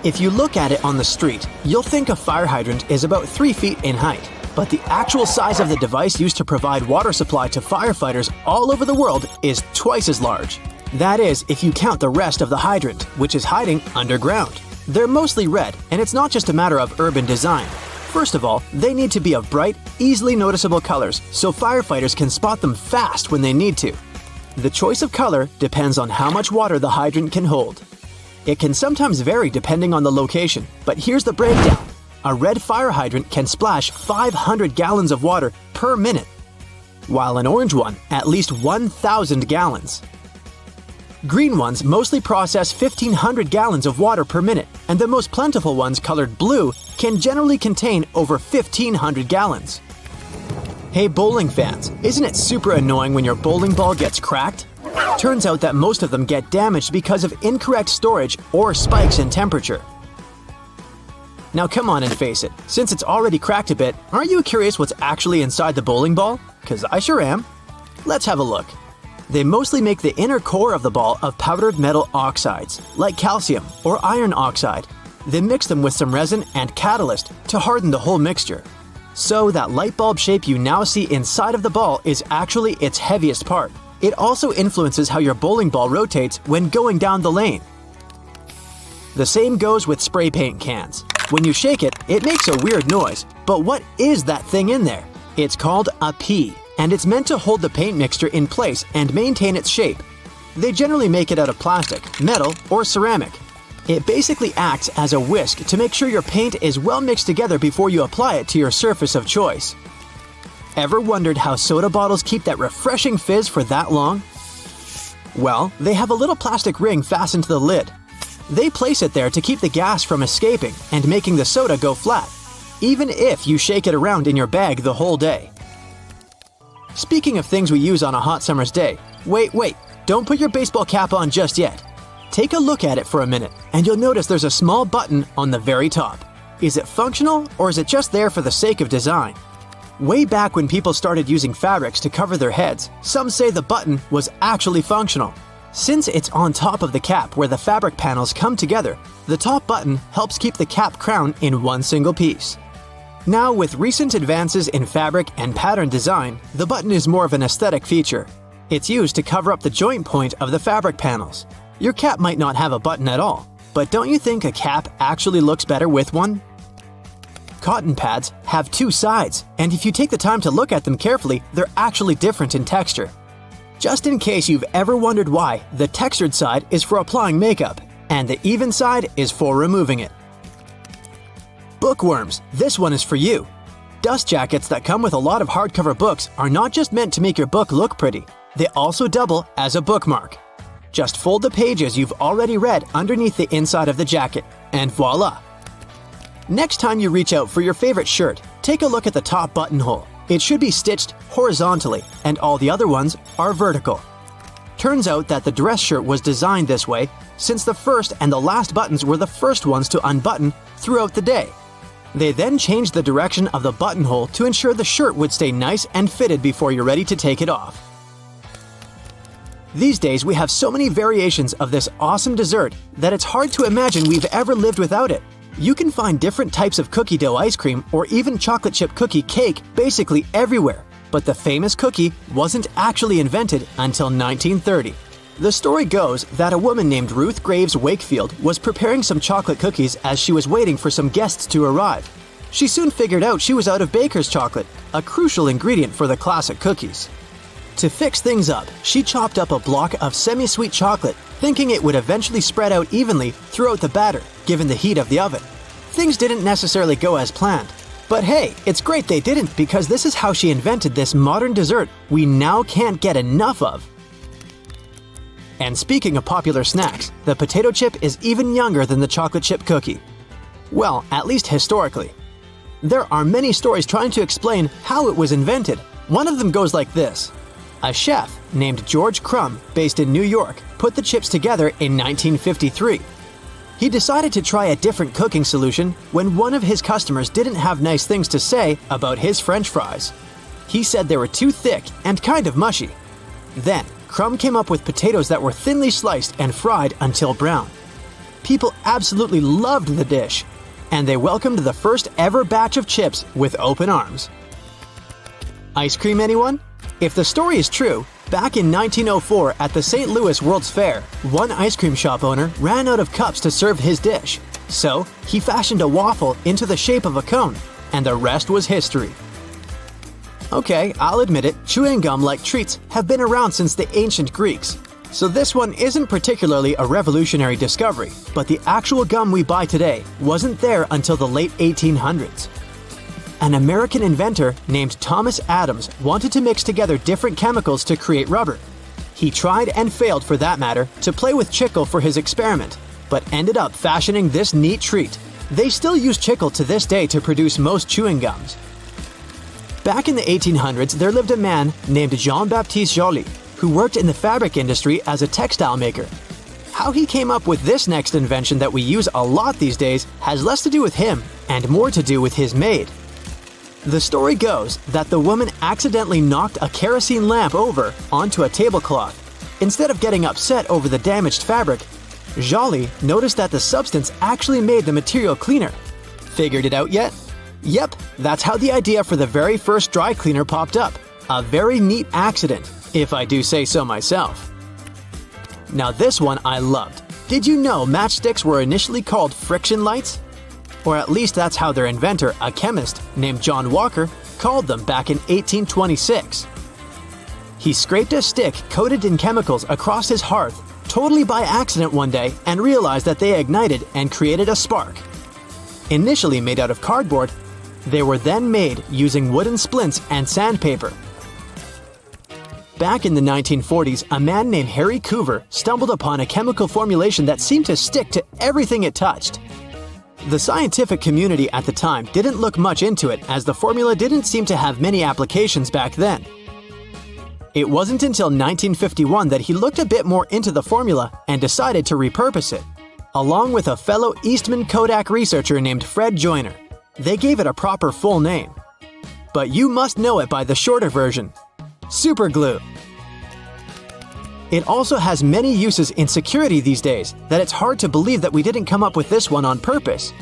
If you look at it on the street, you'll think a fire hydrant is about 3 feet in height. But the actual size of the device used to provide water supply to firefighters all over the world is twice as large. That is, if you count the rest of the hydrant, which is hiding underground. They're mostly red, and it's not just a matter of urban design. First of all, they need to be of bright, easily noticeable colors so firefighters can spot them fast when they need to. The choice of color depends on how much water the hydrant can hold. It can sometimes vary depending on the location, but here's the breakdown. A red fire hydrant can splash 500 gallons of water per minute, while an orange one at least 1,000 gallons. Green ones mostly process 1,500 gallons of water per minute, and the most plentiful ones colored blue can generally contain over 1,500 gallons. Hey bowling fans, isn't it super annoying when your bowling ball gets cracked? Turns out that most of them get damaged because of incorrect storage or spikes in temperature. Now come on and face it, since it's already cracked a bit, aren't you curious what's actually inside the bowling ball? 'Cause I sure am. Let's have a look. They mostly make the inner core of the ball of powdered metal oxides, like calcium or iron oxide. They mix them with some resin and catalyst to harden the whole mixture. So that light bulb shape you now see inside of the ball is actually its heaviest part. It also influences how your bowling ball rotates when going down the lane. The same goes with spray paint cans. When you shake it, it makes a weird noise. But what is that thing in there? It's called a pea, and it's meant to hold the paint mixture in place and maintain its shape. They generally make it out of plastic, metal, or ceramic. It basically acts as a whisk to make sure your paint is well mixed together before you apply it to your surface of choice. Ever wondered how soda bottles keep that refreshing fizz for that long? Well, they have a little plastic ring fastened to the lid. They place it there to keep the gas from escaping and making the soda go flat, even if you shake it around in your bag the whole day. Speaking of things we use on a hot summer's day, wait, don't put your baseball cap on just yet. Take a look at it for a minute, and you'll notice there's a small button on the very top. Is it functional, or is it just there for the sake of design? Way back when people started using fabrics to cover their heads, some say the button was actually functional. Since it's on top of the cap where the fabric panels come together, the top button helps keep the cap crown in one single piece. Now, with recent advances in fabric and pattern design, the button is more of an aesthetic feature. It's used to cover up the joint point of the fabric panels. Your cap might not have a button at all, but don't you think a cap actually looks better with one? Cotton pads have two sides, and if you take the time to look at them carefully, they're actually different in texture. Just in case you've ever wondered why, the textured side is for applying makeup, and the even side is for removing it. Bookworms, this one is for you. Dust jackets that come with a lot of hardcover books are not just meant to make your book look pretty, they also double as a bookmark. Just fold the pages you've already read underneath the inside of the jacket, and voila! Next time you reach out for your favorite shirt, take a look at the top buttonhole. It should be stitched horizontally, and all the other ones are vertical. Turns out that the dress shirt was designed this way since the first and the last buttons were the first ones to unbutton throughout the day. They then changed the direction of the buttonhole to ensure the shirt would stay nice and fitted before you're ready to take it off. These days we have so many variations of this awesome dessert that it's hard to imagine we've ever lived without it. You can find different types of cookie dough ice cream or even chocolate chip cookie cake basically everywhere, but the famous cookie wasn't actually invented until 1930. The story goes that a woman named Ruth Graves Wakefield was preparing some chocolate cookies as she was waiting for some guests to arrive. She soon figured out she was out of baker's chocolate, a crucial ingredient for the classic cookies. To fix things up, she chopped up a block of semi-sweet chocolate, thinking it would eventually spread out evenly throughout the batter, given the heat of the oven. Things didn't necessarily go as planned. But hey, it's great they didn't, because this is how she invented this modern dessert we now can't get enough of. And speaking of popular snacks, the potato chip is even younger than the chocolate chip cookie. Well, at least historically. There are many stories trying to explain how it was invented. One of them goes like this. A chef named George Crumb, based in New York, put the chips together in 1953. He decided to try a different cooking solution when one of his customers didn't have nice things to say about his French fries. He said they were too thick and kind of mushy. Then, Crumb came up with potatoes that were thinly sliced and fried until brown. People absolutely loved the dish, and they welcomed the first ever batch of chips with open arms. Ice cream, anyone? If the story is true, back in 1904 at the St. Louis World's Fair, one ice cream shop owner ran out of cups to serve his dish. So, he fashioned a waffle into the shape of a cone, and the rest was history. Okay, I'll admit it, chewing gum-like treats have been around since the ancient Greeks. So this one isn't particularly a revolutionary discovery, but the actual gum we buy today wasn't there until the late 1800s. An American inventor named Thomas Adams wanted to mix together different chemicals to create rubber. He tried and failed, for that matter, to play with chicle for his experiment, but ended up fashioning this neat treat. They still use chicle to this day to produce most chewing gums. Back in the 1800s, there lived a man named Jean-Baptiste Joly, who worked in the fabric industry as a textile maker. How he came up with this next invention that we use a lot these days has less to do with him and more to do with his maid. The story goes that the woman accidentally knocked a kerosene lamp over onto a tablecloth. Instead of getting upset over the damaged fabric, Joly noticed that the substance actually made the material cleaner. Figured it out yet? Yep, that's how the idea for the very first dry cleaner popped up. A very neat accident, if I do say so myself. Now this one I loved. Did you know matchsticks were initially called friction lights? Or at least that's how their inventor, a chemist named John Walker, called them back in 1826. He scraped a stick coated in chemicals across his hearth, totally by accident one day, and realized that they ignited and created a spark. Initially made out of cardboard, they were then made using wooden splints and sandpaper. Back in the 1940s, a man named Harry Coover stumbled upon a chemical formulation that seemed to stick to everything it touched. The scientific community at the time didn't look much into it, as the formula didn't seem to have many applications back then. It wasn't until 1951 that he looked a bit more into the formula and decided to repurpose it, along with a fellow Eastman Kodak researcher named Fred Joyner. They gave it a proper full name. But you must know it by the shorter version: super glue. It also has many uses in security these days that it's hard to believe that we didn't come up with this one on purpose.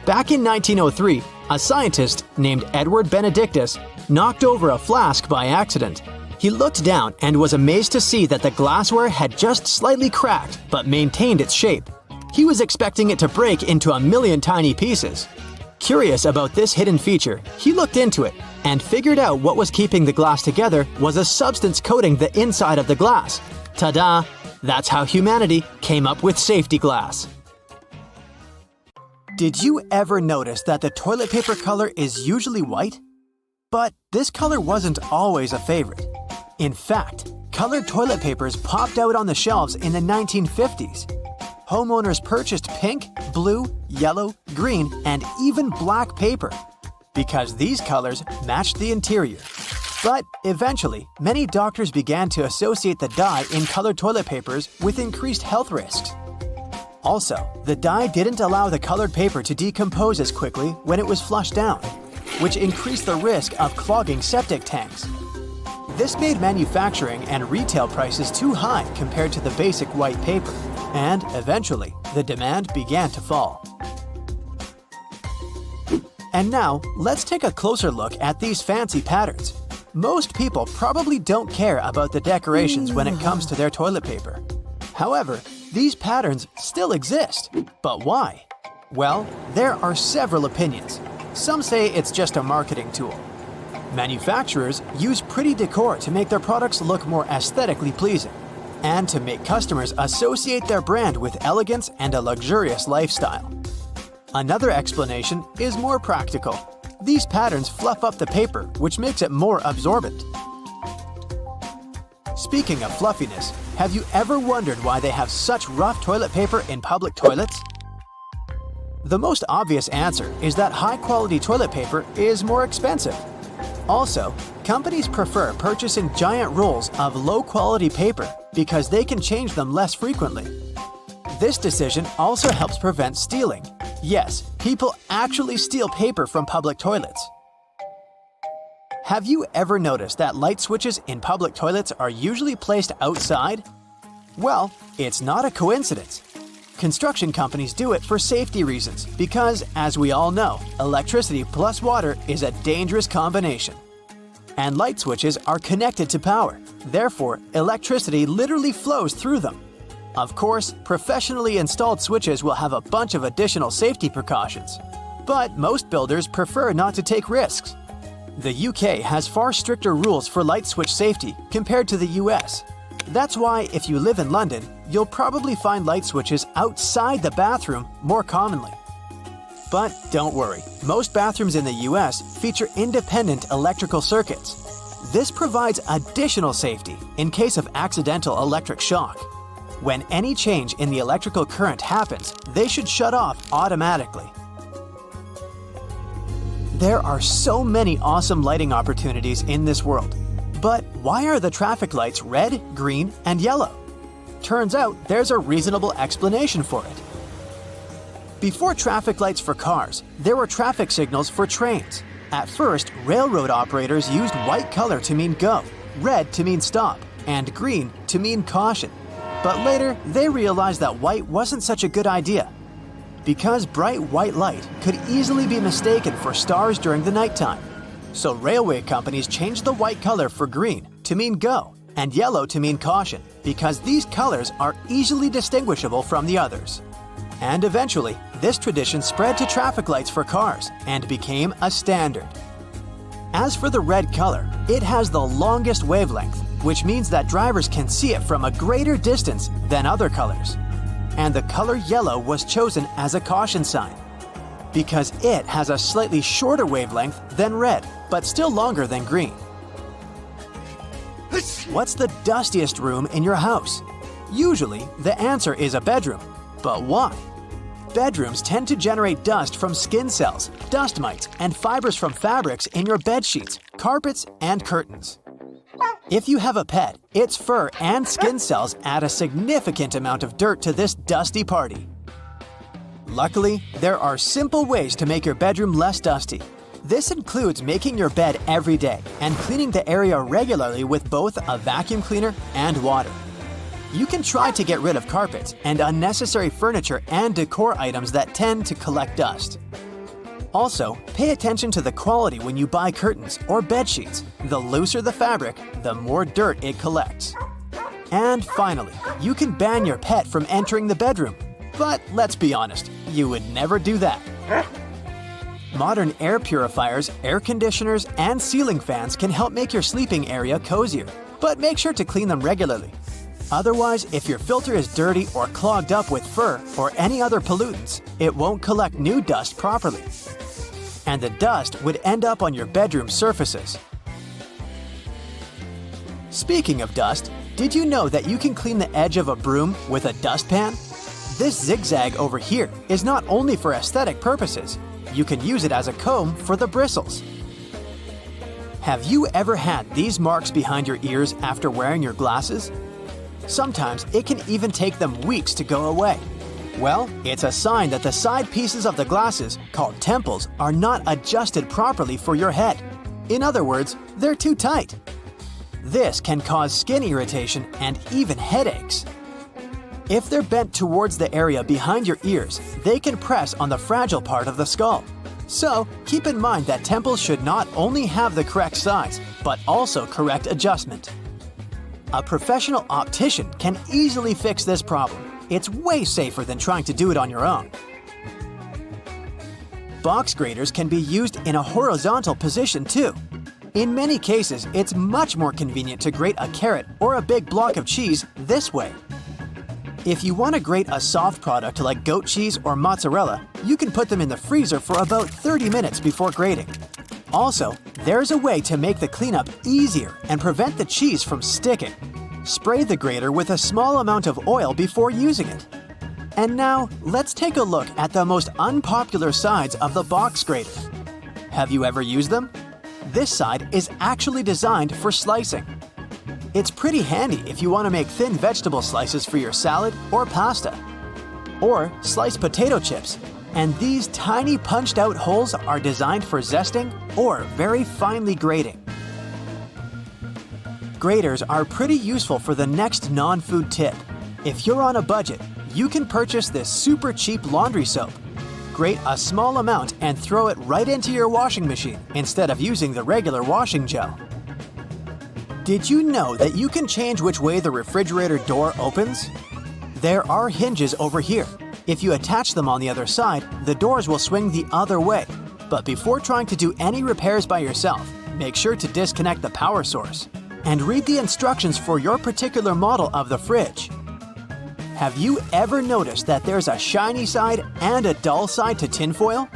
Back in 1903, a scientist named Edward Benedictus knocked over a flask by accident. He looked down and was amazed to see that the glassware had just slightly cracked but maintained its shape. He was expecting it to break into a million tiny pieces. Curious about this hidden feature, he looked into it and figured out what was keeping the glass together was a substance coating the inside of the glass. Ta-da! That's how humanity came up with safety glass. Did you ever notice that the toilet paper color is usually white? But this color wasn't always a favorite. In fact, colored toilet papers popped out on the shelves in the 1950s. Homeowners purchased pink, blue, yellow, green, and even black paper because these colors matched the interior. But eventually, many doctors began to associate the dye in colored toilet papers with increased health risks. Also, the dye didn't allow the colored paper to decompose as quickly when it was flushed down, which increased the risk of clogging septic tanks. This made manufacturing and retail prices too high compared to the basic white paper, and eventually, the demand began to fall. And now, let's take a closer look at these fancy patterns. Most people probably don't care about the decorations when it comes to their toilet paper. However, these patterns still exist. But why? Well, there are several opinions. Some say it's just a marketing tool. Manufacturers use pretty decor to make their products look more aesthetically pleasing, and to make customers associate their brand with elegance and a luxurious lifestyle. Another explanation is more practical. These patterns fluff up the paper, which makes it more absorbent. Speaking of fluffiness, have you ever wondered why they have such rough toilet paper in public toilets? The most obvious answer is that high-quality toilet paper is more expensive. Also, companies prefer purchasing giant rolls of low-quality paper because they can change them less frequently. This decision also helps prevent stealing. Yes, people actually steal paper from public toilets. Have you ever noticed that light switches in public toilets are usually placed outside? Well, it's not a coincidence. Construction companies do it for safety reasons because, as we all know, electricity plus water is a dangerous combination. And light switches are connected to power. Therefore, electricity literally flows through them. Of course, professionally installed switches will have a bunch of additional safety precautions. But most builders prefer not to take risks. The UK has far stricter rules for light switch safety compared to the US. That's why if you live in London, you'll probably find light switches outside the bathroom more commonly. But don't worry, most bathrooms in the US feature independent electrical circuits. This provides additional safety in case of accidental electric shock. When any change in the electrical current happens, they should shut off automatically. There are so many awesome lighting opportunities in this world. But why are the traffic lights red, green, and yellow? Turns out there's a reasonable explanation for it. Before traffic lights for cars, there were traffic signals for trains. At first, railroad operators used white color to mean go, red to mean stop, and green to mean caution. But later, they realized that white wasn't such a good idea, because bright white light could easily be mistaken for stars during the nighttime. So railway companies changed the white color for green to mean go and yellow to mean caution, because these colors are easily distinguishable from the others. And eventually, this tradition spread to traffic lights for cars and became a standard. As for the red color, it has the longest wavelength, which means that drivers can see it from a greater distance than other colors. And the color yellow was chosen as a caution sign, because it has a slightly shorter wavelength than red, but still longer than green. What's the dustiest room in your house? Usually, the answer is a bedroom. But why? Bedrooms tend to generate dust from skin cells, dust mites, and fibers from fabrics in your bed sheets, carpets, and curtains. If you have a pet, its fur and skin cells add a significant amount of dirt to this dusty party. Luckily, there are simple ways to make your bedroom less dusty. This includes making your bed every day and cleaning the area regularly with both a vacuum cleaner and water. You can try to get rid of carpets and unnecessary furniture and decor items that tend to collect dust. Also, pay attention to the quality when you buy curtains or bed sheets. The looser the fabric, the more dirt it collects. And finally, you can ban your pet from entering the bedroom. But let's be honest, you would never do that. Modern air purifiers, air conditioners, and ceiling fans can help make your sleeping area cozier, but make sure to clean them regularly. Otherwise, if your filter is dirty or clogged up with fur or any other pollutants, it won't collect new dust properly. And the dust would end up on your bedroom surfaces. Speaking of dust, did you know that you can clean the edge of a broom with a dustpan? This zigzag over here is not only for aesthetic purposes, you can use it as a comb for the bristles. Have you ever had these marks behind your ears after wearing your glasses? Sometimes it can even take them weeks to go away. Well, it's a sign that the side pieces of the glasses, called temples, are not adjusted properly for your head. In other words, they're too tight. This can cause skin irritation and even headaches. If they're bent towards the area behind your ears, they can press on the fragile part of the skull. So, keep in mind that temples should not only have the correct size, but also correct adjustment. A professional optician can easily fix this problem. It's way safer than trying to do it on your own. Box graters can be used in a horizontal position too. In many cases, it's much more convenient to grate a carrot or a big block of cheese this way. If you want to grate a soft product like goat cheese or mozzarella, you can put them in the freezer for about 30 minutes before grating. Also, there's a way to make the cleanup easier and prevent the cheese from sticking. Spray the grater with a small amount of oil before using it. And now, let's take a look at the most unpopular sides of the box grater. Have you ever used them? This side is actually designed for slicing. It's pretty handy if you want to make thin vegetable slices for your salad or pasta. Or sliced potato chips. And these tiny punched-out holes are designed for zesting or very finely grating. Graters are pretty useful for the next non-food tip. If you're on a budget, you can purchase this super cheap laundry soap. Grate a small amount and throw it right into your washing machine instead of using the regular washing gel. Did you know that you can change which way the refrigerator door opens? There are hinges over here. If you attach them on the other side, the doors will swing the other way. But before trying to do any repairs by yourself, make sure to disconnect the power source. And read the instructions for your particular model of the fridge. Have you ever noticed that there's a shiny side and a dull side to tinfoil?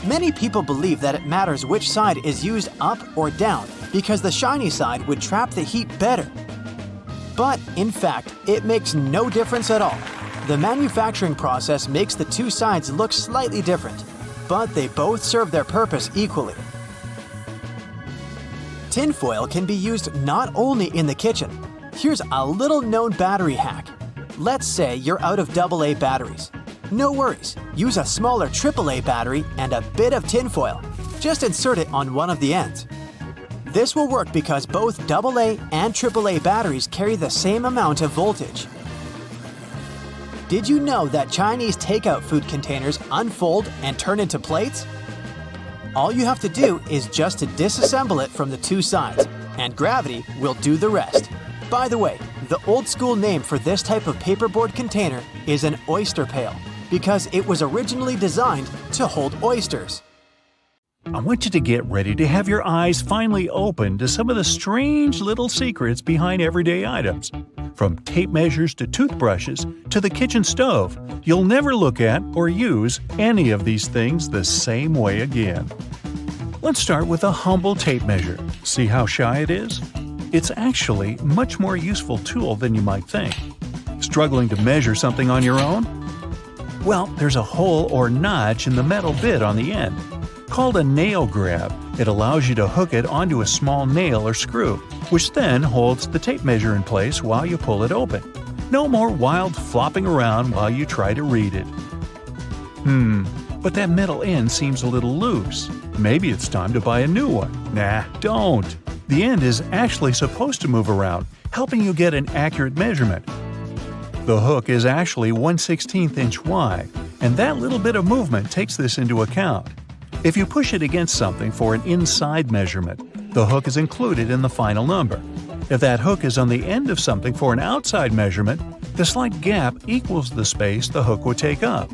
Many people believe that it matters which side is used up or down because the shiny side would trap the heat better. But in fact, it makes no difference at all. The manufacturing process makes the two sides look slightly different, but they both serve their purpose equally. Tinfoil can be used not only in the kitchen. Here's a little known battery hack. Let's say you're out of AA batteries. No worries, use a smaller AAA battery and a bit of tinfoil. Just insert it on one of the ends. This will work because both AA and AAA batteries carry the same amount of voltage. Did you know that Chinese takeout food containers unfold and turn into plates? All you have to do is just to disassemble it from the two sides, and gravity will do the rest. By the way, the old school name for this type of paperboard container is an oyster pail, because it was originally designed to hold oysters. I want you to get ready to have your eyes finally open to some of the strange little secrets behind everyday items. From tape measures to toothbrushes to the kitchen stove, you'll never look at or use any of these things the same way again. Let's start with a humble tape measure. See how shy it is? It's actually a much more useful tool than you might think. Struggling to measure something on your own? Well, there's a hole or notch in the metal bit on the end. Called a nail grab, it allows you to hook it onto a small nail or screw, which then holds the tape measure in place while you pull it open. No more wild flopping around while you try to read it. But that metal end seems a little loose. Maybe it's time to buy a new one. Nah, don't. The end is actually supposed to move around, helping you get an accurate measurement. The hook is actually 1/16 inch wide, and that little bit of movement takes this into account. If you push it against something for an inside measurement, the hook is included in the final number. If that hook is on the end of something for an outside measurement, the slight gap equals the space the hook would take up.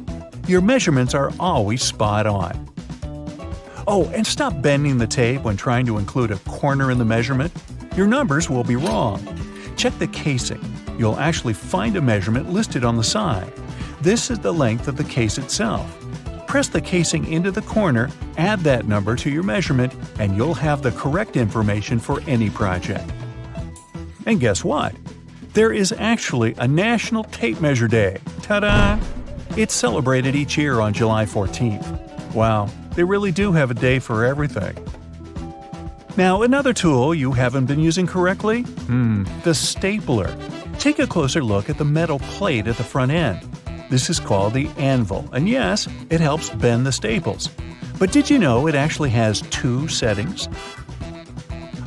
Your measurements are always spot on. Oh, and stop bending the tape when trying to include a corner in the measurement. Your numbers will be wrong. Check the casing. You'll actually find a measurement listed on the side. This is the length of the case itself. Press the casing into the corner, add that number to your measurement, and you'll have the correct information for any project. And guess what? There is actually a National Tape Measure Day. Ta-da! It's celebrated each year on July 14th. Wow, they really do have a day for everything. Now, another tool you haven't been using correctly? The stapler. Take a closer look at the metal plate at the front end. This is called the anvil, and yes, it helps bend the staples. But did you know it actually has two settings?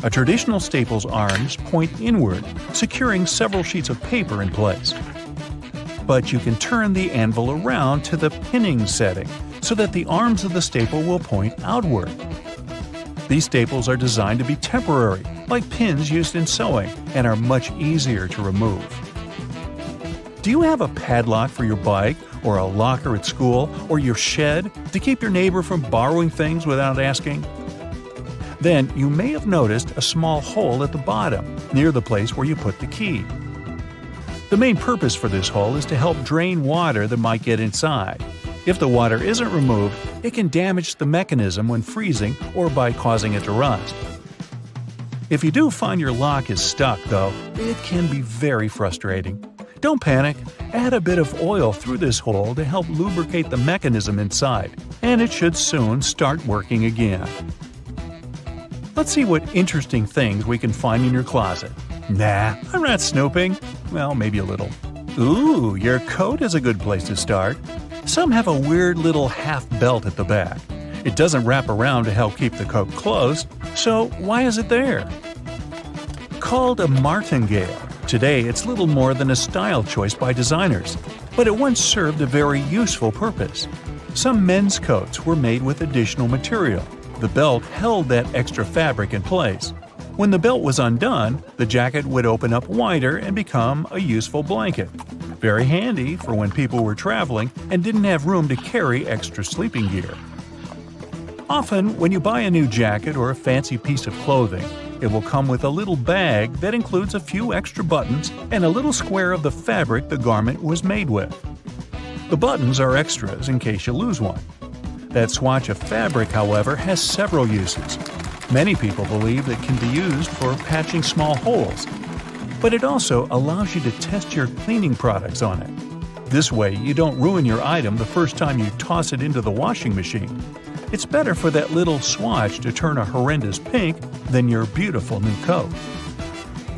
A traditional staple's arms point inward, securing several sheets of paper in place. But you can turn the anvil around to the pinning setting, so that the arms of the staple will point outward. These staples are designed to be temporary, like pins used in sewing, and are much easier to remove. Do you have a padlock for your bike, or a locker at school, or your shed to keep your neighbor from borrowing things without asking? Then you may have noticed a small hole at the bottom, near the place where you put the key. The main purpose for this hole is to help drain water that might get inside. If the water isn't removed, it can damage the mechanism when freezing or by causing it to rust. If you do find your lock is stuck, though, it can be very frustrating. Don't panic. Add a bit of oil through this hole to help lubricate the mechanism inside, and it should soon start working again. Let's see what interesting things we can find in your closet. Nah, I'm not snooping. Well, maybe a little. Ooh, your coat is a good place to start. Some have a weird little half belt at the back. It doesn't wrap around to help keep the coat closed, so why is it there? Called a martingale. Today, it's little more than a style choice by designers. but it once served a very useful purpose. Some men's coats were made with additional material. The belt held that extra fabric in place. When the belt was undone, the jacket would open up wider and become a useful blanket. Very handy for when people were traveling and didn't have room to carry extra sleeping gear. Often, when you buy a new jacket or a fancy piece of clothing, it will come with a little bag that includes a few extra buttons and a little square of the fabric the garment was made with. The buttons are extras in case you lose one. That swatch of fabric, however, has several uses. Many people believe it can be used for patching small holes, but it also allows you to test your cleaning products on it. This way, you don't ruin your item the first time you toss it into the washing machine. It's better for that little swatch to turn a horrendous pink than your beautiful new coat.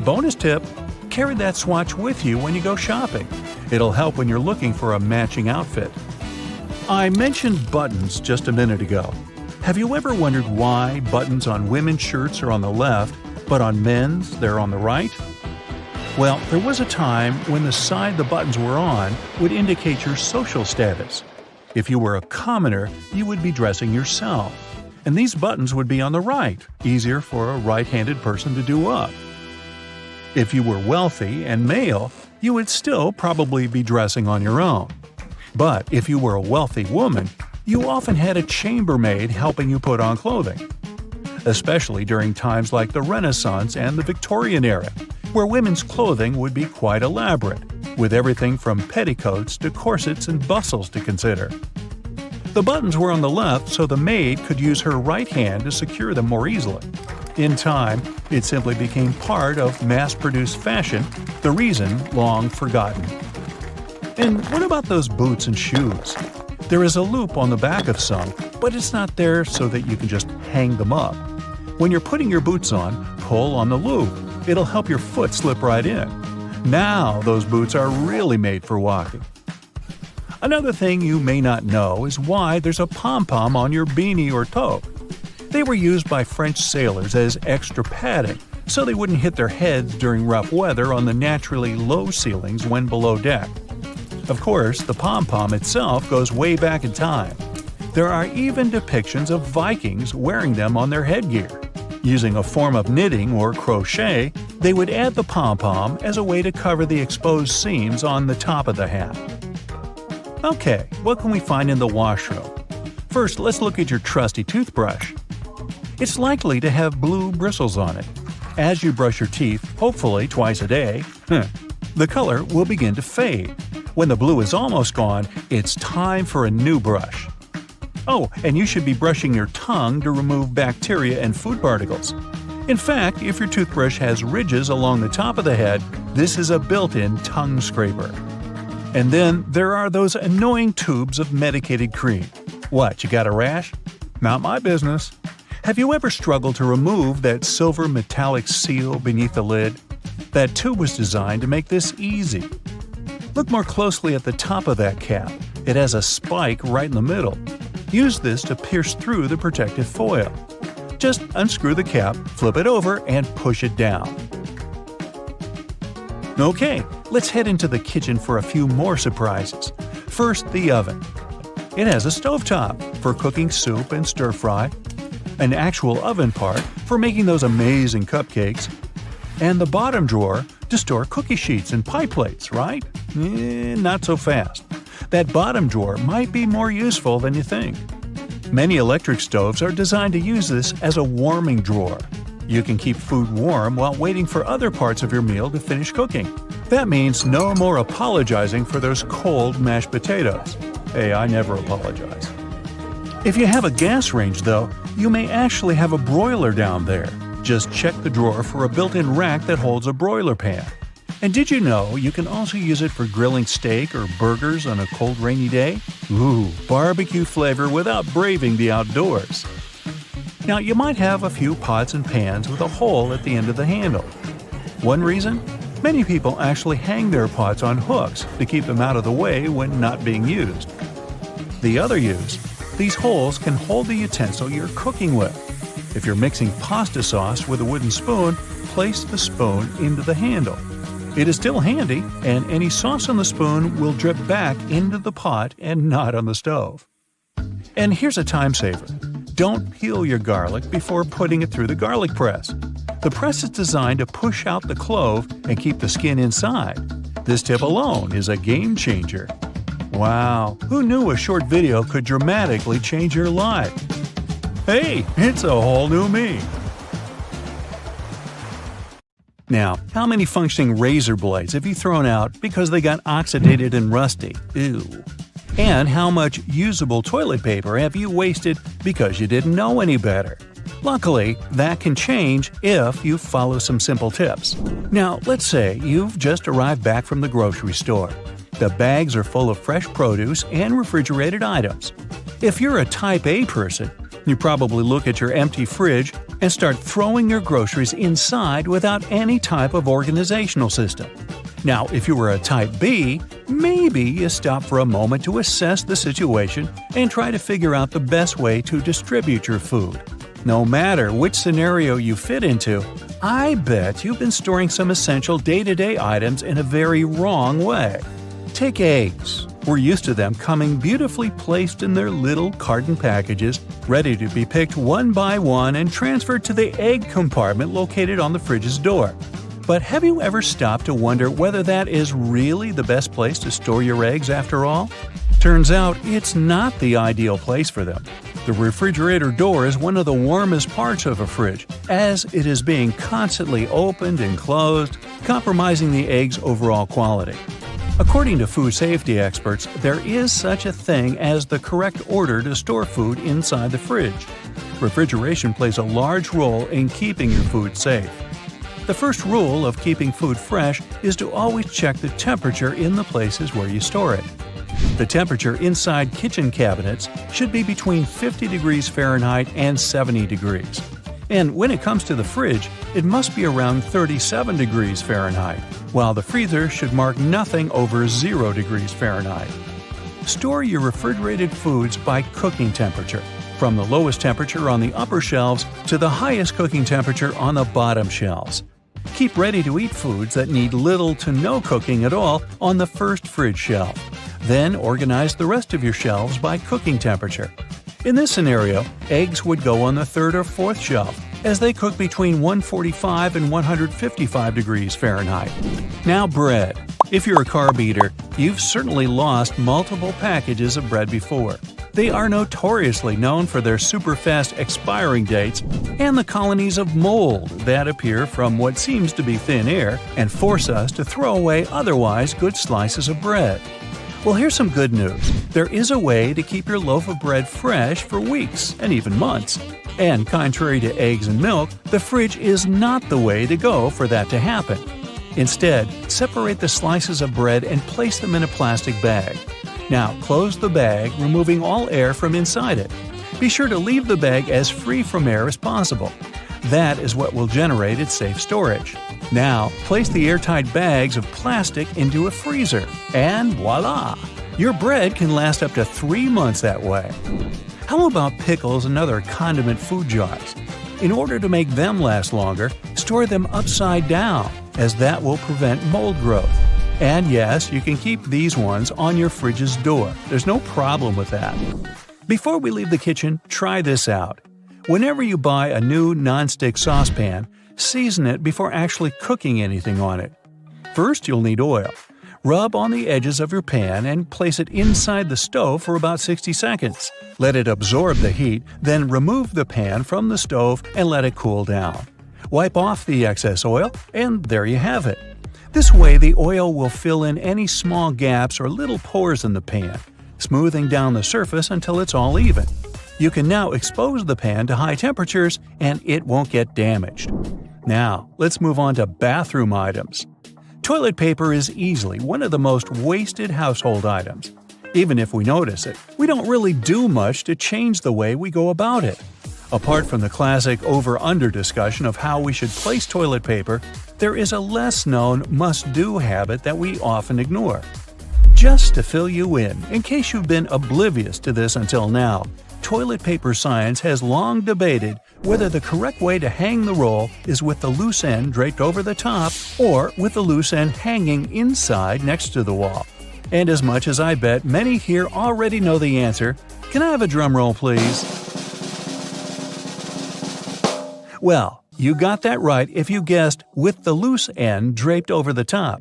Bonus tip: carry that swatch with you when you go shopping. It'll help when you're looking for a matching outfit. I mentioned buttons just a minute ago. Have you ever wondered why buttons on women's shirts are on the left, but on men's they're on the right? Well, there was a time when the side the buttons were on would indicate your social status. If you were a commoner, you would be dressing yourself, and these buttons would be on the right, easier for a right-handed person to do up. If you were wealthy and male, you would still probably be dressing on your own. But if you were a wealthy woman, you often had a chambermaid helping you put on clothing. Especially during times like the Renaissance and the Victorian era, where women's clothing would be quite elaborate, with everything from petticoats to corsets and bustles to consider. The buttons were on the left so the maid could use her right hand to secure them more easily. In time, it simply became part of mass-produced fashion, the reason long forgotten. And what about those boots and shoes? There is a loop on the back of some, but it's not there so that you can just hang them up. When you're putting your boots on, pull on the loop. It'll help your foot slip right in. Now those boots are really made for walking. Another thing you may not know is why there's a pom-pom on your beanie or toque. They were used by French sailors as extra padding, so they wouldn't hit their heads during rough weather on the naturally low ceilings when below deck. Of course, the pom-pom itself goes way back in time. There are even depictions of Vikings wearing them on their headgear. Using a form of knitting or crochet, they would add the pom-pom as a way to cover the exposed seams on the top of the hat. Okay, what can we find in the washroom? First, let's look at your trusty toothbrush. It's likely to have blue bristles on it. As you brush your teeth, hopefully twice a day, the color will begin to fade. When the blue is almost gone, it's time for a new brush. Oh, and you should be brushing your tongue to remove bacteria and food particles. In fact, if your toothbrush has ridges along the top of the head, this is a built-in tongue scraper. And then there are those annoying tubes of medicated cream. What, you got a rash? Not my business. Have you ever struggled to remove that silver metallic seal beneath the lid? That tube was designed to make this easy. Look more closely at the top of that cap. It has a spike right in the middle. Use this to pierce through the protective foil. Just unscrew the cap, flip it over, and push it down. Okay, let's head into the kitchen for a few more surprises. First, the oven. It has a stovetop for cooking soup and stir-fry, an actual oven part for making those amazing cupcakes, and the bottom drawer to store cookie sheets and pie plates, right? Not so fast. That bottom drawer might be more useful than you think. Many electric stoves are designed to use this as a warming drawer. You can keep food warm while waiting for other parts of your meal to finish cooking. That means no more apologizing for those cold mashed potatoes. Hey, I never apologize. If you have a gas range, though, you may actually have a broiler down there. Just check the drawer for a built-in rack that holds a broiler pan. And did you know you can also use it for grilling steak or burgers on a cold, rainy day? Ooh, barbecue flavor without braving the outdoors. Now, you might have a few pots and pans with a hole at the end of the handle. One reason? Many people actually hang their pots on hooks to keep them out of the way when not being used. The other use? These holes can hold the utensil you're cooking with. If you're mixing pasta sauce with a wooden spoon, place the spoon into the handle. It is still handy, and any sauce on the spoon will drip back into the pot and not on the stove. And here's a time saver. Don't peel your garlic before putting it through the garlic press. The press is designed to push out the clove and keep the skin inside. This tip alone is a game changer. Wow, who knew a short video could dramatically change your life? Hey, it's a whole new me! Now, how many functioning razor blades have you thrown out because they got oxidated and rusty? Ew. And how much usable toilet paper have you wasted because you didn't know any better? Luckily, that can change if you follow some simple tips. Now, let's say you've just arrived back from the grocery store. The bags are full of fresh produce and refrigerated items. If you're a Type A person, you probably look at your empty fridge and start throwing your groceries inside without any type of organizational system. Now, if you were a Type B, maybe you stop for a moment to assess the situation and try to figure out the best way to distribute your food. No matter which scenario you fit into, I bet you've been storing some essential day-to-day items in a very wrong way. Take eggs. We're used to them coming beautifully placed in their little carton packages, ready to be picked one by one and transferred to the egg compartment located on the fridge's door. But have you ever stopped to wonder whether that is really the best place to store your eggs after all? Turns out it's not the ideal place for them. The refrigerator door is one of the warmest parts of a fridge, as it is being constantly opened and closed, compromising the egg's overall quality. According to food safety experts, there is such a thing as the correct order to store food inside the fridge. Refrigeration plays a large role in keeping your food safe. The first rule of keeping food fresh is to always check the temperature in the places where you store it. The temperature inside kitchen cabinets should be between 50 degrees Fahrenheit and 70 degrees. And when it comes to the fridge, it must be around 37 degrees Fahrenheit, while the freezer should mark nothing over 0 degrees Fahrenheit. Store your refrigerated foods by cooking temperature, from the lowest temperature on the upper shelves to the highest cooking temperature on the bottom shelves. Keep ready-to-eat foods that need little to no cooking at all on the first fridge shelf. Then organize the rest of your shelves by cooking temperature. In this scenario, eggs would go on the third or fourth shelf, as they cook between 145 and 155 degrees Fahrenheit. Now bread. If you're a carb eater, you've certainly lost multiple packages of bread before. They are notoriously known for their super-fast expiring dates and the colonies of mold that appear from what seems to be thin air and force us to throw away otherwise good slices of bread. Well, here's some good news. There is a way to keep your loaf of bread fresh for weeks and even months. And contrary to eggs and milk, the fridge is not the way to go for that to happen. Instead, separate the slices of bread and place them in a plastic bag. Now, close the bag, removing all air from inside it. Be sure to leave the bag as free from air as possible. That is what will generate its safe storage. Now, place the airtight bags of plastic into a freezer, and voila! Your bread can last up to 3 months that way. How about pickles and other condiment food jars? In order to make them last longer, store them upside down, as that will prevent mold growth. And yes, you can keep these ones on your fridge's door. There's no problem with that. Before we leave the kitchen, try this out. Whenever you buy a new nonstick saucepan, season it before actually cooking anything on it. First, you'll need oil. Rub on the edges of your pan and place it inside the stove for about 60 seconds. Let it absorb the heat, then remove the pan from the stove and let it cool down. Wipe off the excess oil, and there you have it. This way, the oil will fill in any small gaps or little pores in the pan, smoothing down the surface until it's all even. You can now expose the pan to high temperatures and it won't get damaged. Now, let's move on to bathroom items. Toilet paper is easily one of the most wasted household items. Even if we notice it, we don't really do much to change the way we go about it. Apart from the classic over-under discussion of how we should place toilet paper, there is a less-known must-do habit that we often ignore. Just to fill you in case you've been oblivious to this until now, toilet paper science has long debated whether the correct way to hang the roll is with the loose end draped over the top or with the loose end hanging inside next to the wall. And as much as I bet many here already know the answer, can I have a drum roll, please? Well, you got that right if you guessed with the loose end draped over the top.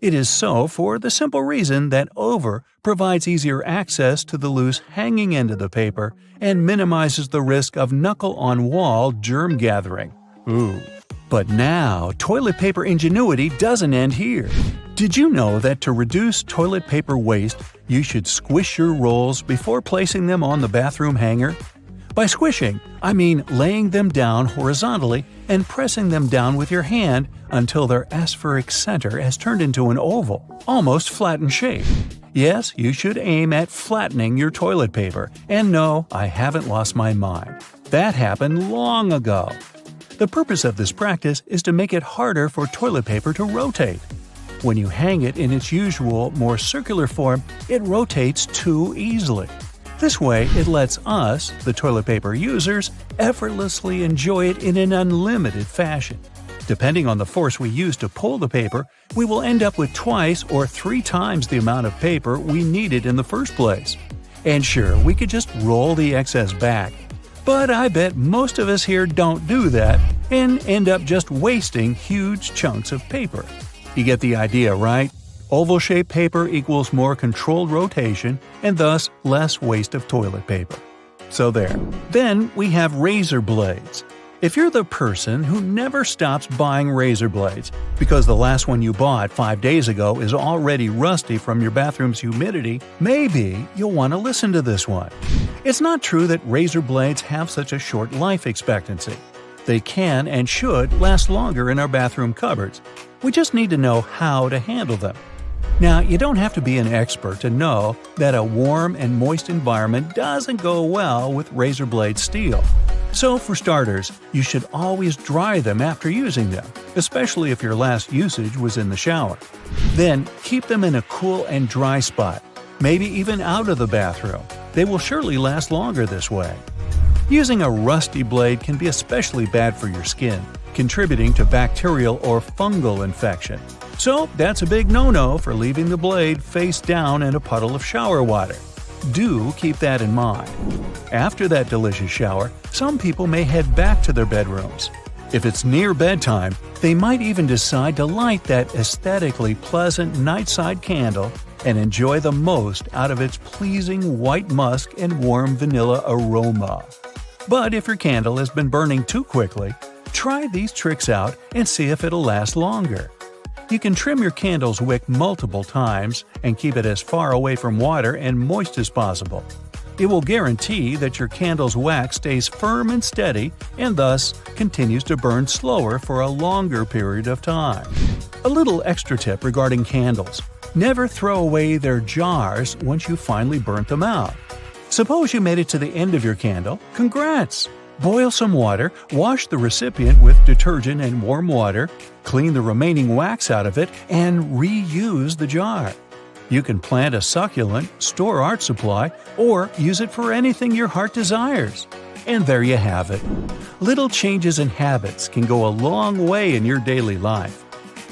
It is so for the simple reason that over provides easier access to the loose hanging end of the paper and minimizes the risk of knuckle-on-wall germ gathering. Ooh. But now, toilet paper ingenuity doesn't end here. Did you know that to reduce toilet paper waste, you should squish your rolls before placing them on the bathroom hanger? By squishing, I mean laying them down horizontally and pressing them down with your hand until their aspheric center has turned into an oval, almost flattened shape. Yes, you should aim at flattening your toilet paper. And no, I haven't lost my mind. That happened long ago. The purpose of this practice is to make it harder for toilet paper to rotate. When you hang it in its usual, more circular form, it rotates too easily. This way, it lets us, the toilet paper users, effortlessly enjoy it in an unlimited fashion. Depending on the force we use to pull the paper, we will end up with twice or 3 times the amount of paper we needed in the first place. And sure, we could just roll the excess back. But I bet most of us here don't do that and end up just wasting huge chunks of paper. You get the idea, right? Oval-shaped paper equals more controlled rotation and thus less waste of toilet paper. So there. Then we have razor blades. If you're the person who never stops buying razor blades because the last one you bought 5 days ago is already rusty from your bathroom's humidity, maybe you'll want to listen to this one. It's not true that razor blades have such a short life expectancy. They can and should last longer in our bathroom cupboards. We just need to know how to handle them. Now, you don't have to be an expert to know that a warm and moist environment doesn't go well with razor blade steel. So, for starters, you should always dry them after using them, especially if your last usage was in the shower. Then, keep them in a cool and dry spot, maybe even out of the bathroom. They will surely last longer this way. Using a rusty blade can be especially bad for your skin, contributing to bacterial or fungal infection. So that's a big no-no for leaving the blade face down in a puddle of shower water. Do keep that in mind. After that delicious shower, some people may head back to their bedrooms. If it's near bedtime, they might even decide to light that aesthetically pleasant nightside candle and enjoy the most out of its pleasing white musk and warm vanilla aroma. But if your candle has been burning too quickly, try these tricks out and see if it'll last longer. You can trim your candle's wick multiple times and keep it as far away from water and moist as possible. It will guarantee that your candle's wax stays firm and steady and thus continues to burn slower for a longer period of time. A little extra tip regarding candles: never throw away their jars once you finally burnt them out. Suppose you made it to the end of your candle. Congrats! Boil some water, wash the recipient with detergent and warm water, clean the remaining wax out of it, and reuse the jar. You can plant a succulent, store art supply, or use it for anything your heart desires. And there you have it. Little changes in habits can go a long way in your daily life.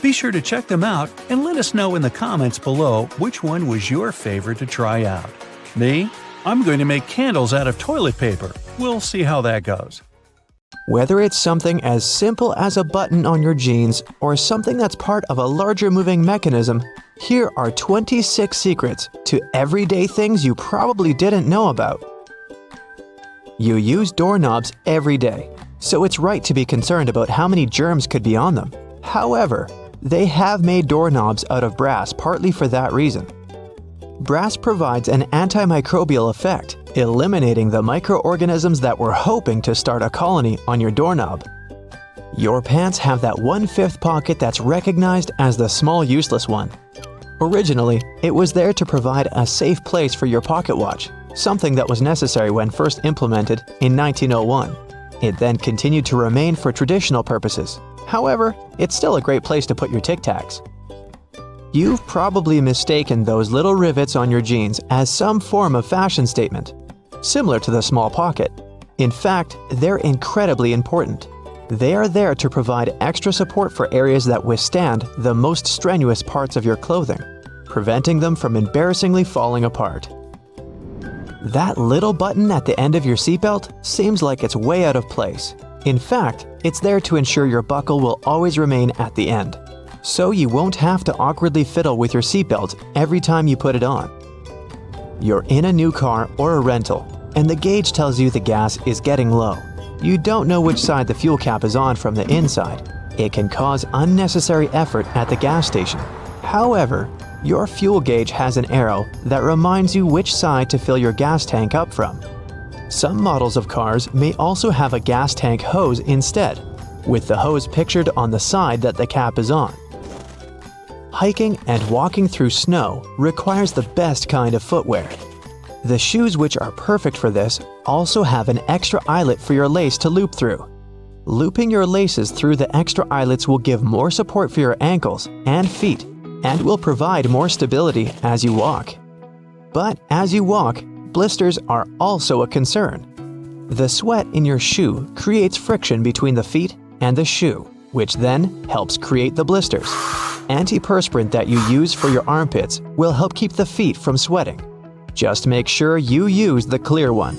Be sure to check them out and let us know in the comments below which one was your favorite to try out. Me? I'm going to make candles out of toilet paper. We'll see how that goes. Whether it's something as simple as a button on your jeans or something that's part of a larger moving mechanism, here are 26 secrets to everyday things you probably didn't know about. You use doorknobs every day, so it's right to be concerned about how many germs could be on them. However, they have made doorknobs out of brass partly for that reason. Brass provides an antimicrobial effect, eliminating the microorganisms that were hoping to start a colony on your doorknob. Your pants have that 1/5 pocket that's recognized as the small useless one. Originally, it was there to provide a safe place for your pocket watch, something that was necessary when first implemented in 1901. It then continued to remain for traditional purposes. However, it's still a great place to put your Tic Tacs. You've probably mistaken those little rivets on your jeans as some form of fashion statement. Similar to the small pocket, In fact, they're incredibly important. They are there to provide extra support for areas that withstand the most strenuous parts of your clothing, preventing them from embarrassingly falling apart. That little button at the end of your seatbelt seems like it's way out of place. In fact, it's there to ensure your buckle will always remain at the end, so you won't have to awkwardly fiddle with your seatbelt every time you put it on. You're in a new car or a rental, and the gauge tells you the gas is getting low. You don't know which side the fuel cap is on from the inside. It can cause unnecessary effort at the gas station. However, your fuel gauge has an arrow that reminds you which side to fill your gas tank up from. Some models of cars may also have a gas tank hose instead, with the hose pictured on the side that the cap is on. Hiking and walking through snow requires the best kind of footwear. The shoes which are perfect for this also have an extra eyelet for your lace to loop through. Looping your laces through the extra eyelets will give more support for your ankles and feet and will provide more stability as you walk. But as you walk, blisters are also a concern. The sweat in your shoe creates friction between the feet and the shoe, which then helps create the blisters. Antiperspirant that you use for your armpits will help keep the feet from sweating. Just make sure you use the clear one.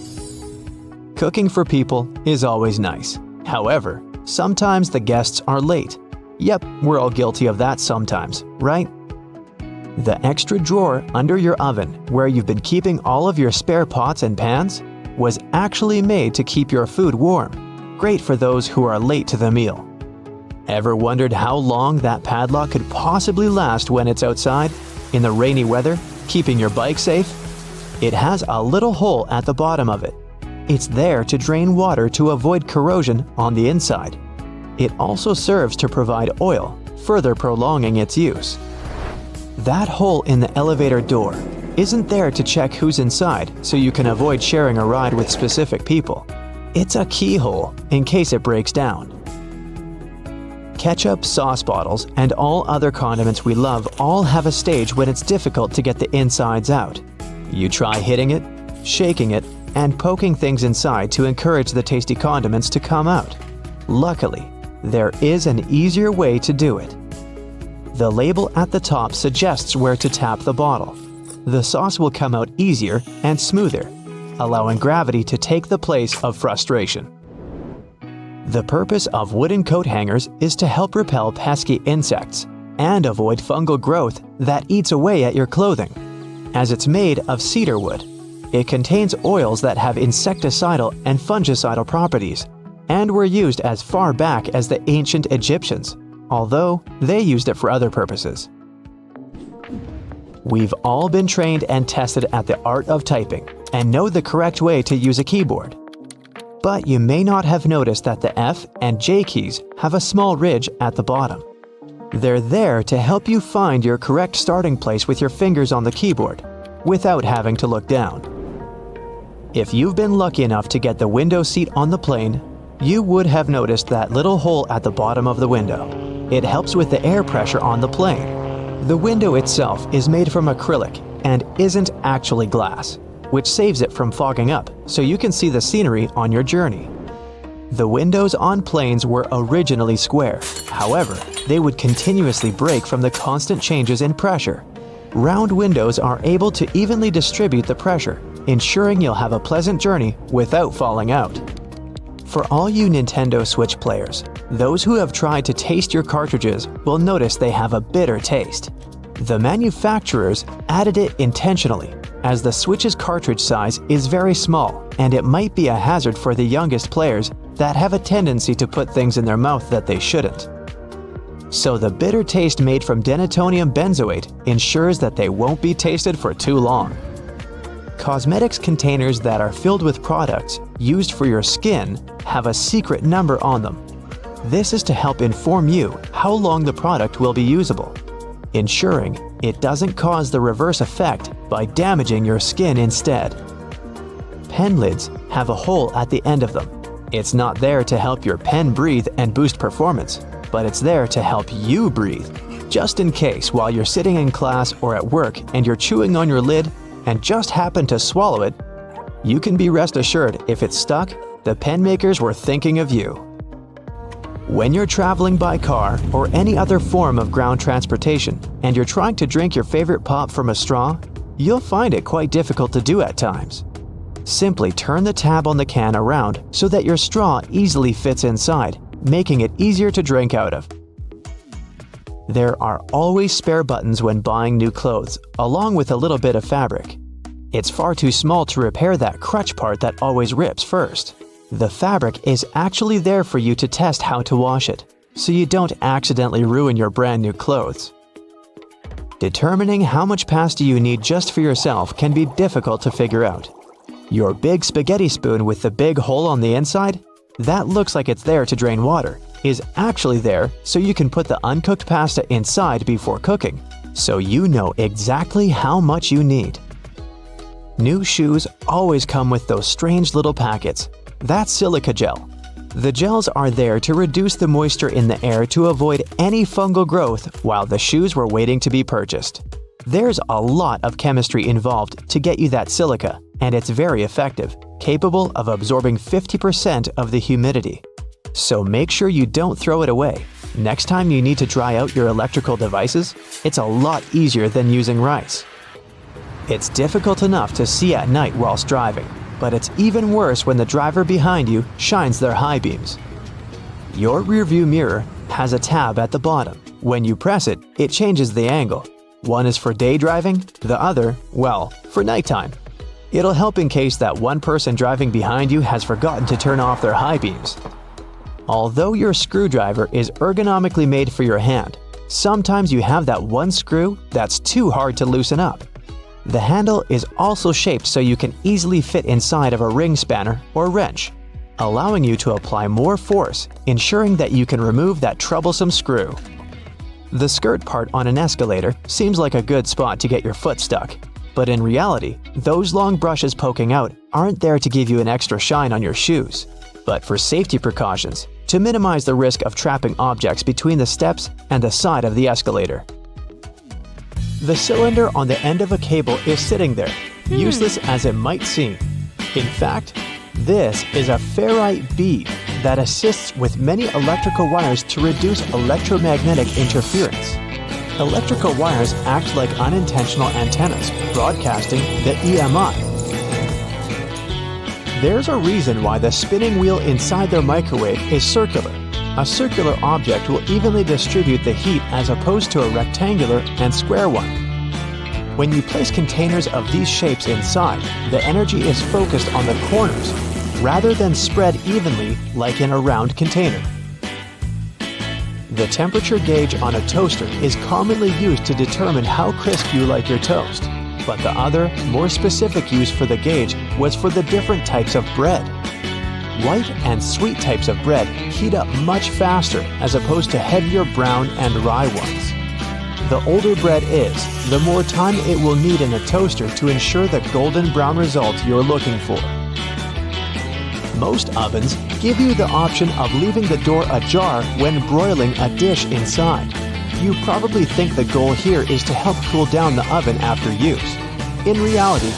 Cooking for people is always nice. However, sometimes the guests are late. Yep, we're all guilty of that sometimes, right? The extra drawer under your oven, where you've been keeping all of your spare pots and pans, was actually made to keep your food warm. Great for those who are late to the meal. Ever wondered how long that padlock could possibly last when it's outside, in the rainy weather, keeping your bike safe? It has a little hole at the bottom of it. It's there to drain water to avoid corrosion on the inside. It also serves to provide oil, further prolonging its use. That hole in the elevator door isn't there to check who's inside so you can avoid sharing a ride with specific people. It's a keyhole in case it breaks down. Ketchup, sauce bottles, and all other condiments we love all have a stage when it's difficult to get the insides out. You try hitting it, shaking it, and poking things inside to encourage the tasty condiments to come out. Luckily, there is an easier way to do it. The label at the top suggests where to tap the bottle. The sauce will come out easier and smoother, allowing gravity to take the place of frustration. The purpose of wooden coat hangers is to help repel pesky insects and avoid fungal growth that eats away at your clothing. As it's made of cedar wood, it contains oils that have insecticidal and fungicidal properties and were used as far back as the ancient Egyptians, although they used it for other purposes. We've all been trained and tested at the art of typing and know the correct way to use a keyboard. But you may not have noticed that the F and J keys have a small ridge at the bottom. They're there to help you find your correct starting place with your fingers on the keyboard, without having to look down. If you've been lucky enough to get the window seat on the plane, you would have noticed that little hole at the bottom of the window. It helps with the air pressure on the plane. The window itself is made from acrylic and isn't actually glass, which saves it from fogging up so you can see the scenery on your journey. The windows on planes were originally square. However, they would continuously break from the constant changes in pressure. Round windows are able to evenly distribute the pressure, ensuring you'll have a pleasant journey without falling out. For all you Nintendo Switch players, those who have tried to taste your cartridges will notice they have a bitter taste. The manufacturers added it intentionally, as the Switch's cartridge size is very small and it might be a hazard for the youngest players that have a tendency to put things in their mouth that they shouldn't. So the bitter taste made from denatonium benzoate ensures that they won't be tasted for too long. Cosmetics containers that are filled with products used for your skin have a secret number on them. This is to help inform you how long the product will be usable, ensuring it doesn't cause the reverse effect by damaging your skin instead. Pen lids have a hole at the end of them. It's not there to help your pen breathe and boost performance, but it's there to help you breathe, just in case while you're sitting in class or at work and you're chewing on your lid and just happen to swallow it. You can be rest assured if it's stuck, the pen makers were thinking of you. When you're traveling by car or any other form of ground transportation and you're trying to drink your favorite pop from a straw, you'll find it quite difficult to do at times. Simply turn the tab on the can around so that your straw easily fits inside, making it easier to drink out of. There are always spare buttons when buying new clothes, along with a little bit of fabric. It's far too small to repair that crutch part that always rips first. The fabric is actually there for you to test how to wash it, so you don't accidentally ruin your brand new clothes. Determining how much pasta you need just for yourself can be difficult to figure out. Your big spaghetti spoon with the big hole on the inside, that looks like it's there to drain water, is actually there so you can put the uncooked pasta inside before cooking, so you know exactly how much you need. New shoes always come with those strange little packets. That's silica gel. The gels are there to reduce the moisture in the air to avoid any fungal growth while the shoes were waiting to be purchased. There's a lot of chemistry involved to get you that silica, and it's very effective, capable of absorbing 50% of the humidity. So make sure you don't throw it away. Next time you need to dry out your electrical devices, it's a lot easier than using rice. It's difficult enough to see at night whilst driving, but it's even worse when the driver behind you shines their high beams. Your rearview mirror has a tab at the bottom. When you press it, it changes the angle. One is for day driving, the other, well, for nighttime. It'll help in case that one person driving behind you has forgotten to turn off their high beams. Although your screwdriver is ergonomically made for your hand, sometimes you have that one screw that's too hard to loosen up. The handle is also shaped so you can easily fit inside of a ring spanner or wrench, allowing you to apply more force, ensuring that you can remove that troublesome screw. The skirt part on an escalator seems like a good spot to get your foot stuck, but in reality, those long brushes poking out aren't there to give you an extra shine on your shoes, but for safety precautions, to minimize the risk of trapping objects between the steps and the side of the escalator. The cylinder on the end of a cable is sitting there, useless as it might seem. In fact, this is a ferrite bead that assists with many electrical wires to reduce electromagnetic interference. Electrical wires act like unintentional antennas, broadcasting the EMI. There's a reason why the spinning wheel inside their microwave is circular. A circular object will evenly distribute the heat as opposed to a rectangular and square one. When you place containers of these shapes inside, the energy is focused on the corners, rather than spread evenly like in a round container. The temperature gauge on a toaster is commonly used to determine how crisp you like your toast, but the other, more specific use for the gauge was for the different types of bread. White and sweet types of bread heat up much faster as opposed to heavier brown and rye ones. The older bread is, the more time it will need in a toaster to ensure the golden brown result you're looking for. Most ovens give you the option of leaving the door ajar when broiling a dish inside. You probably think the goal here is to help cool down the oven after use. In reality,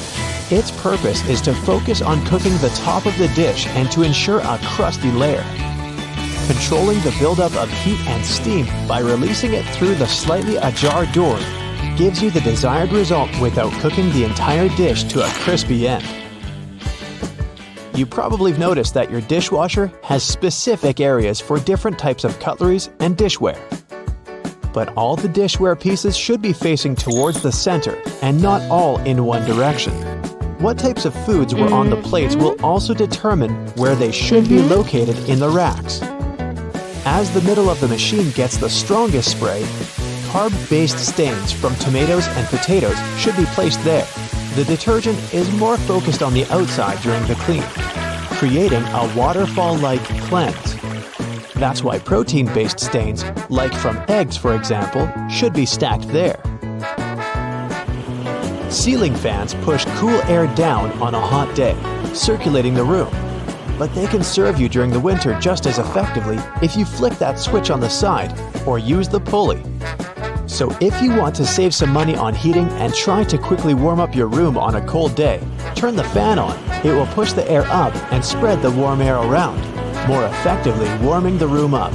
its purpose is to focus on cooking the top of the dish and to ensure a crusty layer. Controlling the buildup of heat and steam by releasing it through the slightly ajar door gives you the desired result without cooking the entire dish to a crispy end. You probably have noticed that your dishwasher has specific areas for different types of cutleries and dishware. But all the dishware pieces should be facing towards the center and not all in one direction. What types of foods were on the plates will also determine where they should be located in the racks. As the middle of the machine gets the strongest spray, carb-based stains from tomatoes and potatoes should be placed there. The detergent is more focused on the outside during the clean, creating a waterfall-like cleanse. That's why protein-based stains, like from eggs for example, should be stacked there. Ceiling fans push cool air down on a hot day, circulating the room. But they can serve you during the winter just as effectively if you flick that switch on the side or use the pulley. So if you want to save some money on heating and try to quickly warm up your room on a cold day, turn the fan on. It will push the air up and spread the warm air around, more effectively warming the room up.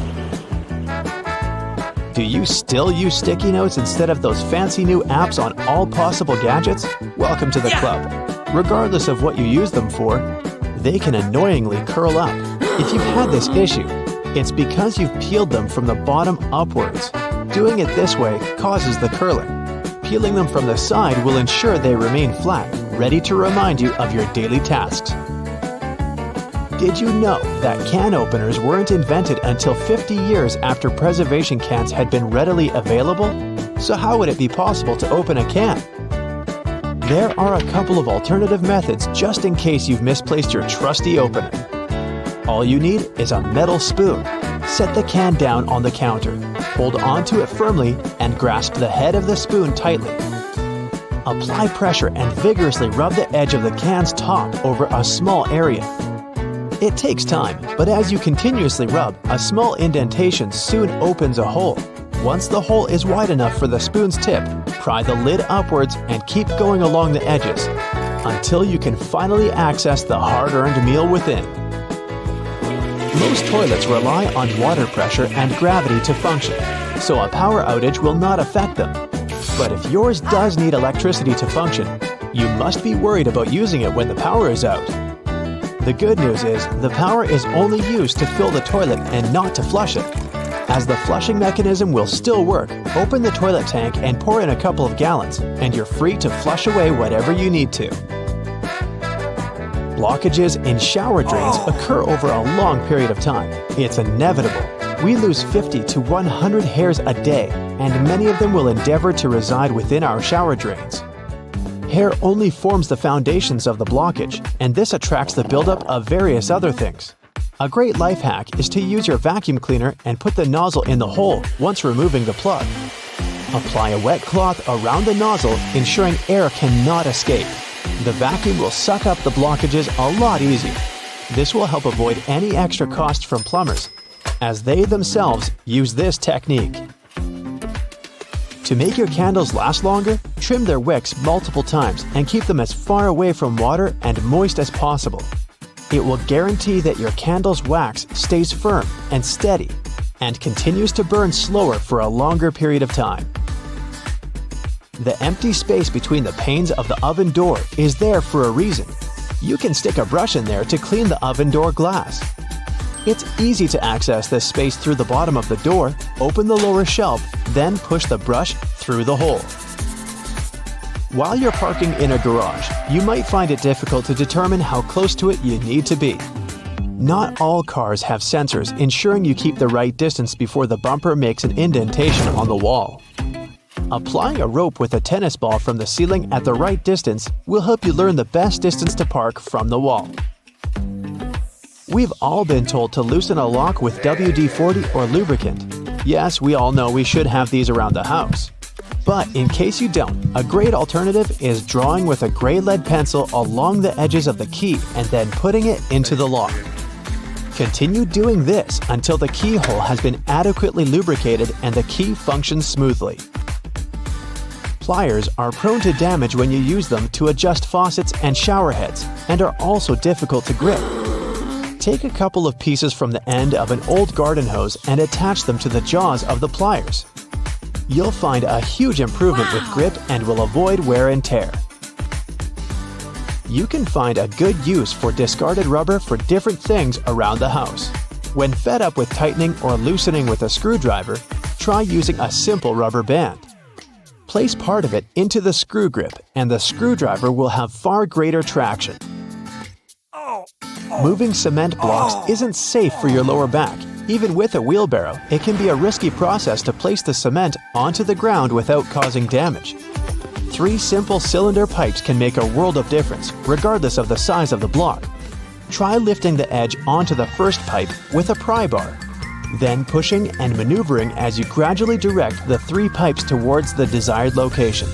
Do you still use sticky notes instead of those fancy new apps on all possible gadgets? Welcome to the club. Regardless of what you use them for, they can annoyingly curl up. If you've had this issue, it's because you've peeled them from the bottom upwards. Doing it this way causes the curling. Peeling them from the side will ensure they remain flat, ready to remind you of your daily tasks. Did you know that can openers weren't invented until 50 years after preservation cans had been readily available? So how would it be possible to open a can? There are a couple of alternative methods just in case you've misplaced your trusty opener. All you need is a metal spoon. Set the can down on the counter, hold onto it firmly, and grasp the head of the spoon tightly. Apply pressure and vigorously rub the edge of the can's top over a small area. It takes time, but as you continuously rub, a small indentation soon opens a hole. Once the hole is wide enough for the spoon's tip, pry the lid upwards and keep going along the edges until you can finally access the hard-earned meal within. Most toilets rely on water pressure and gravity to function, so a power outage will not affect them. But if yours does need electricity to function, you must be worried about using it when the power is out. The good news is the power is only used to fill the toilet and not to flush it. As the flushing mechanism will still work, open the toilet tank and pour in a couple of gallons, and you're free to flush away whatever you need to. Blockages in shower drains occur over a long period of time. It's inevitable. We lose 50 to 100 hairs a day, and many of them will endeavor to reside within our shower drains. Hair only forms the foundations of the blockage, and this attracts the buildup of various other things. A great life hack is to use your vacuum cleaner and put the nozzle in the hole once removing the plug. Apply a wet cloth around the nozzle, ensuring air cannot escape. The vacuum will suck up the blockages a lot easier. This will help avoid any extra cost from plumbers, as they themselves use this technique. To make your candles last longer, trim their wicks multiple times and keep them as far away from water and moist as possible. It will guarantee that your candle's wax stays firm and steady and continues to burn slower for a longer period of time. The empty space between the panes of the oven door is there for a reason. You can stick a brush in there to clean the oven door glass. It's easy to access this space through the bottom of the door, open the lower shelf, then push the brush through the hole. While you're parking in a garage, you might find it difficult to determine how close to it you need to be. Not all cars have sensors ensuring you keep the right distance before the bumper makes an indentation on the wall. Applying a rope with a tennis ball from the ceiling at the right distance will help you learn the best distance to park from the wall. We've all been told to loosen a lock with WD-40 or lubricant. Yes, we all know we should have these around the house. But in case you don't, a great alternative is drawing with a gray lead pencil along the edges of the key and then putting it into the lock. Continue doing this until the keyhole has been adequately lubricated and the key functions smoothly. Pliers are prone to damage when you use them to adjust faucets and shower heads, and are also difficult to grip. Take a couple of pieces from the end of an old garden hose and attach them to the jaws of the pliers. You'll find a huge improvement with grip and will avoid wear and tear. You can find a good use for discarded rubber for different things around the house. When fed up with tightening or loosening with a screwdriver, try using a simple rubber band. Place part of it into the screw grip and the screwdriver will have far greater traction. Moving cement blocks isn't safe for your lower back. Even with a wheelbarrow, it can be a risky process to place the cement onto the ground without causing damage. 3 simple cylinder pipes can make a world of difference, regardless of the size of the block. Try lifting the edge onto the first pipe with a pry bar, then pushing and maneuvering as you gradually direct the 3 pipes towards the desired location.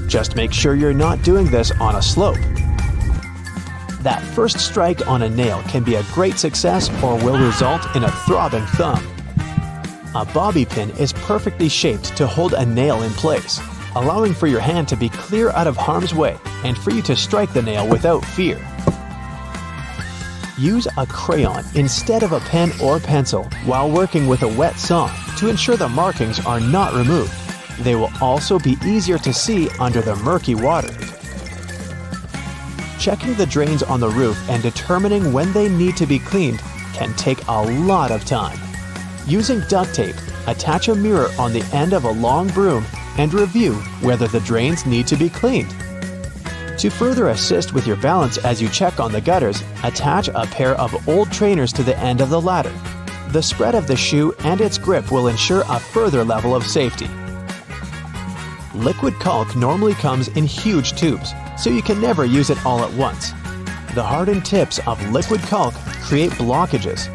Just make sure you're not doing this on a slope. That first strike on a nail can be a great success or will result in a throbbing thumb. A bobby pin is perfectly shaped to hold a nail in place, allowing for your hand to be clear out of harm's way and for you to strike the nail without fear. use a crayon instead of a pen or pencil while working with a wet saw to ensure the markings are not removed. They will also be easier to see under the murky water. Checking the drains on the roof and determining when they need to be cleaned can take a lot of time. Using duct tape, attach a mirror on the end of a long broom and review whether the drains need to be cleaned. To further assist with your balance as you check on the gutters, attach a pair of old trainers to the end of the ladder. The spread of the shoe and its grip will ensure a further level of safety. Liquid caulk normally comes in huge tubes, so you can never use it all at once. The hardened tips of liquid caulk create blockages.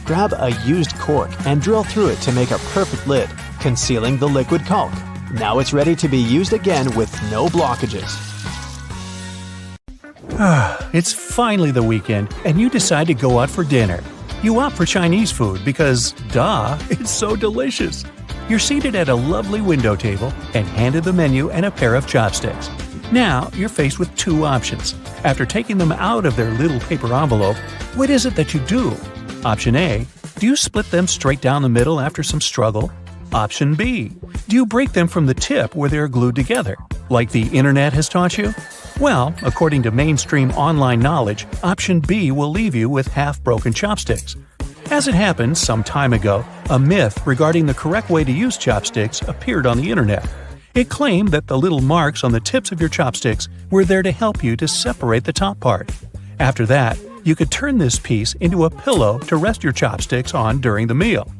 Grab a used cork and drill through it to make a perfect lid, concealing the liquid caulk. Now it's ready to be used again with no blockages. It's finally the weekend, and you decide to go out for dinner. You opt for Chinese food because, duh, it's so delicious. You're seated at a lovely window table and handed the menu and a pair of chopsticks. Now you're faced with two options. After taking them out of their little paper envelope, what is it that you do? Option A, do you split them straight down the middle after some struggle? Option B, do you break them from the tip where they're glued together, like the internet has taught you? Well, according to mainstream online knowledge, option B will leave you with half-broken chopsticks. As it happened some time ago, a myth regarding the correct way to use chopsticks appeared on the internet. It claimed that the little marks on the tips of your chopsticks were there to help you to separate the top part. After that, you could turn this piece into a pillow to rest your chopsticks on during the meal.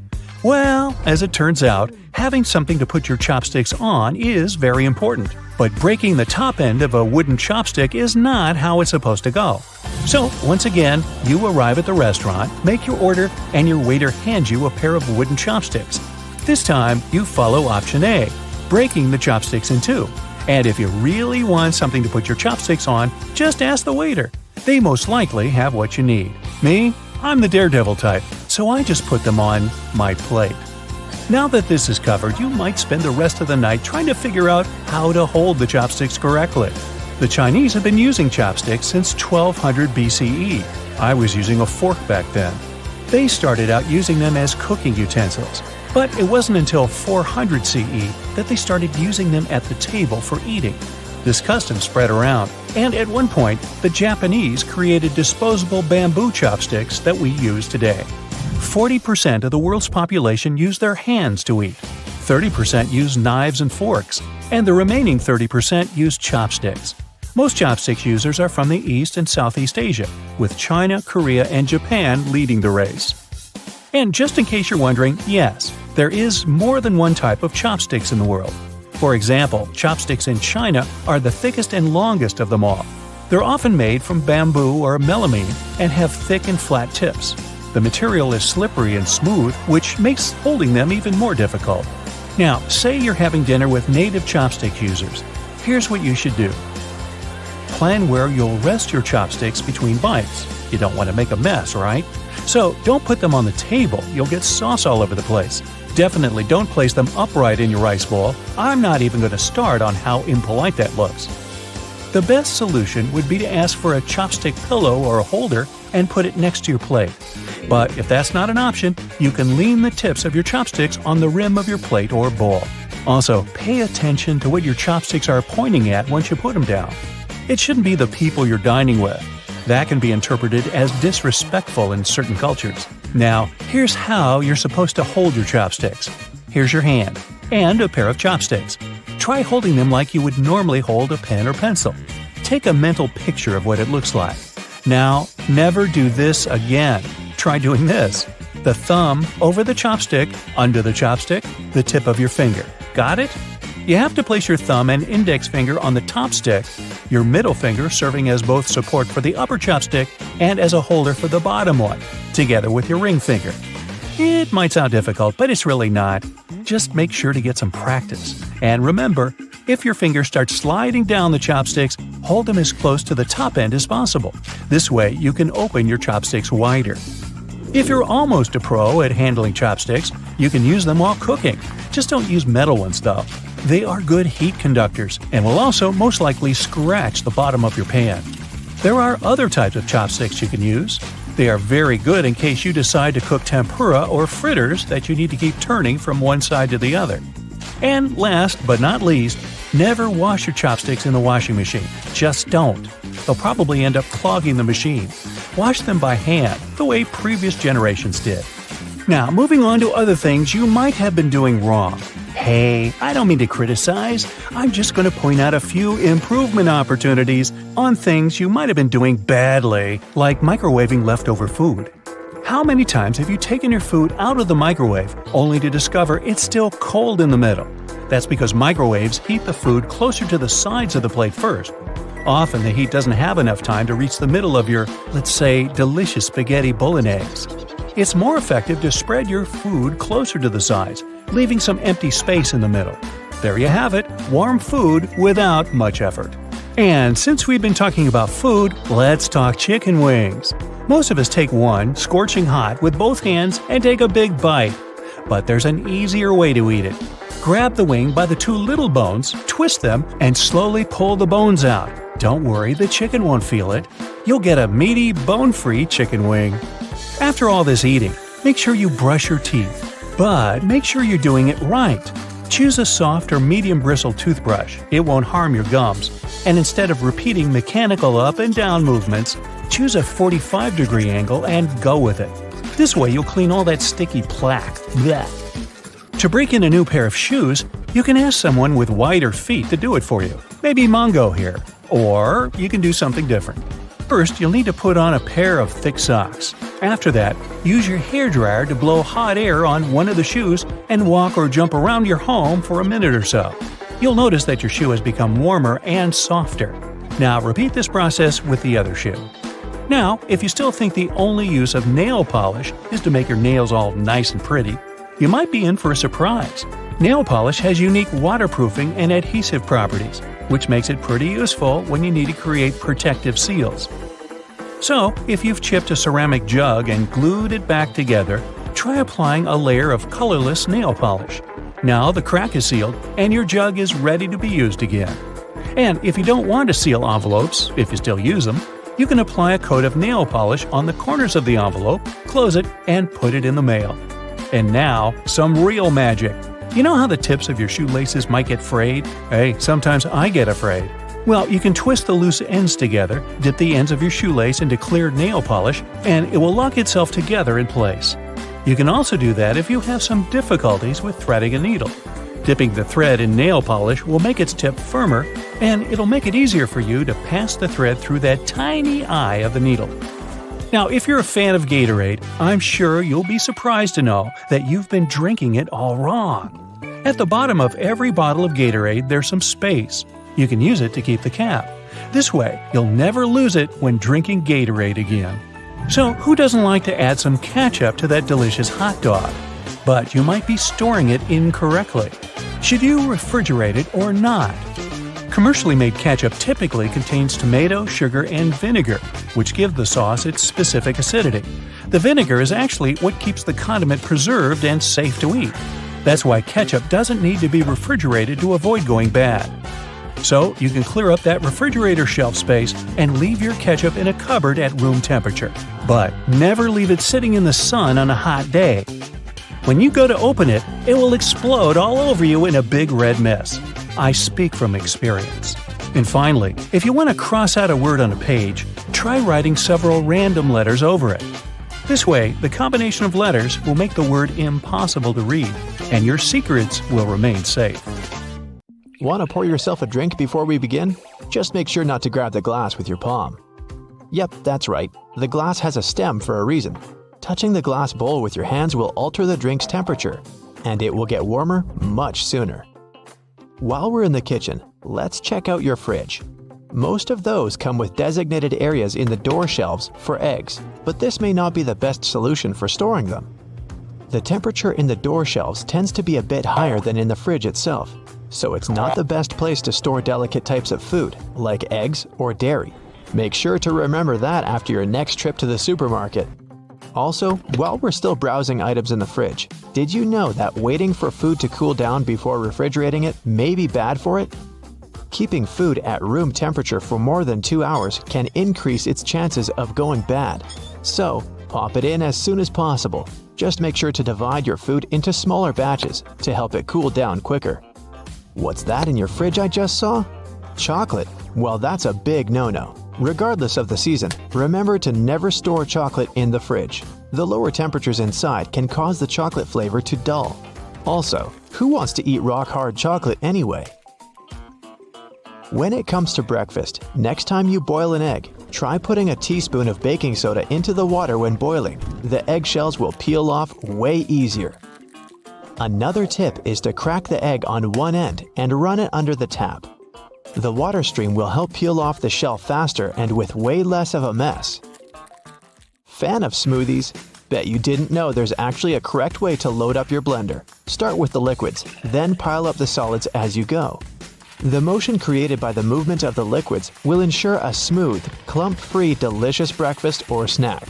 Well, as it turns out, having something to put your chopsticks on is very important. But breaking the top end of a wooden chopstick is not how it's supposed to go. So, once again, you arrive at the restaurant, make your order, and your waiter hands you a pair of wooden chopsticks. This time, you follow option A, breaking the chopsticks in two. And if you really want something to put your chopsticks on, just ask the waiter. They most likely have what you need. Me? I'm the daredevil type, so I just put them on my plate. Now that this is covered, you might spend the rest of the night trying to figure out how to hold the chopsticks correctly. The Chinese have been using chopsticks since 1200 BCE. I was using a fork back then. They started out using them as cooking utensils, but it wasn't until 400 CE that they started using them at the table for eating. This custom spread around, and at one point, the Japanese created disposable bamboo chopsticks that we use today. 40% of the world's population use their hands to eat, 30% use knives and forks, and the remaining 30% use chopsticks. Most chopsticks users are from the East and Southeast Asia, with China, Korea, and Japan leading the race. And just in case you're wondering, yes, there is more than one type of chopsticks in the world. For example, chopsticks in China are the thickest and longest of them all. They're often made from bamboo or melamine and have thick and flat tips. The material is slippery and smooth, which makes holding them even more difficult. Now, say you're having dinner with native chopstick users. Here's what you should do. Plan where you'll rest your chopsticks between bites. You don't want to make a mess, right? So don't put them on the table. You'll get sauce all over the place. Definitely don't place them upright in your rice bowl. I'm not even going to start on how impolite that looks. The best solution would be to ask for a chopstick pillow or a holder and put it next to your plate. But if that's not an option, you can lean the tips of your chopsticks on the rim of your plate or bowl. Also, pay attention to what your chopsticks are pointing at once you put them down. It shouldn't be the people you're dining with. That can be interpreted as disrespectful in certain cultures. Now, here's how you're supposed to hold your chopsticks. Here's your hand, and a pair of chopsticks. Try holding them like you would normally hold a pen or pencil. Take a mental picture of what it looks like. Now, never do this again. Try doing this. The thumb over the chopstick, under the chopstick, the tip of your finger. Got it? You have to place your thumb and index finger on the top stick, your middle finger serving as both support for the upper chopstick and as a holder for the bottom one, together with your ring finger. It might sound difficult, but it's really not. Just make sure to get some practice. And remember, if your finger starts sliding down the chopsticks, hold them as close to the top end as possible. This way, you can open your chopsticks wider. If you're almost a pro at handling chopsticks, you can use them while cooking. Just don't use metal ones, though. They are good heat conductors and will also most likely scratch the bottom of your pan. There are other types of chopsticks you can use. They are very good in case you decide to cook tempura or fritters that you need to keep turning from one side to the other. And last but not least, never wash your chopsticks in the washing machine. Just don't. They'll probably end up clogging the machine. Wash them by hand, the way previous generations did. Now, moving on to other things you might have been doing wrong. Hey, I don't mean to criticize. I'm just going to point out a few improvement opportunities on things you might have been doing badly, like microwaving leftover food. How many times have you taken your food out of the microwave only to discover it's still cold in the middle? That's because microwaves heat the food closer to the sides of the plate first. Often the heat doesn't have enough time to reach the middle of your, let's say, delicious spaghetti bolognese. It's more effective to spread your food closer to the sides, leaving some empty space in the middle. There you have it, warm food without much effort. And since we've been talking about food, let's talk chicken wings. Most of us take one, scorching hot, with both hands and take a big bite. But there's an easier way to eat it. Grab the wing by the two little bones, twist them, and slowly pull the bones out. Don't worry, the chicken won't feel it. You'll get a meaty, bone-free chicken wing. After all this eating, make sure you brush your teeth. But make sure you're doing it right. Choose a soft or medium bristle toothbrush. It won't harm your gums. And instead of repeating mechanical up and down movements, choose a 45-degree angle and go with it. This way you'll clean all that sticky plaque. Blech. To break in a new pair of shoes, you can ask someone with wider feet to do it for you. Maybe Mongo here. Or you can do something different. First, you'll need to put on a pair of thick socks. After that, use your hairdryer to blow hot air on one of the shoes and walk or jump around your home for a minute or so. You'll notice that your shoe has become warmer and softer. Now repeat this process with the other shoe. Now, if you still think the only use of nail polish is to make your nails all nice and pretty, you might be in for a surprise. Nail polish has unique waterproofing and adhesive properties, which makes it pretty useful when you need to create protective seals. So, if you've chipped a ceramic jug and glued it back together, try applying a layer of colorless nail polish. Now the crack is sealed and your jug is ready to be used again. And if you don't want to seal envelopes, if you still use them, you can apply a coat of nail polish on the corners of the envelope, close it, and put it in the mail. And now, some real magic. You know how the tips of your shoelaces might get frayed? Hey, sometimes I get afraid. Well, you can twist the loose ends together, dip the ends of your shoelace into clear nail polish, and it will lock itself together in place. You can also do that if you have some difficulties with threading a needle. Dipping the thread in nail polish will make its tip firmer, and it'll make it easier for you to pass the thread through that tiny eye of the needle. Now, if you're a fan of Gatorade, I'm sure you'll be surprised to know that you've been drinking it all wrong. At the bottom of every bottle of Gatorade, there's some space. You can use it to keep the cap. This way, you'll never lose it when drinking Gatorade again. So, who doesn't like to add some ketchup to that delicious hot dog? But you might be storing it incorrectly. Should you refrigerate it or not? Commercially made ketchup typically contains tomato, sugar, and vinegar, which give the sauce its specific acidity. The vinegar is actually what keeps the condiment preserved and safe to eat. That's why ketchup doesn't need to be refrigerated to avoid going bad. So, you can clear up that refrigerator shelf space and leave your ketchup in a cupboard at room temperature. But never leave it sitting in the sun on a hot day. When you go to open it, it will explode all over you in a big red mess. I speak from experience. And finally, if you want to cross out a word on a page, try writing several random letters over it. This way, the combination of letters will make the word impossible to read, and your secrets will remain safe. Want to pour yourself a drink before we begin? Just make sure not to grab the glass with your palm. Yep, that's right. The glass has a stem for a reason. Touching the glass bowl with your hands will alter the drink's temperature, and it will get warmer much sooner. While we're in the kitchen, let's check out your fridge. Most of those come with designated areas in the door shelves for eggs, but this may not be the best solution for storing them. The temperature in the door shelves tends to be a bit higher than in the fridge itself, so it's not the best place to store delicate types of food, like eggs or dairy. Make sure to remember that after your next trip to the supermarket. Also, while we're still browsing items in the fridge, did you know that waiting for food to cool down before refrigerating it may be bad for it? Keeping food at room temperature for more than 2 hours can increase its chances of going bad. So, pop it in as soon as possible. Just make sure to divide your food into smaller batches to help it cool down quicker. What's that in your fridge I just saw? Chocolate? Well, that's a big no-no. Regardless of the season, remember to never store chocolate in the fridge. The lower temperatures inside can cause the chocolate flavor to dull. Also, who wants to eat rock-hard chocolate anyway? When it comes to breakfast, next time you boil an egg, try putting a teaspoon of baking soda into the water when boiling. The eggshells will peel off way easier. Another tip is to crack the egg on one end and run it under the tap. The water stream will help peel off the shell faster and with way less of a mess. Fan of smoothies? Bet you didn't know there's actually a correct way to load up your blender. Start with the liquids, then pile up the solids as you go. The motion created by the movement of the liquids will ensure a smooth, clump-free, delicious breakfast or snack.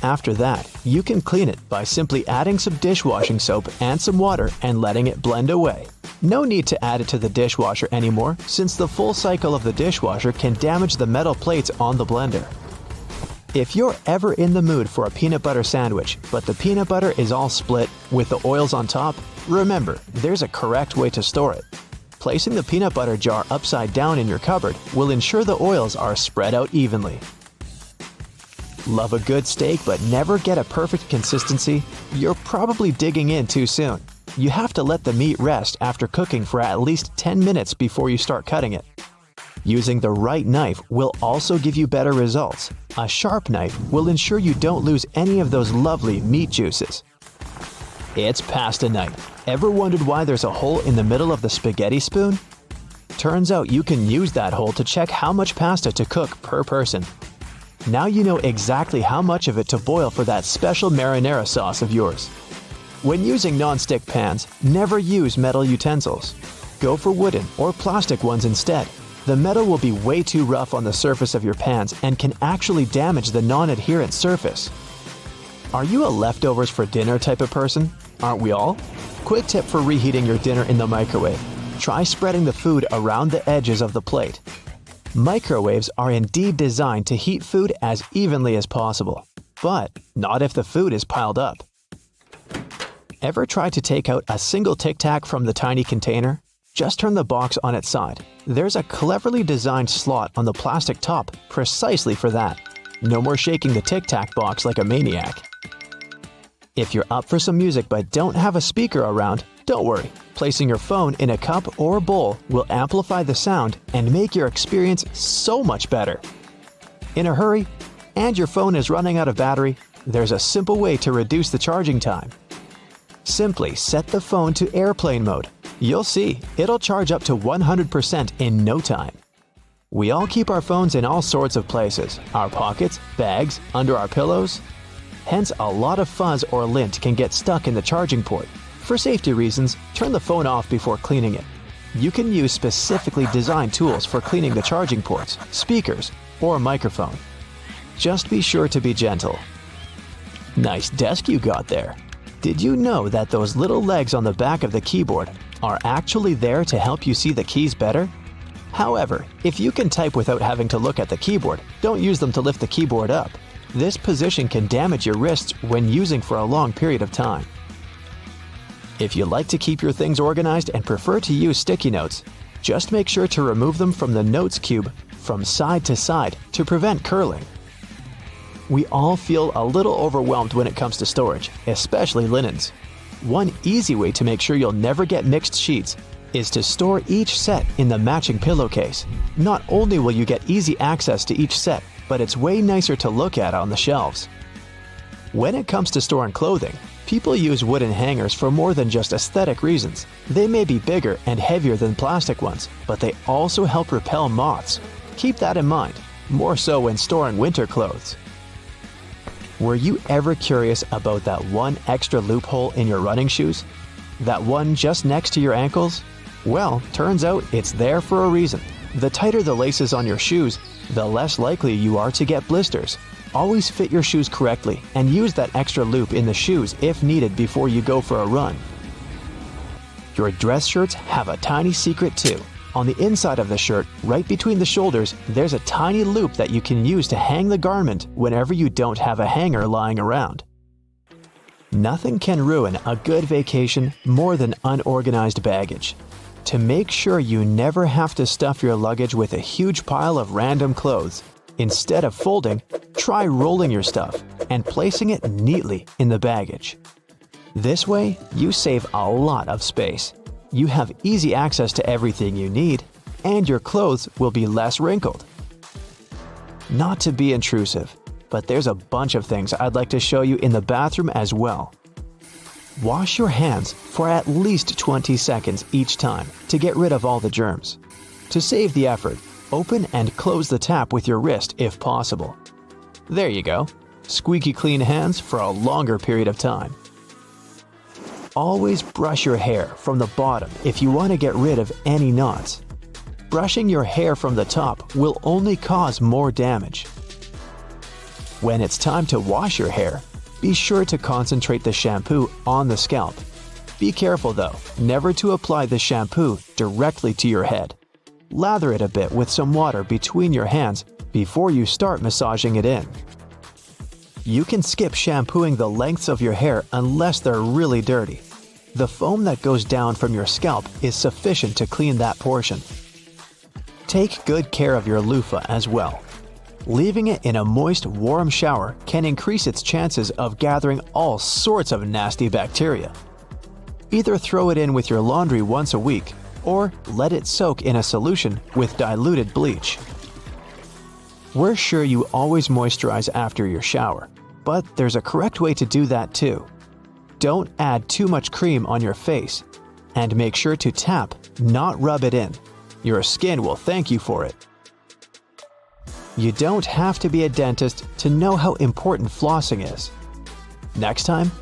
After that, you can clean it by simply adding some dishwashing soap and some water and letting it blend away. No need to add it to the dishwasher anymore, since the full cycle of the dishwasher can damage the metal plates on the blender. If you're ever in the mood for a peanut butter sandwich, but the peanut butter is all split with the oils on top, remember, there's a correct way to store it. Placing the peanut butter jar upside down in your cupboard will ensure the oils are spread out evenly. Love a good steak but never get a perfect consistency? You're probably digging in too soon. You have to let the meat rest after cooking for at least 10 minutes before you start cutting it. Using the right knife will also give you better results. A sharp knife will ensure you don't lose any of those lovely meat juices. It's pasta night. Ever wondered why there's a hole in the middle of the spaghetti spoon? Turns out you can use that hole to check how much pasta to cook per person. Now you know exactly how much of it to boil for that special marinara sauce of yours. When using non-stick pans, never use metal utensils. Go for wooden or plastic ones instead. The metal will be way too rough on the surface of your pans and can actually damage the non-adherent surface. Are you a leftovers for dinner type of person? Aren't we all? Quick tip for reheating your dinner in the microwave. Try spreading the food around the edges of the plate. Microwaves are indeed designed to heat food as evenly as possible, but not if the food is piled up. Ever try to take out a single Tic Tac from the tiny container? Just turn the box on its side. There's a cleverly designed slot on the plastic top precisely for that. No more shaking the Tic Tac box like a maniac. If you're up for some music but don't have a speaker around, don't worry. Placing your phone in a cup or bowl will amplify the sound and make your experience so much better. In a hurry, and your phone is running out of battery, there's a simple way to reduce the charging time. Simply set the phone to airplane mode. You'll see, it'll charge up to 100% in no time. We all keep our phones in all sorts of places, our pockets, bags, under our pillows. Hence, a lot of fuzz or lint can get stuck in the charging port. For safety reasons, turn the phone off before cleaning it. You can use specifically designed tools for cleaning the charging ports, speakers, or microphone. Just be sure to be gentle. Nice desk you got there. Did you know that those little legs on the back of the keyboard are actually there to help you see the keys better? However, if you can type without having to look at the keyboard, don't use them to lift the keyboard up. This position can damage your wrists when using for a long period of time. If you like to keep your things organized and prefer to use sticky notes, just make sure to remove them from the notes cube from side to side to prevent curling. We all feel a little overwhelmed when it comes to storage, especially linens. One easy way to make sure you'll never get mixed sheets is to store each set in the matching pillowcase. Not only will you get easy access to each set, but it's way nicer to look at on the shelves. When it comes to storing clothing, people use wooden hangers for more than just aesthetic reasons. They may be bigger and heavier than plastic ones, but they also help repel moths. Keep that in mind, more so when storing winter clothes. Were you ever curious about that one extra loophole in your running shoes? That one just next to your ankles? Well, turns out it's there for a reason. The tighter the laces on your shoes, the less likely you are to get blisters. Always fit your shoes correctly and use that extra loop in the shoes if needed before you go for a run. Your dress shirts have a tiny secret too. On the inside of the shirt, right between the shoulders, there's a tiny loop that you can use to hang the garment whenever you don't have a hanger lying around. Nothing can ruin a good vacation more than unorganized baggage. To make sure you never have to stuff your luggage with a huge pile of random clothes, instead of folding, try rolling your stuff and placing it neatly in the baggage. This way, you save a lot of space. You have easy access to everything you need, and your clothes will be less wrinkled. Not to be intrusive, but there's a bunch of things I'd like to show you in the bathroom as well. Wash your hands for at least 20 seconds each time to get rid of all the germs. To save the effort, open and close the tap with your wrist if possible. There you go. Squeaky clean hands for a longer period of time. Always brush your hair from the bottom if you want to get rid of any knots. Brushing your hair from the top will only cause more damage. When it's time to wash your hair, be sure to concentrate the shampoo on the scalp. Be careful though, never to apply the shampoo directly to your head. Lather it a bit with some water between your hands before you start massaging it in. You can skip shampooing the lengths of your hair unless they're really dirty. The foam that goes down from your scalp is sufficient to clean that portion. Take good care of your loofah as well. Leaving it in a moist, warm shower can increase its chances of gathering all sorts of nasty bacteria. Either throw it in with your laundry once a week, or let it soak in a solution with diluted bleach. We're sure you always moisturize after your shower, but there's a correct way to do that too. Don't add too much cream on your face, and make sure to tap, not rub it in. Your skin will thank you for it. You don't have to be a dentist to know how important flossing is. Next time,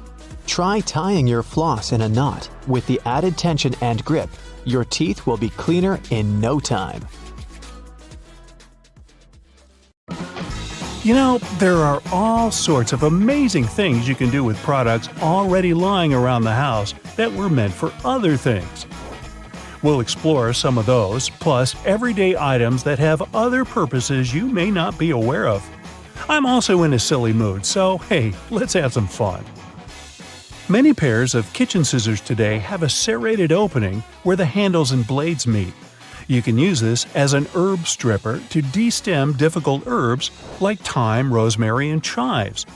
try tying your floss in a knot. With the added tension and grip, your teeth will be cleaner in no time. You know, there are all sorts of amazing things you can do with products already lying around the house that were meant for other things. We'll explore some of those, plus everyday items that have other purposes you may not be aware of. I'm also in a silly mood, so hey, let's have some fun. Many pairs of kitchen scissors today have a serrated opening where the handles and blades meet. You can use this as an herb stripper to destem difficult herbs like thyme, rosemary, and chives.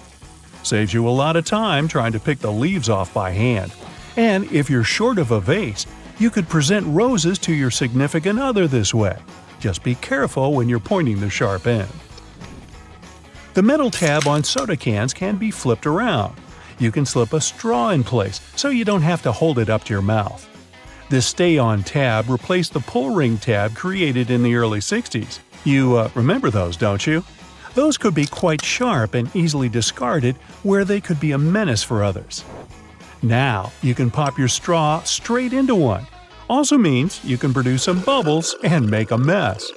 Saves you a lot of time trying to pick the leaves off by hand. And if you're short of a vase, you could present roses to your significant other this way. Just be careful when you're pointing the sharp end. The metal tab on soda cans can be flipped around. You can slip a straw in place so you don't have to hold it up to your mouth. This stay-on tab replaced the pull ring tab created in the early 60s. You remember those, don't you? Those could be quite sharp and easily discarded where they could be a menace for others. Now, you can pop your straw straight into one. Also means you can produce some bubbles and make a mess.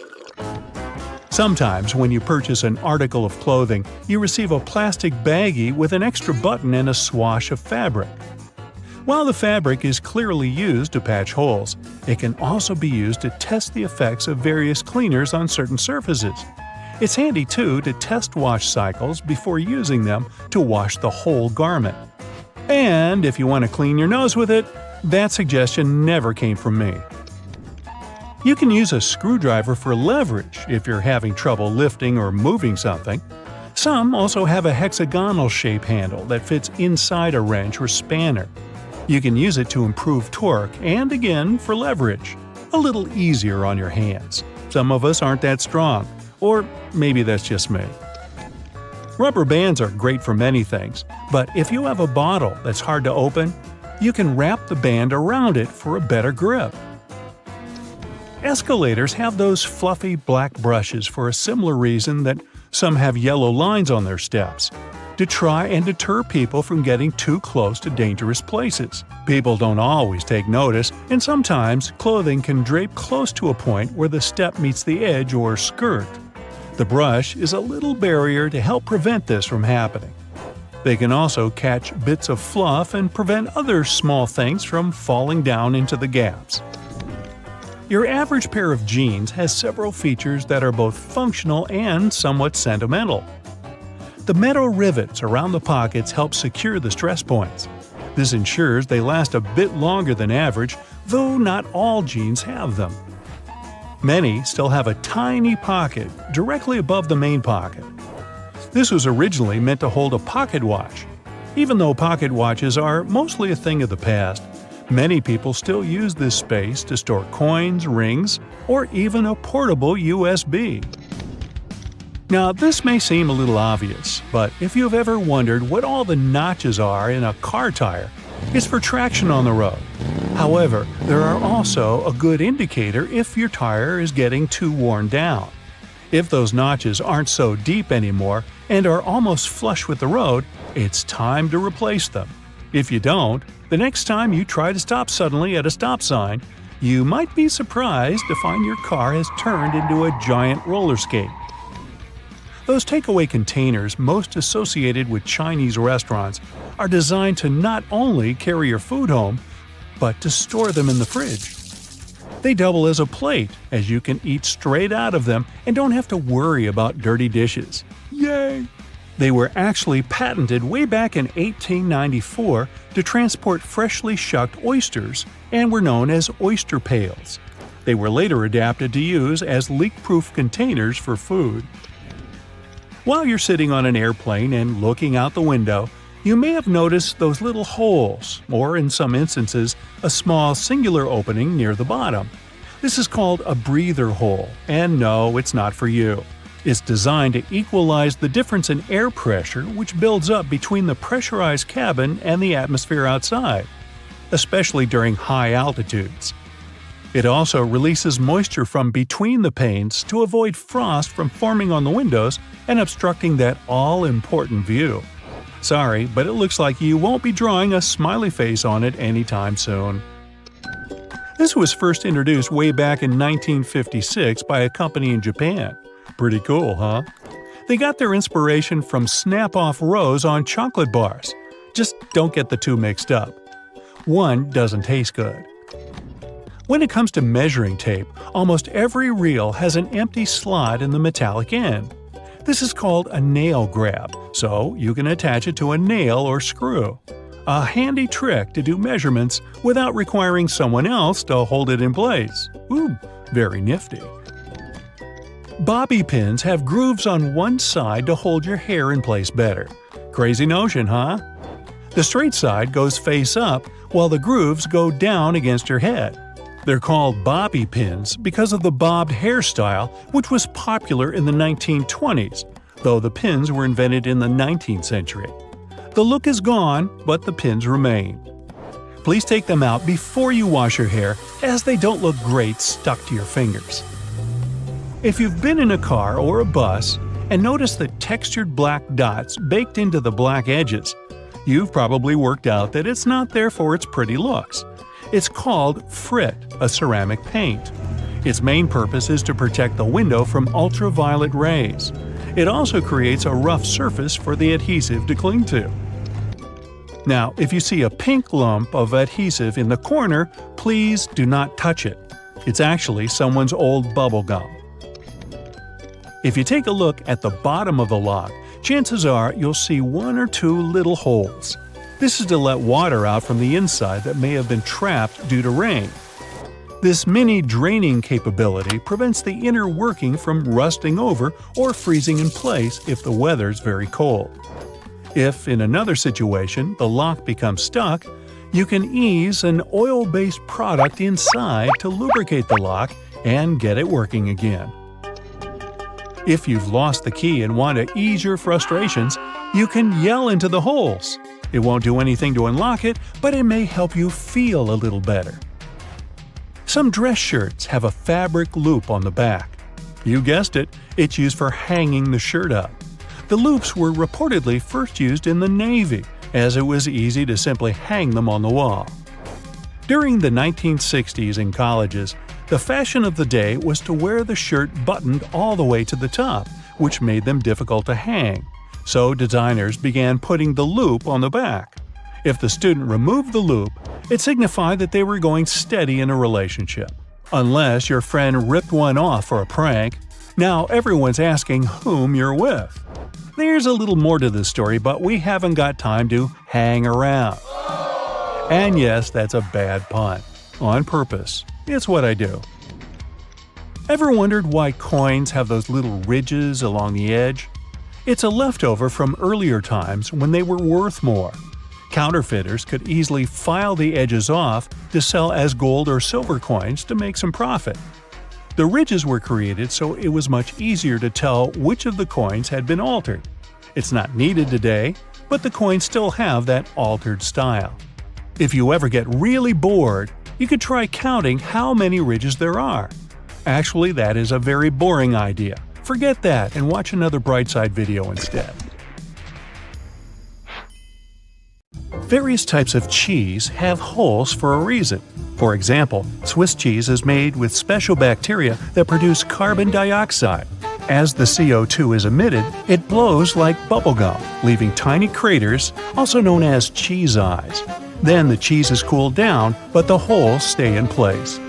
Sometimes when you purchase an article of clothing, you receive a plastic baggie with an extra button and a swash of fabric. While the fabric is clearly used to patch holes, it can also be used to test the effects of various cleaners on certain surfaces. It's handy too to test wash cycles before using them to wash the whole garment. And if you want to clean your nose with it, that suggestion never came from me. You can use a screwdriver for leverage if you're having trouble lifting or moving something. Some also have a hexagonal shape handle that fits inside a wrench or spanner. You can use it to improve torque and, again, for leverage. A little easier on your hands. Some of us aren't that strong. Or maybe that's just me. Rubber bands are great for many things, but if you have a bottle that's hard to open, you can wrap the band around it for a better grip. Escalators have those fluffy black brushes for a similar reason that some have yellow lines on their steps. To try and deter people from getting too close to dangerous places. People don't always take notice, and sometimes clothing can drape close to a point where the step meets the edge or skirt. The brush is a little barrier to help prevent this from happening. They can also catch bits of fluff and prevent other small things from falling down into the gaps. Your average pair of jeans has several features that are both functional and somewhat sentimental. The metal rivets around the pockets help secure the stress points. This ensures they last a bit longer than average, though not all jeans have them. Many still have a tiny pocket directly above the main pocket. This was originally meant to hold a pocket watch. Even though pocket watches are mostly a thing of the past, many people still use this space to store coins, rings, or even a portable USB. Now, this may seem a little obvious, but if you've ever wondered what all the notches are in a car tire, it's for traction on the road. However, there are also a good indicator if your tire is getting too worn down. If those notches aren't so deep anymore and are almost flush with the road, it's time to replace them. If you don't, the next time you try to stop suddenly at a stop sign, you might be surprised to find your car has turned into a giant roller skate. Those takeaway containers most associated with Chinese restaurants are designed to not only carry your food home, but to store them in the fridge. They double as a plate, as you can eat straight out of them and don't have to worry about dirty dishes. Yay! They were actually patented way back in 1894 to transport freshly shucked oysters and were known as oyster pails. They were later adapted to use as leak-proof containers for food. While you're sitting on an airplane and looking out the window, you may have noticed those little holes, or in some instances, a small singular opening near the bottom. This is called a breather hole, and no, it's not for you. It's designed to equalize the difference in air pressure which builds up between the pressurized cabin and the atmosphere outside, especially during high altitudes. It also releases moisture from between the panes to avoid frost from forming on the windows and obstructing that all-important view. Sorry, but it looks like you won't be drawing a smiley face on it anytime soon. This was first introduced way back in 1956 by a company in Japan. Pretty cool, huh? They got their inspiration from snap-off rows on chocolate bars. Just don't get the two mixed up. One doesn't taste good. When it comes to measuring tape, almost every reel has an empty slot in the metallic end. This is called a nail grab, so you can attach it to a nail or screw. A handy trick to do measurements without requiring someone else to hold it in place. Ooh, very nifty. Bobby pins have grooves on one side to hold your hair in place better. Crazy notion, huh? The straight side goes face up, while the grooves go down against your head. They're called bobby pins because of the bobbed hairstyle, which was popular in the 1920s, though the pins were invented in the 19th century. The look is gone, but the pins remain. Please take them out before you wash your hair, as they don't look great stuck to your fingers. If you've been in a car or a bus and noticed the textured black dots baked into the black edges, you've probably worked out that it's not there for its pretty looks. It's called frit, a ceramic paint. Its main purpose is to protect the window from ultraviolet rays. It also creates a rough surface for the adhesive to cling to. Now, if you see a pink lump of adhesive in the corner, please do not touch it. It's actually someone's old bubble gum. If you take a look at the bottom of the lock, chances are you'll see one or two little holes. This is to let water out from the inside that may have been trapped due to rain. This mini draining capability prevents the inner working from rusting over or freezing in place if the weather's very cold. If, in another situation, the lock becomes stuck, you can ease an oil-based product inside to lubricate the lock and get it working again. If you've lost the key and want to ease your frustrations, you can yell into the holes. It won't do anything to unlock it, but it may help you feel a little better. Some dress shirts have a fabric loop on the back. You guessed it, it's used for hanging the shirt up. The loops were reportedly first used in the Navy, as it was easy to simply hang them on the wall. During the 1960s in colleges, the fashion of the day was to wear the shirt buttoned all the way to the top, which made them difficult to hang. So designers began putting the loop on the back. If the student removed the loop, it signified that they were going steady in a relationship. Unless your friend ripped one off for a prank. Now everyone's asking whom you're with. There's a little more to this story, but we haven't got time to hang around. And yes, that's a bad pun. On purpose. It's what I do. Ever wondered why coins have those little ridges along the edge? It's a leftover from earlier times when they were worth more. Counterfeiters could easily file the edges off to sell as gold or silver coins to make some profit. The ridges were created so it was much easier to tell which of the coins had been altered. It's not needed today, but the coins still have that altered style. If you ever get really bored, you could try counting how many ridges there are. Actually, that is a very boring idea. Forget that and watch another Brightside video instead. Various types of cheese have holes for a reason. For example, Swiss cheese is made with special bacteria that produce carbon dioxide. As the CO2 is emitted, it blows like bubblegum, leaving tiny craters, also known as cheese eyes. Then the cheese is cooled down, but the holes stay in place.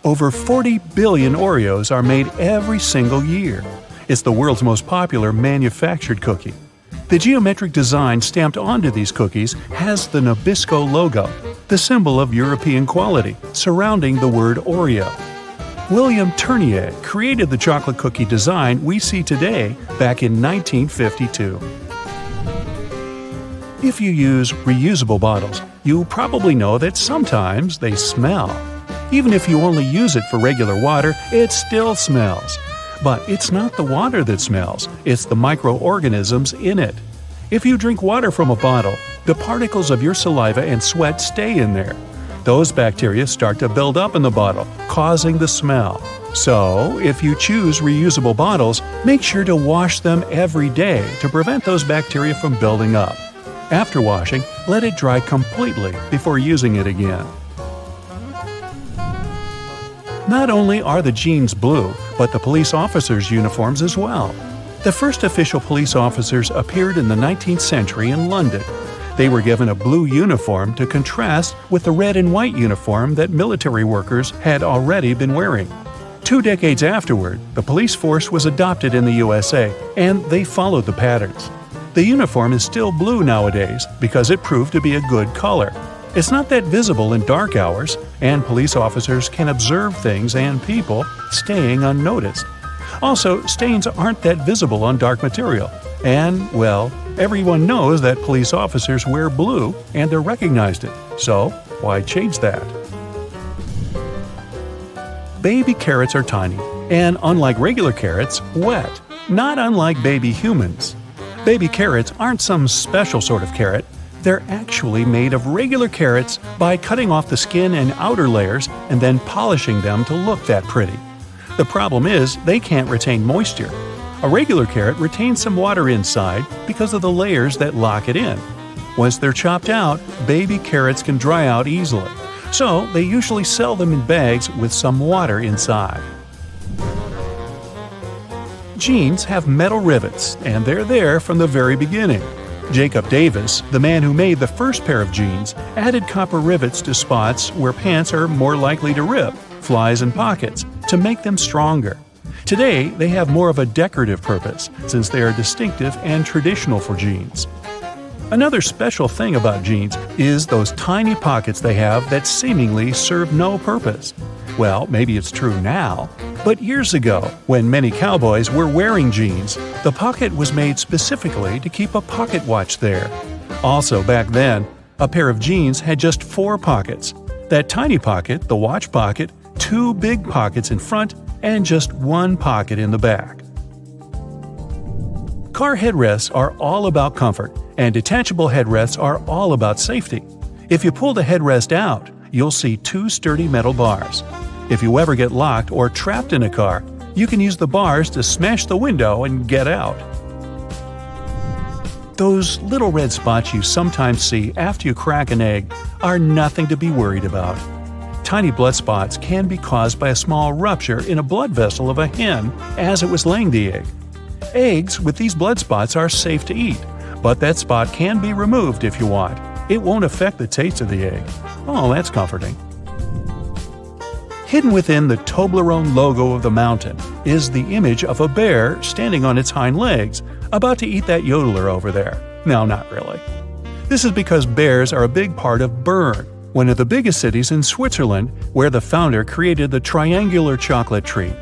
Over 40 billion Oreos are made every single year. It's the world's most popular manufactured cookie. The geometric design stamped onto these cookies has the Nabisco logo, the symbol of European quality, surrounding the word Oreo. William Tournier created the chocolate cookie design we see today back in 1952. If you use reusable bottles, you probably know that sometimes they smell. Even if you only use it for regular water, it still smells. But it's not the water that smells, it's the microorganisms in it. If you drink water from a bottle, the particles of your saliva and sweat stay in there. Those bacteria start to build up in the bottle, causing the smell. So, if you choose reusable bottles, make sure to wash them every day to prevent those bacteria from building up. After washing, let it dry completely before using it again. Not only are the jeans blue, but the police officers' uniforms as well. The first official police officers appeared in the 19th century in London. They were given a blue uniform to contrast with the red and white uniform that military workers had already been wearing. 2 decades afterward, the police force was adopted in the USA, and they followed the patterns. The uniform is still blue nowadays because it proved to be a good color. It's not that visible in dark hours, and police officers can observe things and people staying unnoticed. Also, stains aren't that visible on dark material. And, well, everyone knows that police officers wear blue and they're recognized it. So, why change that? Baby carrots are tiny, and unlike regular carrots, wet, not unlike baby humans. Baby carrots aren't some special sort of carrot. They're actually made of regular carrots by cutting off the skin and outer layers and then polishing them to look that pretty. The problem is they can't retain moisture. A regular carrot retains some water inside because of the layers that lock it in. Once they're chopped out, baby carrots can dry out easily. So they usually sell them in bags with some water inside. Jeans have metal rivets, and they're there from the very beginning. Jacob Davis, the man who made the first pair of jeans, added copper rivets to spots where pants are more likely to rip, flies and pockets, to make them stronger. Today, they have more of a decorative purpose, since they are distinctive and traditional for jeans. Another special thing about jeans is those tiny pockets they have that seemingly serve no purpose. Well, maybe it's true now, but years ago, when many cowboys were wearing jeans, the pocket was made specifically to keep a pocket watch there. Also, back then, a pair of jeans had just 4 pockets. That tiny pocket, the watch pocket, 2 big pockets in front, and just 1 pocket in the back. Car headrests are all about comfort, and detachable headrests are all about safety. If you pull the headrest out, you'll see 2 sturdy metal bars. If you ever get locked or trapped in a car, you can use the bars to smash the window and get out. Those little red spots you sometimes see after you crack an egg are nothing to be worried about. Tiny blood spots can be caused by a small rupture in a blood vessel of a hen as it was laying the egg. Eggs with these blood spots are safe to eat, but that spot can be removed if you want. It won't affect the taste of the egg. Oh, that's comforting. Hidden within the Toblerone logo of the mountain is the image of a bear standing on its hind legs, about to eat that yodeler over there. No, not really. This is because bears are a big part of Bern, one of the biggest cities in Switzerland, where the founder created the triangular chocolate treat.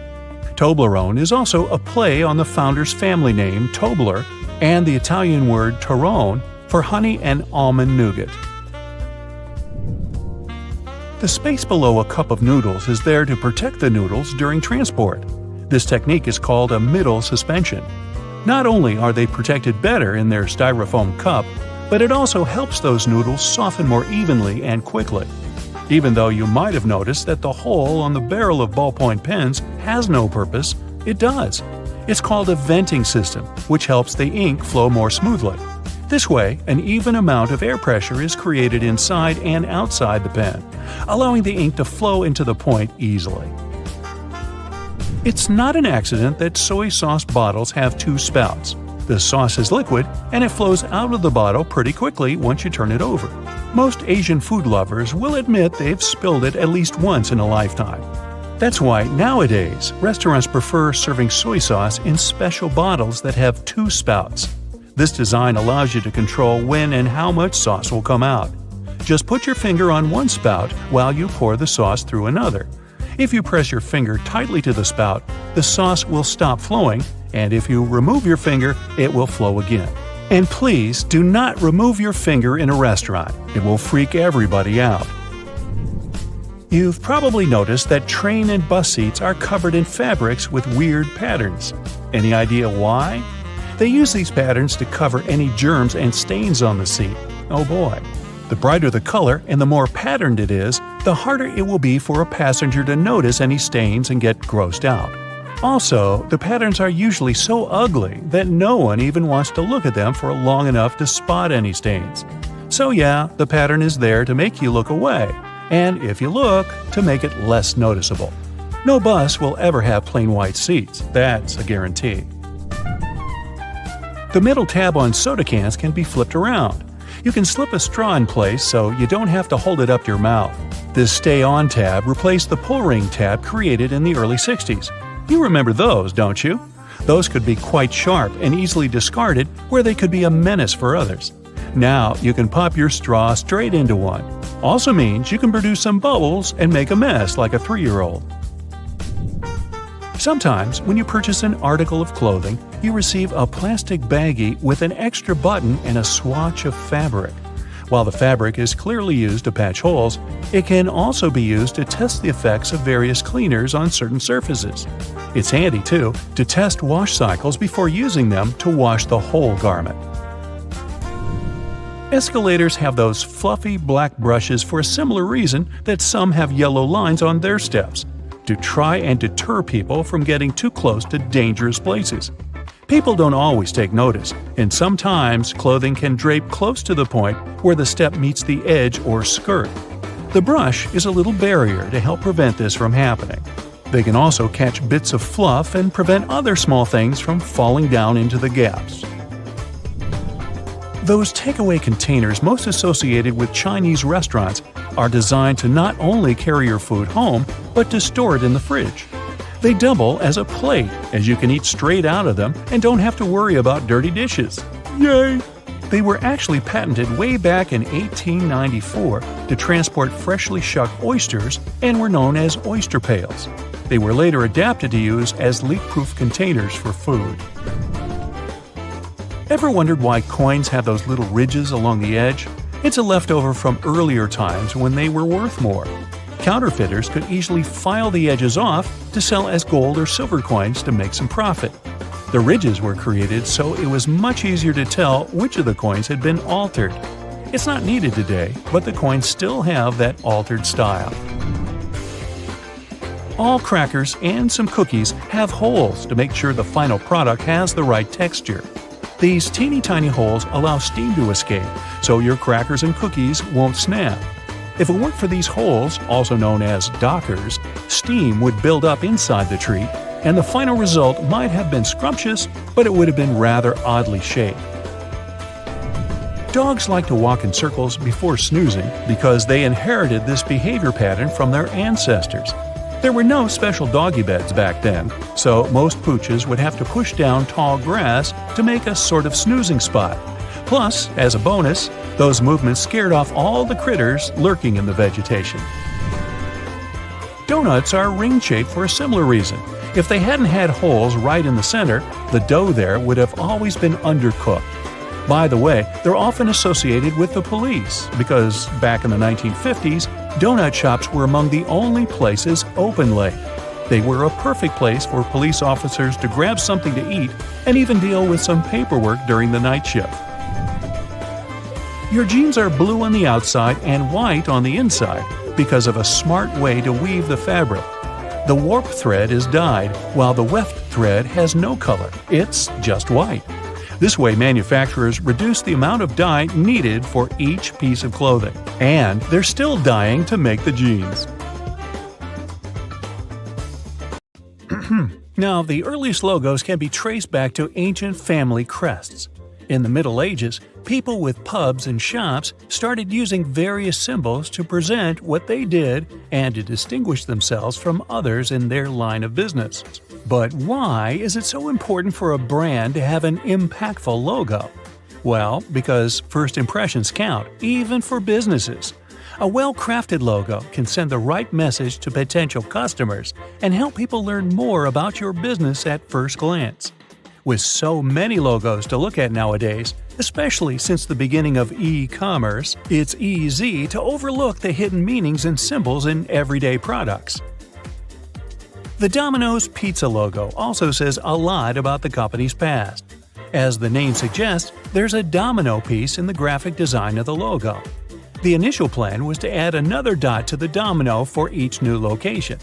Toblerone is also a play on the founder's family name Tobler and the Italian word Torrone for honey and almond nougat. The space below a cup of noodles is there to protect the noodles during transport. This technique is called a middle suspension. Not only are they protected better in their styrofoam cup, but it also helps those noodles soften more evenly and quickly. Even though you might have noticed that the hole on the barrel of ballpoint pens has no purpose, it does. It's called a venting system, which helps the ink flow more smoothly. This way, an even amount of air pressure is created inside and outside the pen, allowing the ink to flow into the point easily. It's not an accident that soy sauce bottles have two spouts. The sauce is liquid, and it flows out of the bottle pretty quickly once you turn it over. Most Asian food lovers will admit they've spilled it at least once in a lifetime. That's why nowadays, restaurants prefer serving soy sauce in special bottles that have two spouts. This design allows you to control when and how much sauce will come out. Just put your finger on one spout while you pour the sauce through another. If you press your finger tightly to the spout, the sauce will stop flowing, and if you remove your finger, it will flow again. And please do not remove your finger in a restaurant. It will freak everybody out. You've probably noticed that train and bus seats are covered in fabrics with weird patterns. Any idea why? They use these patterns to cover any germs and stains on the seat. Oh boy. The brighter the color and the more patterned it is, the harder it will be for a passenger to notice any stains and get grossed out. Also, the patterns are usually so ugly that no one even wants to look at them for long enough to spot any stains. So yeah, the pattern is there to make you look away, and if you look, to make it less noticeable. No bus will ever have plain white seats, that's a guarantee. The middle tab on soda cans can be flipped around. You can slip a straw in place so you don't have to hold it up your mouth. This Stay On tab replaced the pull ring tab created in the early 60s. You remember those, don't you? Those could be quite sharp and easily discarded where they could be a menace for others. Now you can pop your straw straight into one. Also means you can produce some bubbles and make a mess like a 3-year-old. Sometimes, when you purchase an article of clothing, you receive a plastic baggie with an extra button and a swatch of fabric. While the fabric is clearly used to patch holes, it can also be used to test the effects of various cleaners on certain surfaces. It's handy, too, to test wash cycles before using them to wash the whole garment. Escalators have those fluffy black brushes for a similar reason that some have yellow lines on their steps, to try and deter people from getting too close to dangerous places. People don't always take notice, and sometimes clothing can drape close to the point where the step meets the edge or skirt. The brush is a little barrier to help prevent this from happening. They can also catch bits of fluff and prevent other small things from falling down into the gaps. Those takeaway containers most associated with Chinese restaurants are designed to not only carry your food home, but to store it in the fridge. They double as a plate, as you can eat straight out of them and don't have to worry about dirty dishes. Yay! They were actually patented way back in 1894 to transport freshly shucked oysters and were known as oyster pails. They were later adapted to use as leak-proof containers for food. Ever wondered why coins have those little ridges along the edge? It's a leftover from earlier times when they were worth more. Counterfeiters could easily file the edges off to sell as gold or silver coins to make some profit. The ridges were created so it was much easier to tell which of the coins had been altered. It's not needed today, but the coins still have that altered style. All crackers and some cookies have holes to make sure the final product has the right texture. These teeny tiny holes allow steam to escape, so your crackers and cookies won't snap. If it weren't for these holes, also known as dockers, steam would build up inside the treat, and the final result might have been scrumptious, but it would have been rather oddly shaped. Dogs like to walk in circles before snoozing because they inherited this behavior pattern from their ancestors. There were no special doggy beds back then, so most pooches would have to push down tall grass to make a sort of snoozing spot. Plus, as a bonus, those movements scared off all the critters lurking in the vegetation. Donuts are ring-shaped for a similar reason. If they hadn't had holes right in the center, the dough there would have always been undercooked. By the way, they're often associated with the police because back in the 1950s, donut shops were among the only places open late. They were a perfect place for police officers to grab something to eat and even deal with some paperwork during the night shift. Your jeans are blue on the outside and white on the inside because of a smart way to weave the fabric. The warp thread is dyed, while the weft thread has no color. It's just white. This way, manufacturers reduce the amount of dye needed for each piece of clothing. And they're still dyeing to make the jeans. Now, the earliest logos can be traced back to ancient family crests. In the Middle Ages, people with pubs and shops started using various symbols to present what they did and to distinguish themselves from others in their line of business. But why is it so important for a brand to have an impactful logo? Well, because first impressions count, even for businesses. A well-crafted logo can send the right message to potential customers and help people learn more about your business at first glance. With so many logos to look at nowadays, especially since the beginning of e-commerce, it's easy to overlook the hidden meanings and symbols in everyday products. The Domino's Pizza logo also says a lot about the company's past. As the name suggests, there's a domino piece in the graphic design of the logo. The initial plan was to add another dot to the domino for each new location.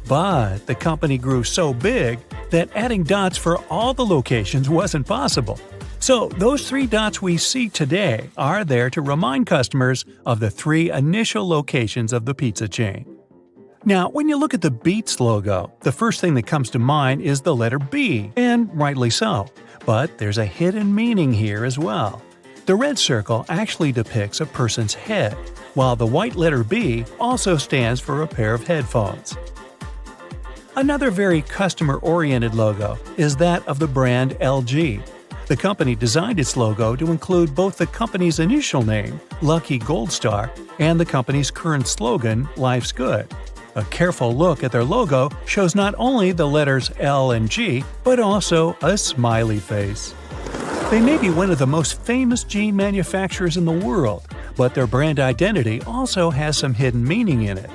But the company grew so big that adding dots for all the locations wasn't possible. So those 3 dots we see today are there to remind customers of the 3 initial locations of the pizza chain. Now, when you look at the Beats logo, the first thing that comes to mind is the letter B, and rightly so. But there's a hidden meaning here as well. The red circle actually depicts a person's head, while the white letter B also stands for a pair of headphones. Another very customer-oriented logo is that of the brand LG. The company designed its logo to include both the company's initial name, Lucky Gold Star, and the company's current slogan, Life's Good. A careful look at their logo shows not only the letters L and G, but also a smiley face. They may be one of the most famous jean manufacturers in the world, but their brand identity also has some hidden meaning in it.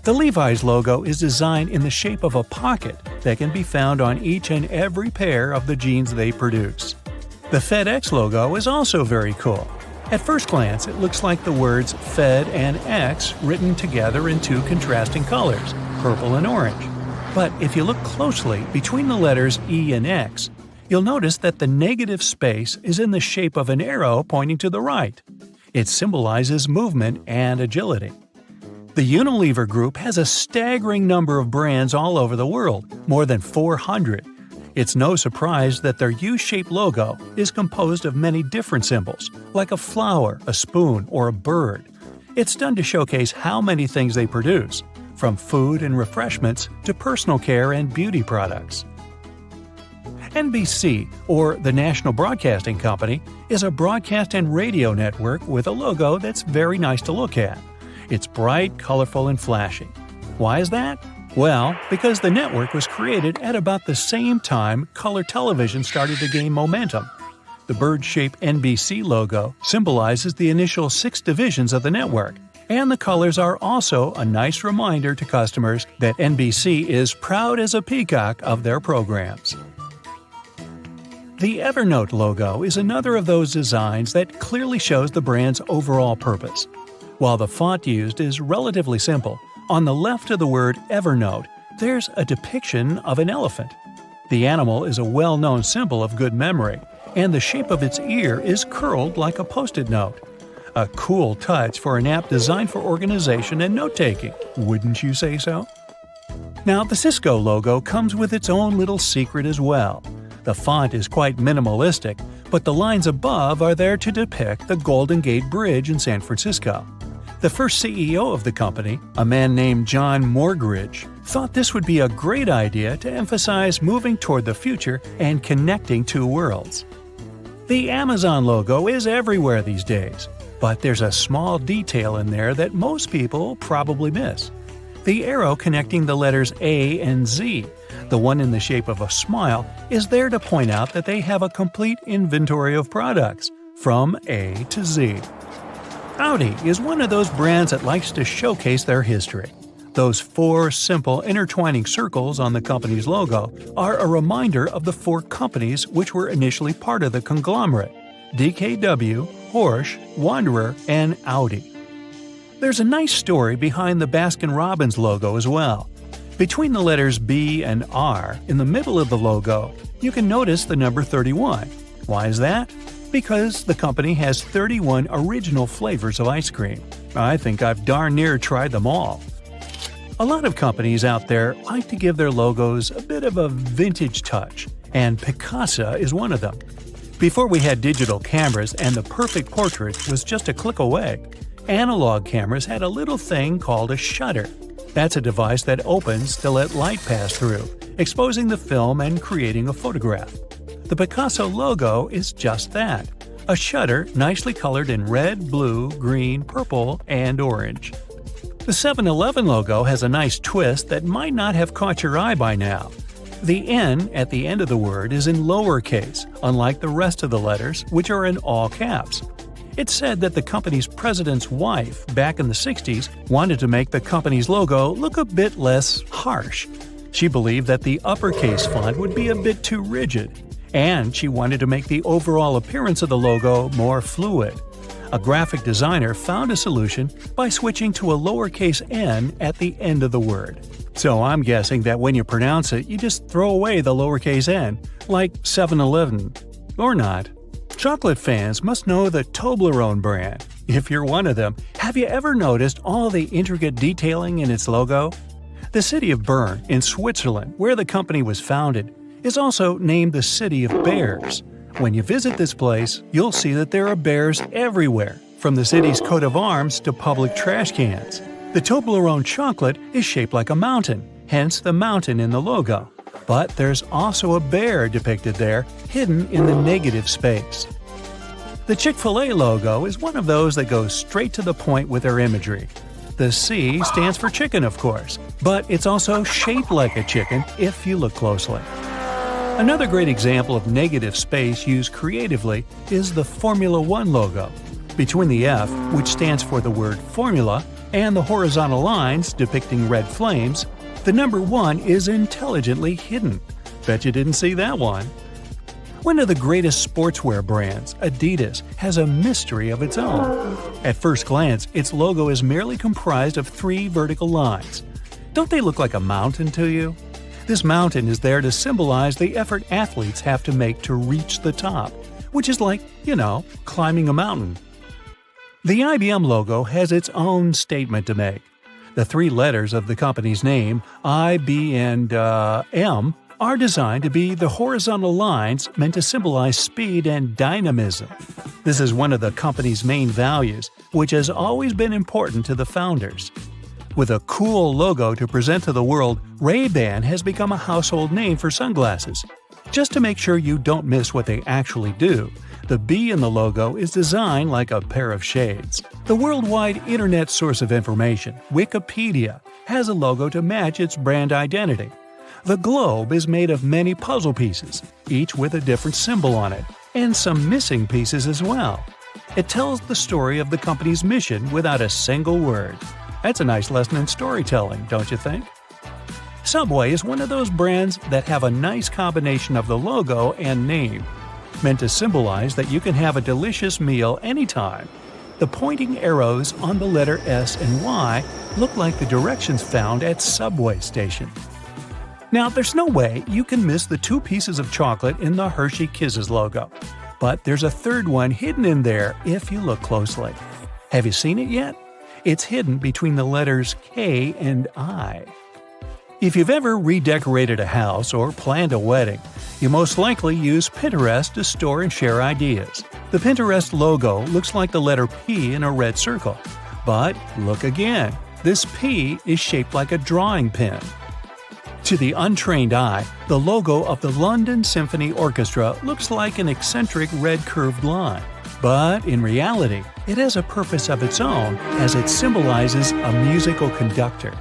The Levi's logo is designed in the shape of a pocket that can be found on each and every pair of the jeans they produce. The FedEx logo is also very cool. At first glance, it looks like the words Fed and X written together in 2 contrasting colors, purple and orange. But if you look closely between the letters E and X, you'll notice that the negative space is in the shape of an arrow pointing to the right. It symbolizes movement and agility. The Unilever Group has a staggering number of brands all over the world, more than 400. It's no surprise that their U-shaped logo is composed of many different symbols, like a flower, a spoon, or a bird. It's done to showcase how many things they produce, from food and refreshments to personal care and beauty products. NBC, or the National Broadcasting Company, is a broadcast and radio network with a logo that's very nice to look at. It's bright, colorful, and flashy. Why is that? Well, because the network was created at about the same time color television started to gain momentum. The bird-shaped NBC logo symbolizes the initial 6 divisions of the network, and the colors are also a nice reminder to customers that NBC is proud as a peacock of their programs. The Evernote logo is another of those designs that clearly shows the brand's overall purpose. While the font used is relatively simple, on the left of the word Evernote, there's a depiction of an elephant. The animal is a well-known symbol of good memory, and the shape of its ear is curled like a Post-it note. A cool touch for an app designed for organization and note-taking, wouldn't you say so? Now, the Cisco logo comes with its own little secret as well. The font is quite minimalistic, but the lines above are there to depict the Golden Gate Bridge in San Francisco. The first CEO of the company, a man named John Morgridge, thought this would be a great idea to emphasize moving toward the future and connecting two worlds. The Amazon logo is everywhere these days, but there's a small detail in there that most people probably miss. The arrow connecting the letters A and Z, the one in the shape of a smile, is there to point out that they have a complete inventory of products, from A to Z. Audi is one of those brands that likes to showcase their history. Those 4 simple intertwining circles on the company's logo are a reminder of the 4 companies which were initially part of the conglomerate: DKW, Porsche, Wanderer, and Audi. There's a nice story behind the Baskin-Robbins logo as well. Between the letters B and R in the middle of the logo, you can notice the number 31. Why is that? Because the company has 31 original flavors of ice cream. I think I've darn near tried them all. A lot of companies out there like to give their logos a bit of a vintage touch, and Picasa is one of them. Before we had digital cameras and the perfect portrait was just a click away, analog cameras had a little thing called a shutter. That's a device that opens to let light pass through, exposing the film and creating a photograph. The Picasso logo is just that, a shutter nicely colored in red, blue, green, purple, and orange. The 7-Eleven logo has a nice twist that might not have caught your eye by now. The N at the end of the word is in lowercase, unlike the rest of the letters, which are in all caps. It's said that the company's president's wife, back in the 60s, wanted to make the company's logo look a bit less harsh. She believed that the uppercase font would be a bit too rigid, and she wanted to make the overall appearance of the logo more fluid. A graphic designer found a solution by switching to a lowercase n at the end of the word. So I'm guessing that when you pronounce it, you just throw away the lowercase n, like 7-Eleven. Or not. Chocolate fans must know the Toblerone brand. If you're one of them, have you ever noticed all the intricate detailing in its logo? The city of Bern, in Switzerland, where the company was founded, is also named the City of Bears. When you visit this place, you'll see that there are bears everywhere, from the city's coat of arms to public trash cans. The Toblerone chocolate is shaped like a mountain, hence the mountain in the logo. But there's also a bear depicted there, hidden in the negative space. The Chick-fil-A logo is one of those that goes straight to the point with their imagery. The C stands for chicken, of course, but it's also shaped like a chicken if you look closely. Another great example of negative space used creatively is the Formula One logo. Between the F, which stands for the word formula, and the horizontal lines depicting red flames, the number 1 is intelligently hidden. Bet you didn't see that one. One of the greatest sportswear brands, Adidas, has a mystery of its own. At first glance, its logo is merely comprised of 3 vertical lines. Don't they look like a mountain to you? This mountain is there to symbolize the effort athletes have to make to reach the top, which is like, climbing a mountain. The IBM logo has its own statement to make. The 3 letters of the company's name, I, B, and M, are designed to be the horizontal lines meant to symbolize speed and dynamism. This is one of the company's main values, which has always been important to the founders. With a cool logo to present to the world, Ray-Ban has become a household name for sunglasses. Just to make sure you don't miss what they actually do, the B in the logo is designed like a pair of shades. The worldwide internet source of information, Wikipedia, has a logo to match its brand identity. The globe is made of many puzzle pieces, each with a different symbol on it, and some missing pieces as well. It tells the story of the company's mission without a single word. That's a nice lesson in storytelling, don't you think? Subway is one of those brands that have a nice combination of the logo and name, meant to symbolize that you can have a delicious meal anytime. The pointing arrows on the letter S and Y look like the directions found at Subway station. Now, there's no way you can miss the 2 pieces of chocolate in the Hershey Kisses logo, but there's a third one hidden in there if you look closely. Have you seen it yet? It's hidden between the letters K and I. If you've ever redecorated a house or planned a wedding, you most likely use Pinterest to store and share ideas. The Pinterest logo looks like the letter P in a red circle. But look again. This P is shaped like a drawing pen. To the untrained eye, the logo of the London Symphony Orchestra looks like an eccentric red curved line. But in reality, it has a purpose of its own as it symbolizes a musical conductor.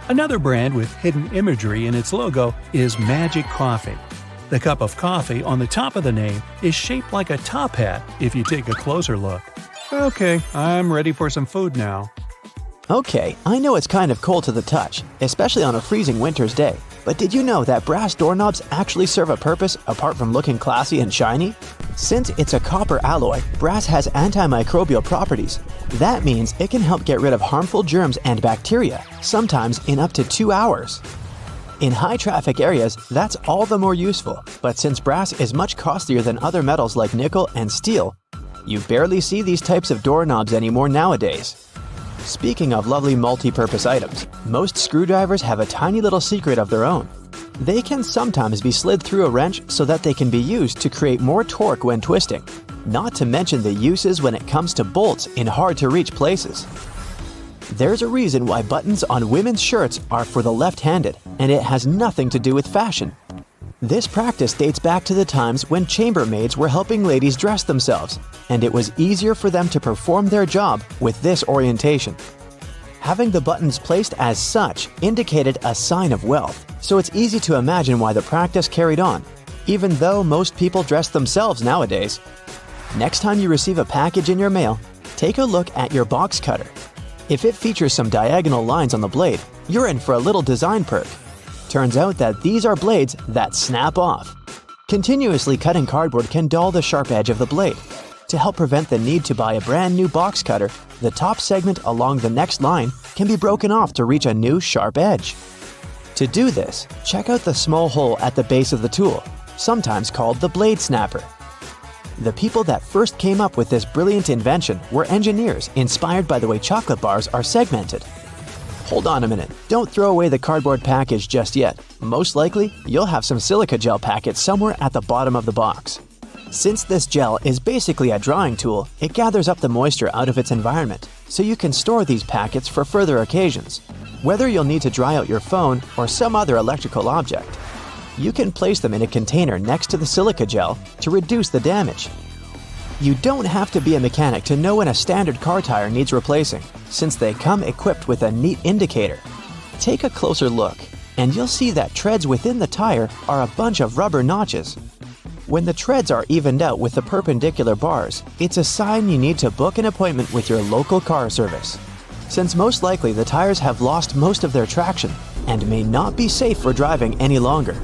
Another brand with hidden imagery in its logo is Magic Coffee. The cup of coffee on the top of the name is shaped like a top hat if you take a closer look. Okay, I'm ready for some food now. Okay, I know it's kind of cold to the touch, especially on a freezing winter's day, but did you know that brass doorknobs actually serve a purpose apart from looking classy and shiny? Since it's a copper alloy, brass has antimicrobial properties. That means it can help get rid of harmful germs and bacteria, sometimes in up to 2 hours. In high-traffic areas, that's all the more useful, but since brass is much costlier than other metals like nickel and steel, you barely see these types of doorknobs anymore nowadays. Speaking of lovely multi-purpose items, most screwdrivers have a tiny little secret of their own. They can sometimes be slid through a wrench so that they can be used to create more torque when twisting, not to mention the uses when it comes to bolts in hard-to-reach places. There's a reason why buttons on women's shirts are for the left-handed, and it has nothing to do with fashion. This practice dates back to the times when chambermaids were helping ladies dress themselves, and it was easier for them to perform their job with this orientation. Having the buttons placed as such indicated a sign of wealth, so it's easy to imagine why the practice carried on, even though most people dress themselves nowadays. Next time you receive a package in your mail, take a look at your box cutter. If it features some diagonal lines on the blade, you're in for a little design perk. Turns out that these are blades that snap off. Continuously cutting cardboard can dull the sharp edge of the blade. To help prevent the need to buy a brand new box cutter, the top segment along the next line can be broken off to reach a new sharp edge. To do this, check out the small hole at the base of the tool, sometimes called the blade snapper. The people that first came up with this brilliant invention were engineers inspired by the way chocolate bars are segmented. Hold on a minute, don't throw away the cardboard package just yet. Most likely, you'll have some silica gel packets somewhere at the bottom of the box. Since this gel is basically a drying tool, it gathers up the moisture out of its environment, so you can store these packets for further occasions. Whether you'll need to dry out your phone or some other electrical object, you can place them in a container next to the silica gel to reduce the damage. You don't have to be a mechanic to know when a standard car tire needs replacing, since they come equipped with a neat indicator. Take a closer look, and you'll see that treads within the tire are a bunch of rubber notches. When the treads are evened out with the perpendicular bars, it's a sign you need to book an appointment with your local car service, since most likely the tires have lost most of their traction and may not be safe for driving any longer.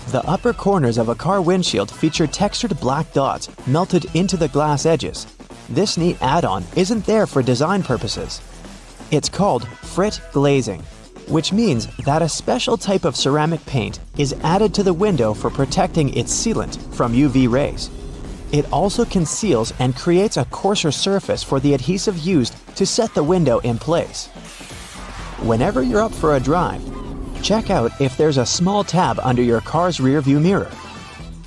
The upper corners of a car windshield feature textured black dots melted into the glass edges. This neat add-on isn't there for design purposes. It's called frit glazing, which means that a special type of ceramic paint is added to the window for protecting its sealant from UV rays. It also conceals and creates a coarser surface for the adhesive used to set the window in place. Whenever you're up for a drive, check out if there's a small tab under your car's rearview mirror.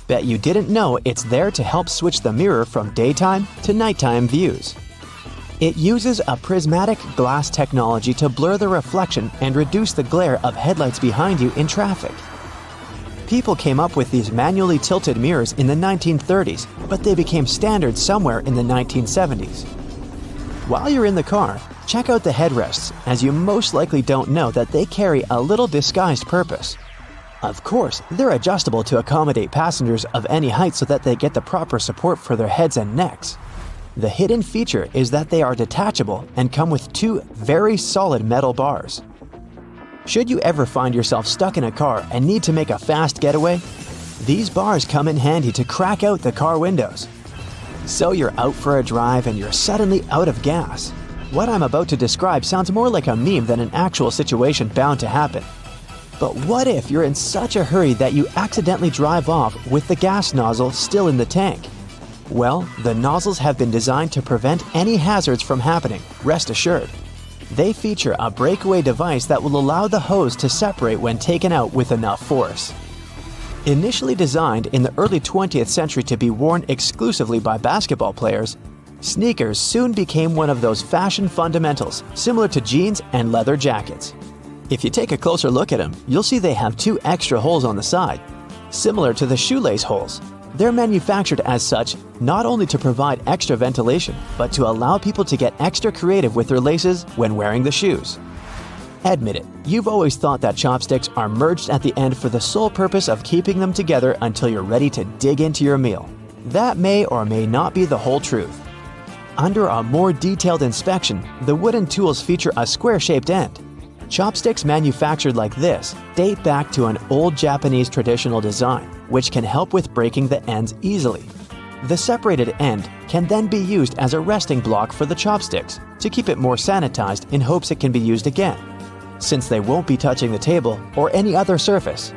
Bet you didn't know it's there to help switch the mirror from daytime to nighttime views. It uses a prismatic glass technology to blur the reflection and reduce the glare of headlights behind you in traffic. People came up with these manually tilted mirrors in the 1930s, but they became standard somewhere in the 1970s. While you're in the car, check out the headrests, as you most likely don't know that they carry a little disguised purpose. Of course, they're adjustable to accommodate passengers of any height so that they get the proper support for their heads and necks. The hidden feature is that they are detachable and come with two very solid metal bars. Should you ever find yourself stuck in a car and need to make a fast getaway, these bars come in handy to crack out the car windows. So you're out for a drive and you're suddenly out of gas. What I'm about to describe sounds more like a meme than an actual situation bound to happen. But what if you're in such a hurry that you accidentally drive off with the gas nozzle still in the tank? Well, the nozzles have been designed to prevent any hazards from happening, rest assured. They feature a breakaway device that will allow the hose to separate when taken out with enough force. Initially designed in the early 20th century to be worn exclusively by basketball players, sneakers soon became one of those fashion fundamentals, similar to jeans and leather jackets. If you take a closer look at them, you'll see they have two extra holes on the side, similar to the shoelace holes. They're manufactured as such not only to provide extra ventilation, but to allow people to get extra creative with their laces when wearing the shoes. Admit it, you've always thought that chopsticks are merged at the end for the sole purpose of keeping them together until you're ready to dig into your meal. That may or may not be the whole truth. Under a more detailed inspection, the wooden tools feature a square-shaped end. Chopsticks manufactured like this date back to an old Japanese traditional design, which can help with breaking the ends easily. The separated end can then be used as a resting block for the chopsticks to keep it more sanitized in hopes it can be used again, since they won't be touching the table or any other surface.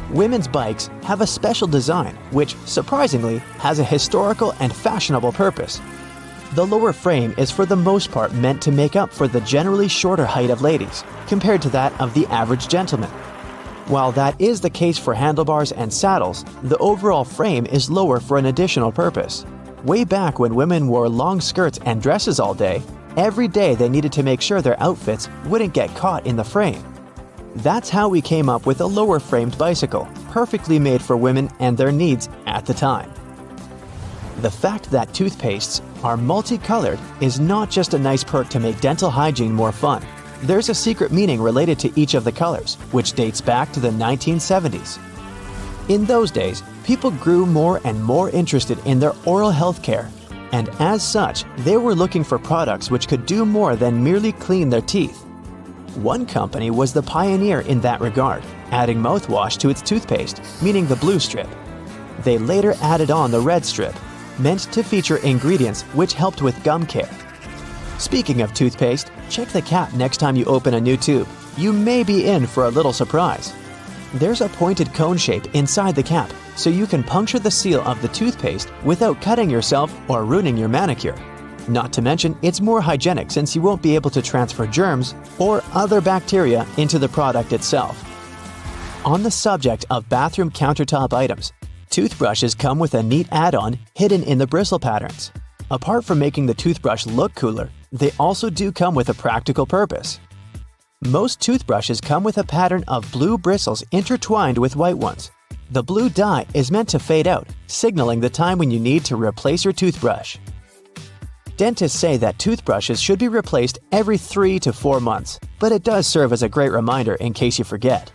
Women's bikes have a special design which, surprisingly, has a historical and fashionable purpose. The lower frame is for the most part meant to make up for the generally shorter height of ladies, compared to that of the average gentleman. While that is the case for handlebars and saddles, the overall frame is lower for an additional purpose. Way back when women wore long skirts and dresses all day, every day they needed to make sure their outfits wouldn't get caught in the frame. That's how we came up with a lower-framed bicycle, perfectly made for women and their needs at the time. The fact that toothpastes are multicolored is not just a nice perk to make dental hygiene more fun. There's a secret meaning related to each of the colors, which dates back to the 1970s. In those days, people grew more and more interested in their oral health care, and as such, they were looking for products which could do more than merely clean their teeth. One company was the pioneer in that regard, adding mouthwash to its toothpaste, meaning the blue strip. They later added on the red strip, meant to feature ingredients which helped with gum care. Speaking of toothpaste, check the cap next time you open a new tube. You may be in for a little surprise. There's a pointed cone shape inside the cap, so you can puncture the seal of the toothpaste without cutting yourself or ruining your manicure. Not to mention, it's more hygienic since you won't be able to transfer germs or other bacteria into the product itself. On the subject of bathroom countertop items, toothbrushes come with a neat add-on hidden in the bristle patterns. Apart from making the toothbrush look cooler, they also do come with a practical purpose. Most toothbrushes come with a pattern of blue bristles intertwined with white ones. The blue dye is meant to fade out, signaling the time when you need to replace your toothbrush. Dentists say that toothbrushes should be replaced every 3 to 4 months, but it does serve as a great reminder in case you forget.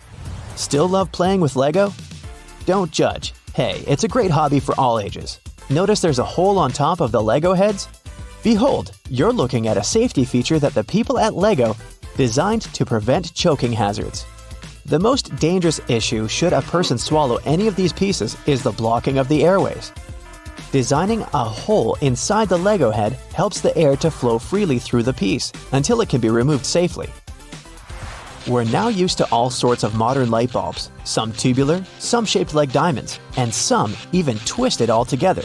Still love playing with Lego? Don't judge. Hey, it's a great hobby for all ages. Notice there's a hole on top of the Lego heads? Behold, you're looking at a safety feature that the people at Lego designed to prevent choking hazards. The most dangerous issue should a person swallow any of these pieces is the blocking of the airways. Designing a hole inside the Lego head helps the air to flow freely through the piece until it can be removed safely. We're now used to all sorts of modern light bulbs, some tubular, some shaped like diamonds, and some even twisted altogether.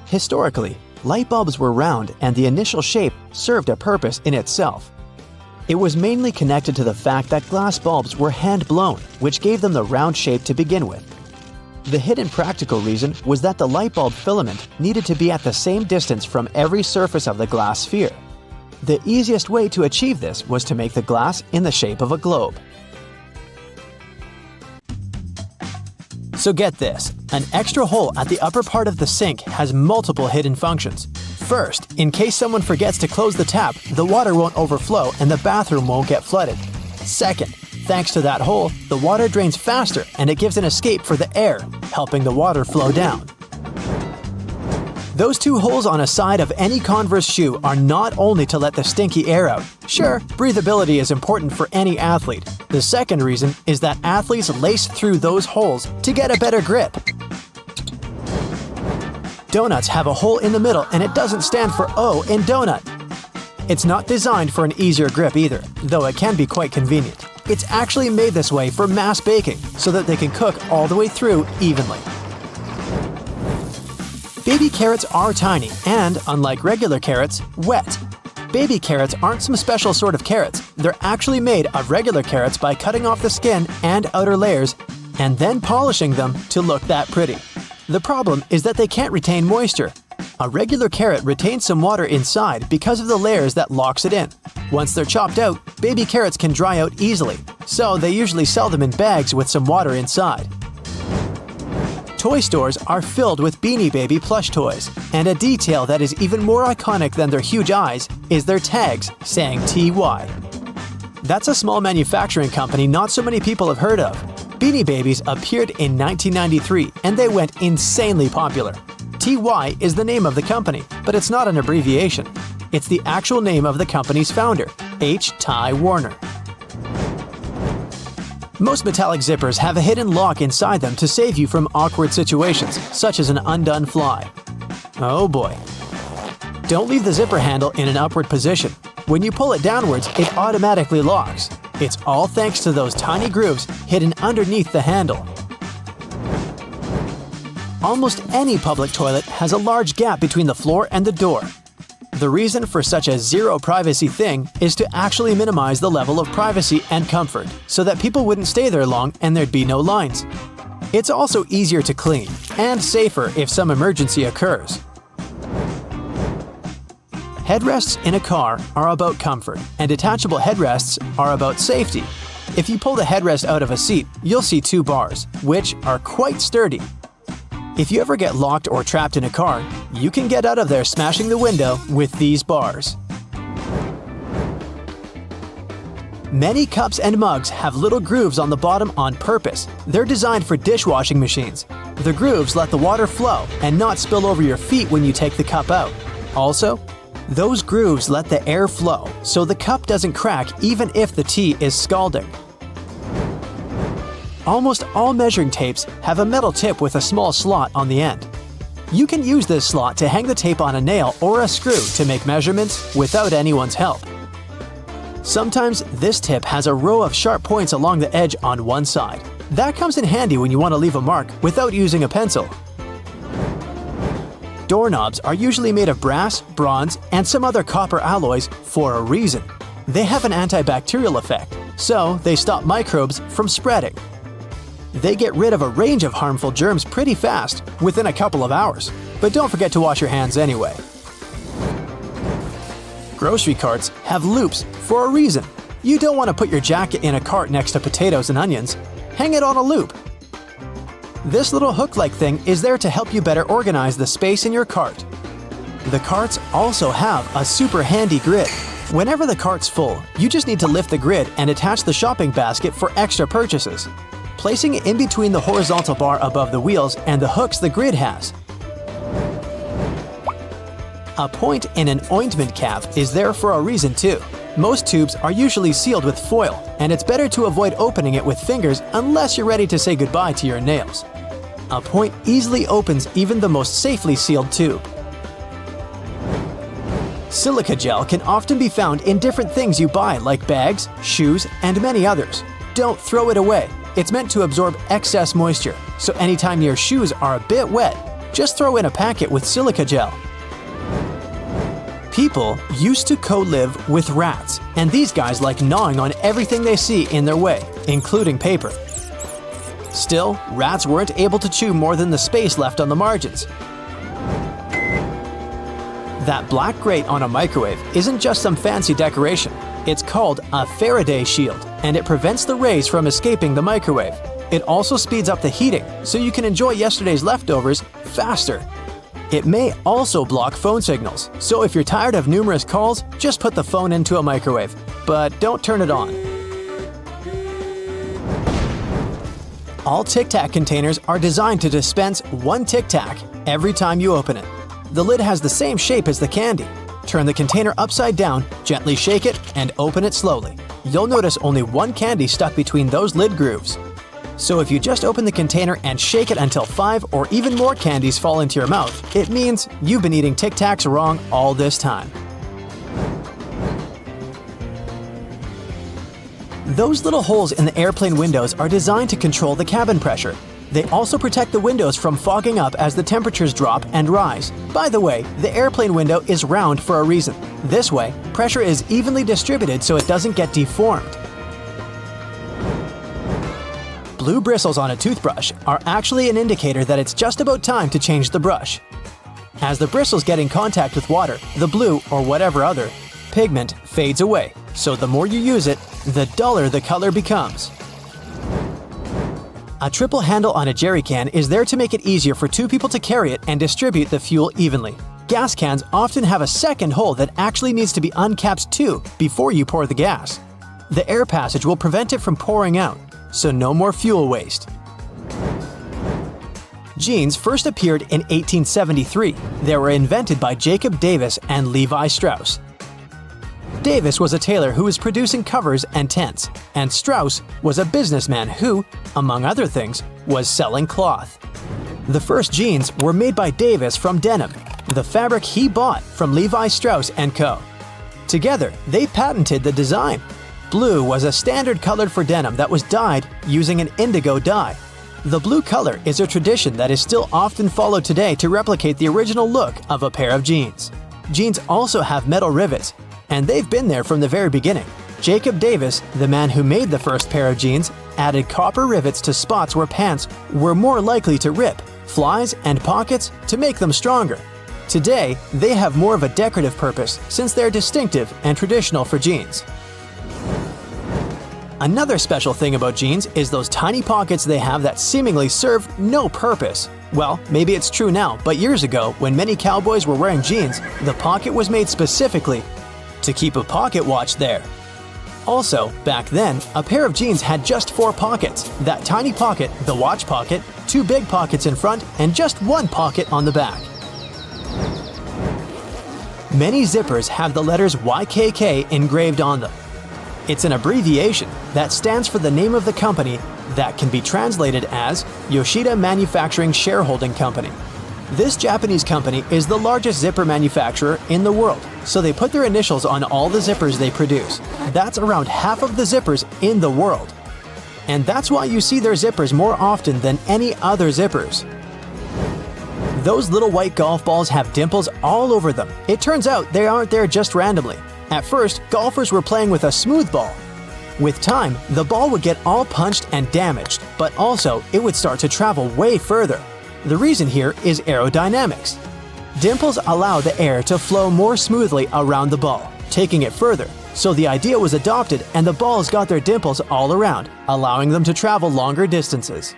Historically, light bulbs were round and the initial shape served a purpose in itself. It was mainly connected to the fact that glass bulbs were hand-blown, which gave them the round shape to begin with. The hidden practical reason was that the light bulb filament needed to be at the same distance from every surface of the glass sphere. The easiest way to achieve this was to make the glass in the shape of a globe. So get this, an extra hole at the upper part of the sink has multiple hidden functions. First, in case someone forgets to close the tap, the water won't overflow and the bathroom won't get flooded. Second, thanks to that hole, the water drains faster and it gives an escape for the air, helping the water flow down. Those two holes on a side of any Converse shoe are not only to let the stinky air out. Sure, breathability is important for any athlete. The second reason is that athletes lace through those holes to get a better grip. Donuts have a hole in the middle and it doesn't stand for O in donut. It's not designed for an easier grip either, though it can be quite convenient. It's actually made this way for mass baking so that they can cook all the way through evenly. Baby carrots are tiny and, unlike regular carrots, wet. Baby carrots aren't some special sort of carrots. They're actually made of regular carrots by cutting off the skin and outer layers and then polishing them to look that pretty. The problem is that they can't retain moisture. A regular carrot retains some water inside because of the layers that locks it in. Once they're chopped out, baby carrots can dry out easily, so they usually sell them in bags with some water inside. Toy stores are filled with Beanie Baby plush toys, and a detail that is even more iconic than their huge eyes is their tags saying TY. That's a small manufacturing company not so many people have heard of. Beanie Babies appeared in 1993 and they went insanely popular. TY is the name of the company, but it's not an abbreviation. It's the actual name of the company's founder, H. Ty Warner. Most metallic zippers have a hidden lock inside them to save you from awkward situations, such as an undone fly. Oh boy. Don't leave the zipper handle in an upward position. When you pull it downwards, it automatically locks. It's all thanks to those tiny grooves hidden underneath the handle. Almost any public toilet has a large gap between the floor and the door. The reason for such a zero privacy thing is to actually minimize the level of privacy and comfort, so that people wouldn't stay there long and there'd be no lines. It's also easier to clean, and safer if some emergency occurs. Headrests in a car are about comfort, and detachable headrests are about safety. If you pull the headrest out of a seat, you'll see two bars, which are quite sturdy. If you ever get locked or trapped in a car, you can get out of there smashing the window with these bars. Many cups and mugs have little grooves on the bottom on purpose. They're designed for dishwashing machines. The grooves let the water flow and not spill over your feet when you take the cup out. Also, those grooves let the air flow, so the cup doesn't crack even if the tea is scalding. Almost all measuring tapes have a metal tip with a small slot on the end. You can use this slot to hang the tape on a nail or a screw to make measurements without anyone's help. Sometimes this tip has a row of sharp points along the edge on one side. That comes in handy when you want to leave a mark without using a pencil. Doorknobs are usually made of brass, bronze, and some other copper alloys for a reason. They have an antibacterial effect, so they stop microbes from spreading. They get rid of a range of harmful germs pretty fast, within a couple of hours. But don't forget to wash your hands anyway. Grocery carts have loops for a reason. You don't want to put your jacket in a cart next to potatoes and onions. Hang it on a loop. This little hook-like thing is there to help you better organize the space in your cart. The carts also have a super handy grid. Whenever the cart's full, you just need to lift the grid and attach the shopping basket for extra purchases, placing it in between the horizontal bar above the wheels and the hooks the grid has. A point in an ointment cap is there for a reason too. Most tubes are usually sealed with foil, and it's better to avoid opening it with fingers unless you're ready to say goodbye to your nails. A point easily opens even the most safely sealed tube. Silica gel can often be found in different things you buy like bags, shoes, and many others. Don't throw it away. It's meant to absorb excess moisture, so anytime your shoes are a bit wet, just throw in a packet with silica gel. People used to co-live with rats, and these guys like gnawing on everything they see in their way, including paper. Still, rats weren't able to chew more than the space left on the margins. That black grate on a microwave isn't just some fancy decoration. It's called a Faraday shield, and it prevents the rays from escaping the microwave. It also speeds up the heating, so you can enjoy yesterday's leftovers faster. It may also block phone signals, so if you're tired of numerous calls, just put the phone into a microwave, but don't turn it on. All Tic Tac containers are designed to dispense one Tic Tac every time you open it. The lid has the same shape as the candy. Turn the container upside down, gently shake it, and open it slowly. You'll notice only one candy stuck between those lid grooves. So if you just open the container and shake it until 5 or even more candies fall into your mouth, it means you've been eating Tic Tacs wrong all this time. Those little holes in the airplane windows are designed to control the cabin pressure. They also protect the windows from fogging up as the temperatures drop and rise. By the way, the airplane window is round for a reason. This way, pressure is evenly distributed so it doesn't get deformed. Blue bristles on a toothbrush are actually an indicator that it's just about time to change the brush. As the bristles get in contact with water, the blue, or whatever other, pigment fades away, so the more you use it, the duller the color becomes. A triple handle on a jerry can is there to make it easier for two people to carry it and distribute the fuel evenly. Gas cans often have a second hole that actually needs to be uncapped too before you pour the gas. The air passage will prevent it from pouring out, so no more fuel waste. Jeans first appeared in 1873. They were invented by Jacob Davis and Levi Strauss. Davis was a tailor who was producing covers and tents, and Strauss was a businessman who, among other things, was selling cloth. The first jeans were made by Davis from denim, the fabric he bought from Levi Strauss & Co. Together, they patented the design. Blue was a standard color for denim that was dyed using an indigo dye. The blue color is a tradition that is still often followed today to replicate the original look of a pair of jeans. Jeans also have metal rivets, and they've been there from the very beginning. Jacob Davis, the man who made the first pair of jeans, added copper rivets to spots where pants were more likely to rip, flies, and pockets to make them stronger. Today, they have more of a decorative purpose since they're distinctive and traditional for jeans. Another special thing about jeans is those tiny pockets they have that seemingly serve no purpose. Well, maybe it's true now, but years ago, when many cowboys were wearing jeans, the pocket was made specifically to keep a pocket watch there. Also, back then, a pair of jeans had just 4 pockets. That tiny pocket, the watch pocket, 2 big pockets in front, and just 1 pocket on the back. Many zippers have the letters YKK engraved on them. It's an abbreviation that stands for the name of the company that can be translated as Yoshida Manufacturing Shareholding Company. This Japanese company is the largest zipper manufacturer in the world, so they put their initials on all the zippers they produce. That's around half of the zippers in the world. And that's why you see their zippers more often than any other zippers. Those little white golf balls have dimples all over them. It turns out they aren't there just randomly. At first, golfers were playing with a smooth ball. With time, the ball would get all punched and damaged, but also it would start to travel way further. The reason here is aerodynamics. Dimples allow the air to flow more smoothly around the ball, taking it further. So the idea was adopted and the balls got their dimples all around, allowing them to travel longer distances.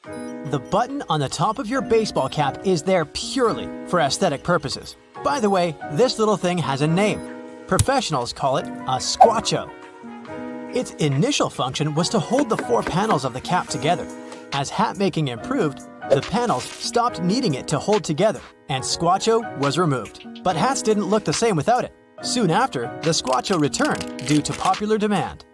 The button on the top of your baseball cap is there purely for aesthetic purposes. By the way, this little thing has a name. Professionals call it a squacho. Its initial function was to hold the 4 panels of the cap together. As hat making improved, the panels stopped needing it to hold together, and squacho was removed. But hats didn't look the same without it. Soon after, the squacho returned due to popular demand.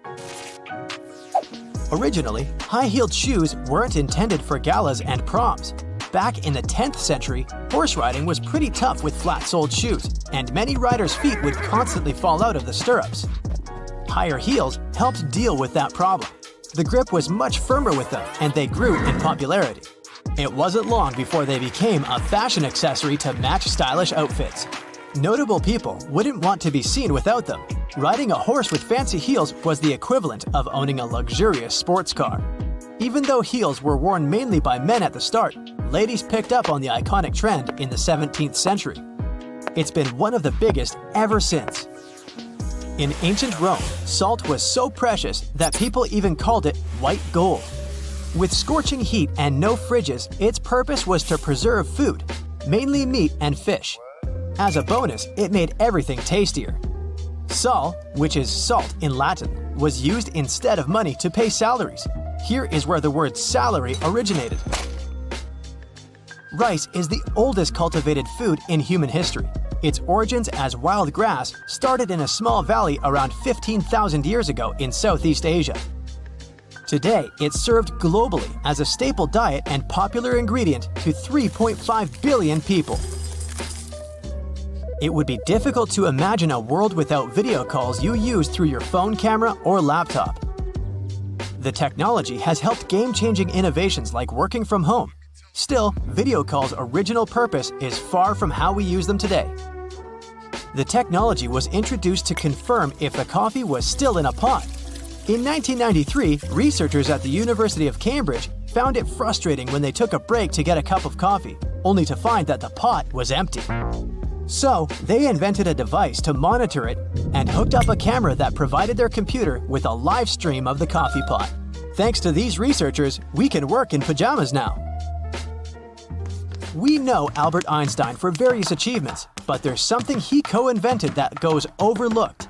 Originally, high-heeled shoes weren't intended for galas and proms. Back in the 10th century, horse riding was pretty tough with flat-soled shoes, and many riders' feet would constantly fall out of the stirrups. Higher heels helped deal with that problem. The grip was much firmer with them, and they grew in popularity. It wasn't long before they became a fashion accessory to match stylish outfits. Notable people wouldn't want to be seen without them. Riding a horse with fancy heels was the equivalent of owning a luxurious sports car. Even though heels were worn mainly by men at the start, ladies picked up on the iconic trend in the 17th century. It's been one of the biggest ever since. In ancient Rome, salt was so precious that people even called it white gold. With scorching heat and no fridges, its purpose was to preserve food, mainly meat and fish. As a bonus, it made everything tastier. Sal, which is salt in Latin, was used instead of money to pay salaries. Here is where the word salary originated. Rice is the oldest cultivated food in human history. Its origins as wild grass started in a small valley around 15,000 years ago in Southeast Asia. Today, it's served globally as a staple diet and popular ingredient to 3.5 billion people. It would be difficult to imagine a world without video calls you use through your phone camera or laptop. The technology has helped game-changing innovations like working from home. Still, video calls' original purpose is far from how we use them today. The technology was introduced to confirm if the coffee was still in a pot. In 1993, researchers at the University of Cambridge found it frustrating when they took a break to get a cup of coffee, only to find that the pot was empty. So, they invented a device to monitor it and hooked up a camera that provided their computer with a live stream of the coffee pot. Thanks to these researchers, we can work in pajamas now. We know Albert Einstein for various achievements, but there's something he co-invented that goes overlooked.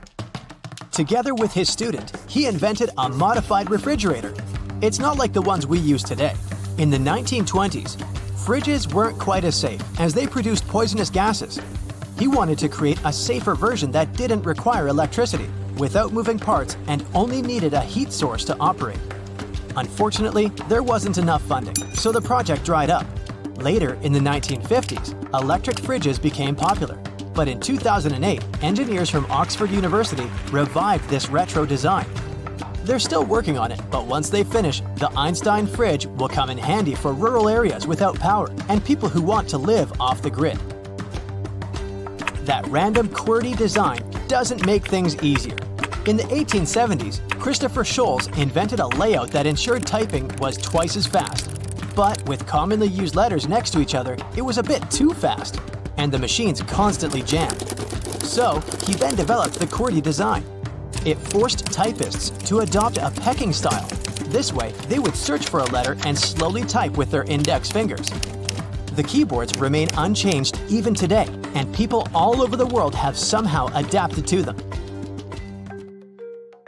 Together with his student, he invented a modified refrigerator. It's not like the ones we use today. In the 1920s, fridges weren't quite as safe as they produced poisonous gases. He wanted to create a safer version that didn't require electricity, without moving parts, and only needed a heat source to operate. Unfortunately, there wasn't enough funding, so the project dried up. Later, in the 1950s, electric fridges became popular. But in 2008, engineers from Oxford University revived this retro design. They're still working on it, but once they finish, the Einstein fridge will come in handy for rural areas without power and people who want to live off the grid. That random QWERTY design doesn't make things easier. In the 1870s, Christopher Sholes invented a layout that ensured typing was twice as fast. But with commonly used letters next to each other, it was a bit too fast, and the machines constantly jammed. So, he then developed the QWERTY design. It forced typists to adopt a pecking style. This way, they would search for a letter and slowly type with their index fingers. The keyboards remain unchanged even today, and people all over the world have somehow adapted to them.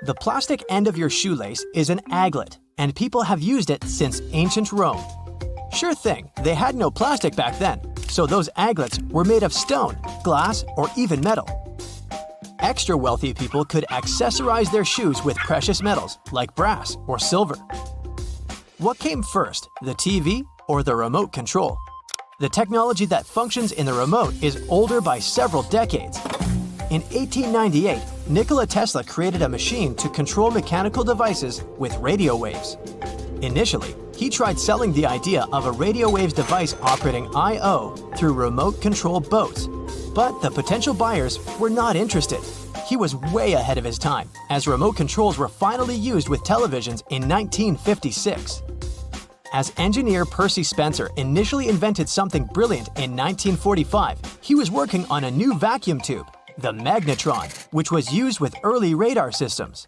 The plastic end of your shoelace is an aglet, and people have used it since ancient Rome. Sure thing, they had no plastic back then, so those aglets were made of stone, glass, or even metal. Extra wealthy people could accessorize their shoes with precious metals like brass or silver. What came first, the TV or the remote control? The technology that functions in the remote is older by several decades. In 1898, Nikola Tesla created a machine to control mechanical devices with radio waves. Initially, he tried selling the idea of a radio waves device operating I/O through remote control boats, but the potential buyers were not interested. He was way ahead of his time, as remote controls were finally used with televisions in 1956. As engineer Percy Spencer initially invented something brilliant in 1945, he was working on a new vacuum tube, the magnetron, which was used with early radar systems.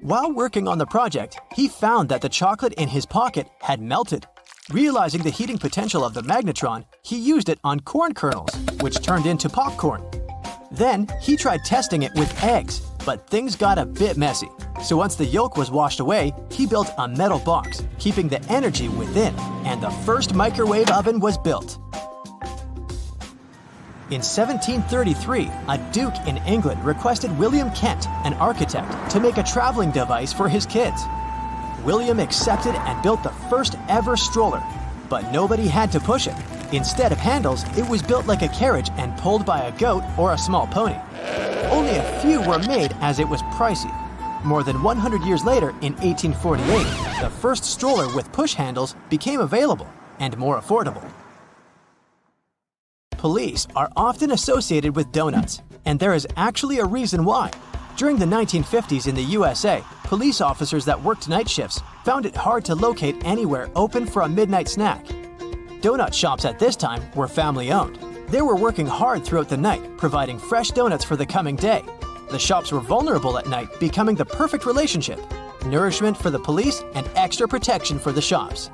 While working on the project, he found that the chocolate in his pocket had melted. Realizing the heating potential of the magnetron, he used it on corn kernels, which turned into popcorn. Then, he tried testing it with eggs, but things got a bit messy. So once the yolk was washed away, he built a metal box, keeping the energy within, and the first microwave oven was built. In 1733, a duke in England requested William Kent, an architect, to make a traveling device for his kids. William accepted and built the first ever stroller, but nobody had to push it. Instead of handles, it was built like a carriage and pulled by a goat or a small pony. Only a few were made as it was pricey. More than 100 years later, in 1848, the first stroller with push handles became available and more affordable. Police are often associated with donuts, and there is actually a reason why. During the 1950s in the USA, police officers that worked night shifts found it hard to locate anywhere open for a midnight snack. Donut shops at this time were family-owned. They were working hard throughout the night, providing fresh donuts for the coming day. The shops were vulnerable at night, becoming the perfect relationship: nourishment for the police and extra protection for the shops.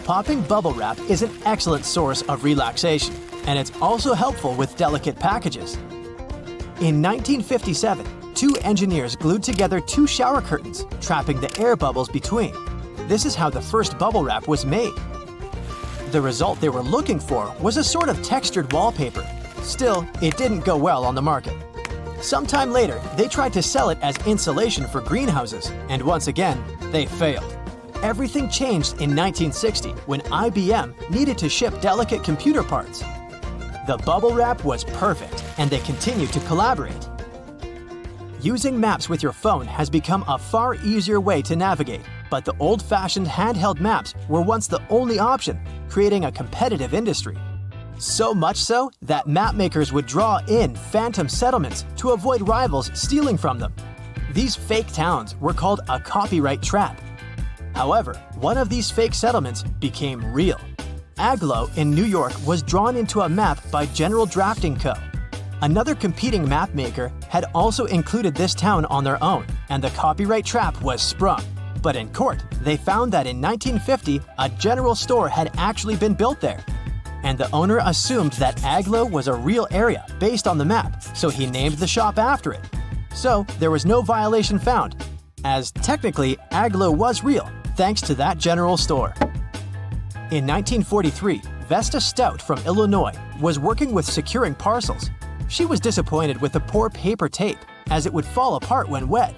Popping bubble wrap is an excellent source of relaxation, and it's also helpful with delicate packages. In 1957, two engineers glued together two shower curtains, trapping the air bubbles between. This is how the first bubble wrap was made. The result they were looking for was a sort of textured wallpaper. Still, it didn't go well on the market. Sometime later, they tried to sell it as insulation for greenhouses, and once again, they failed. Everything changed in 1960 when IBM needed to ship delicate computer parts. The bubble wrap was perfect, and they continued to collaborate. Using maps with your phone has become a far easier way to navigate, but the old-fashioned handheld maps were once the only option, creating a competitive industry. So much so that map makers would draw in phantom settlements to avoid rivals stealing from them. These fake towns were called a copyright trap. However, one of these fake settlements became real. Agloe in New York was drawn into a map by General Drafting Co. Another competing map maker had also included this town on their own, and the copyright trap was sprung. But in court, they found that in 1950, a general store had actually been built there. And the owner assumed that Agloe was a real area based on the map, so he named the shop after it. So there was no violation found, as technically Agloe was real, thanks to that general store. In 1943, Vesta Stout from Illinois was working with securing parcels. She was disappointed with the poor paper tape, as it would fall apart when wet.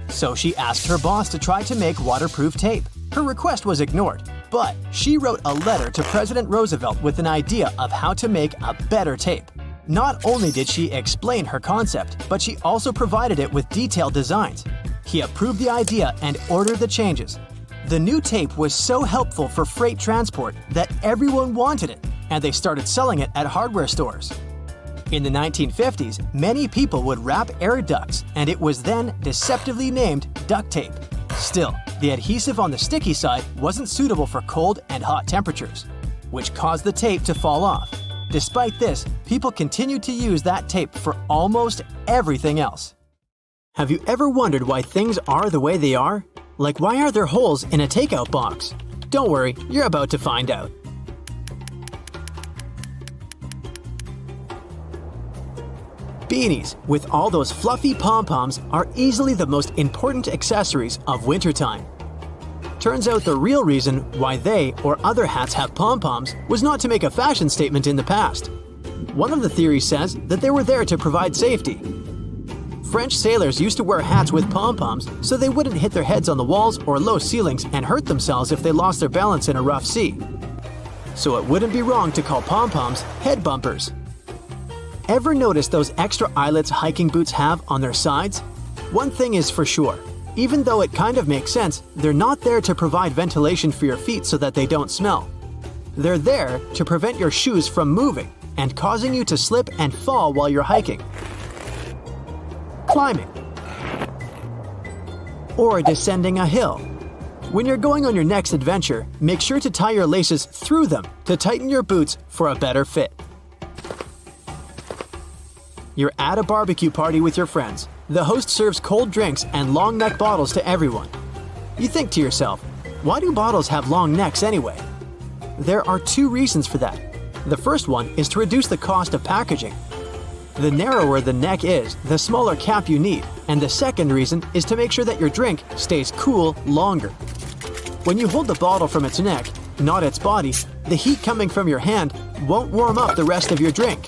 So she asked her boss to try to make waterproof tape. Her request was ignored, but she wrote a letter to President Roosevelt with an idea of how to make a better tape. Not only did she explain her concept, but she also provided it with detailed designs. He approved the idea and ordered the changes. The new tape was so helpful for freight transport that everyone wanted it, and they started selling it at hardware stores. In the 1950s, many people would wrap air ducts, and it was then deceptively named duct tape. Still, the adhesive on the sticky side wasn't suitable for cold and hot temperatures, which caused the tape to fall off. Despite this, people continued to use that tape for almost everything else. Have you ever wondered why things are the way they are? Like, why are there holes in a takeout box? Don't worry, you're about to find out. Beanies, with all those fluffy pom-poms, are easily the most important accessories of wintertime. Turns out the real reason why they or other hats have pom-poms was not to make a fashion statement in the past. One of the theories says that they were there to provide safety. French sailors used to wear hats with pom-poms so they wouldn't hit their heads on the walls or low ceilings and hurt themselves if they lost their balance in a rough sea. So it wouldn't be wrong to call pom-poms head bumpers. Ever notice those extra eyelets hiking boots have on their sides? One thing is for sure, even though it kind of makes sense, they're not there to provide ventilation for your feet so that they don't smell. They're there to prevent your shoes from moving and causing you to slip and fall while you're hiking, climbing, or descending a hill. When you're going on your next adventure, make sure to tie your laces through them to tighten your boots for a better fit. You're at a barbecue party with your friends. The host serves cold drinks and long neck bottles to everyone. You think to yourself, why do bottles have long necks anyway? There are two reasons for that. The first one is to reduce the cost of packaging. The narrower the neck is, the smaller cap you need, and the second reason is to make sure that your drink stays cool longer. When you hold the bottle from its neck, not its body, the heat coming from your hand won't warm up the rest of your drink.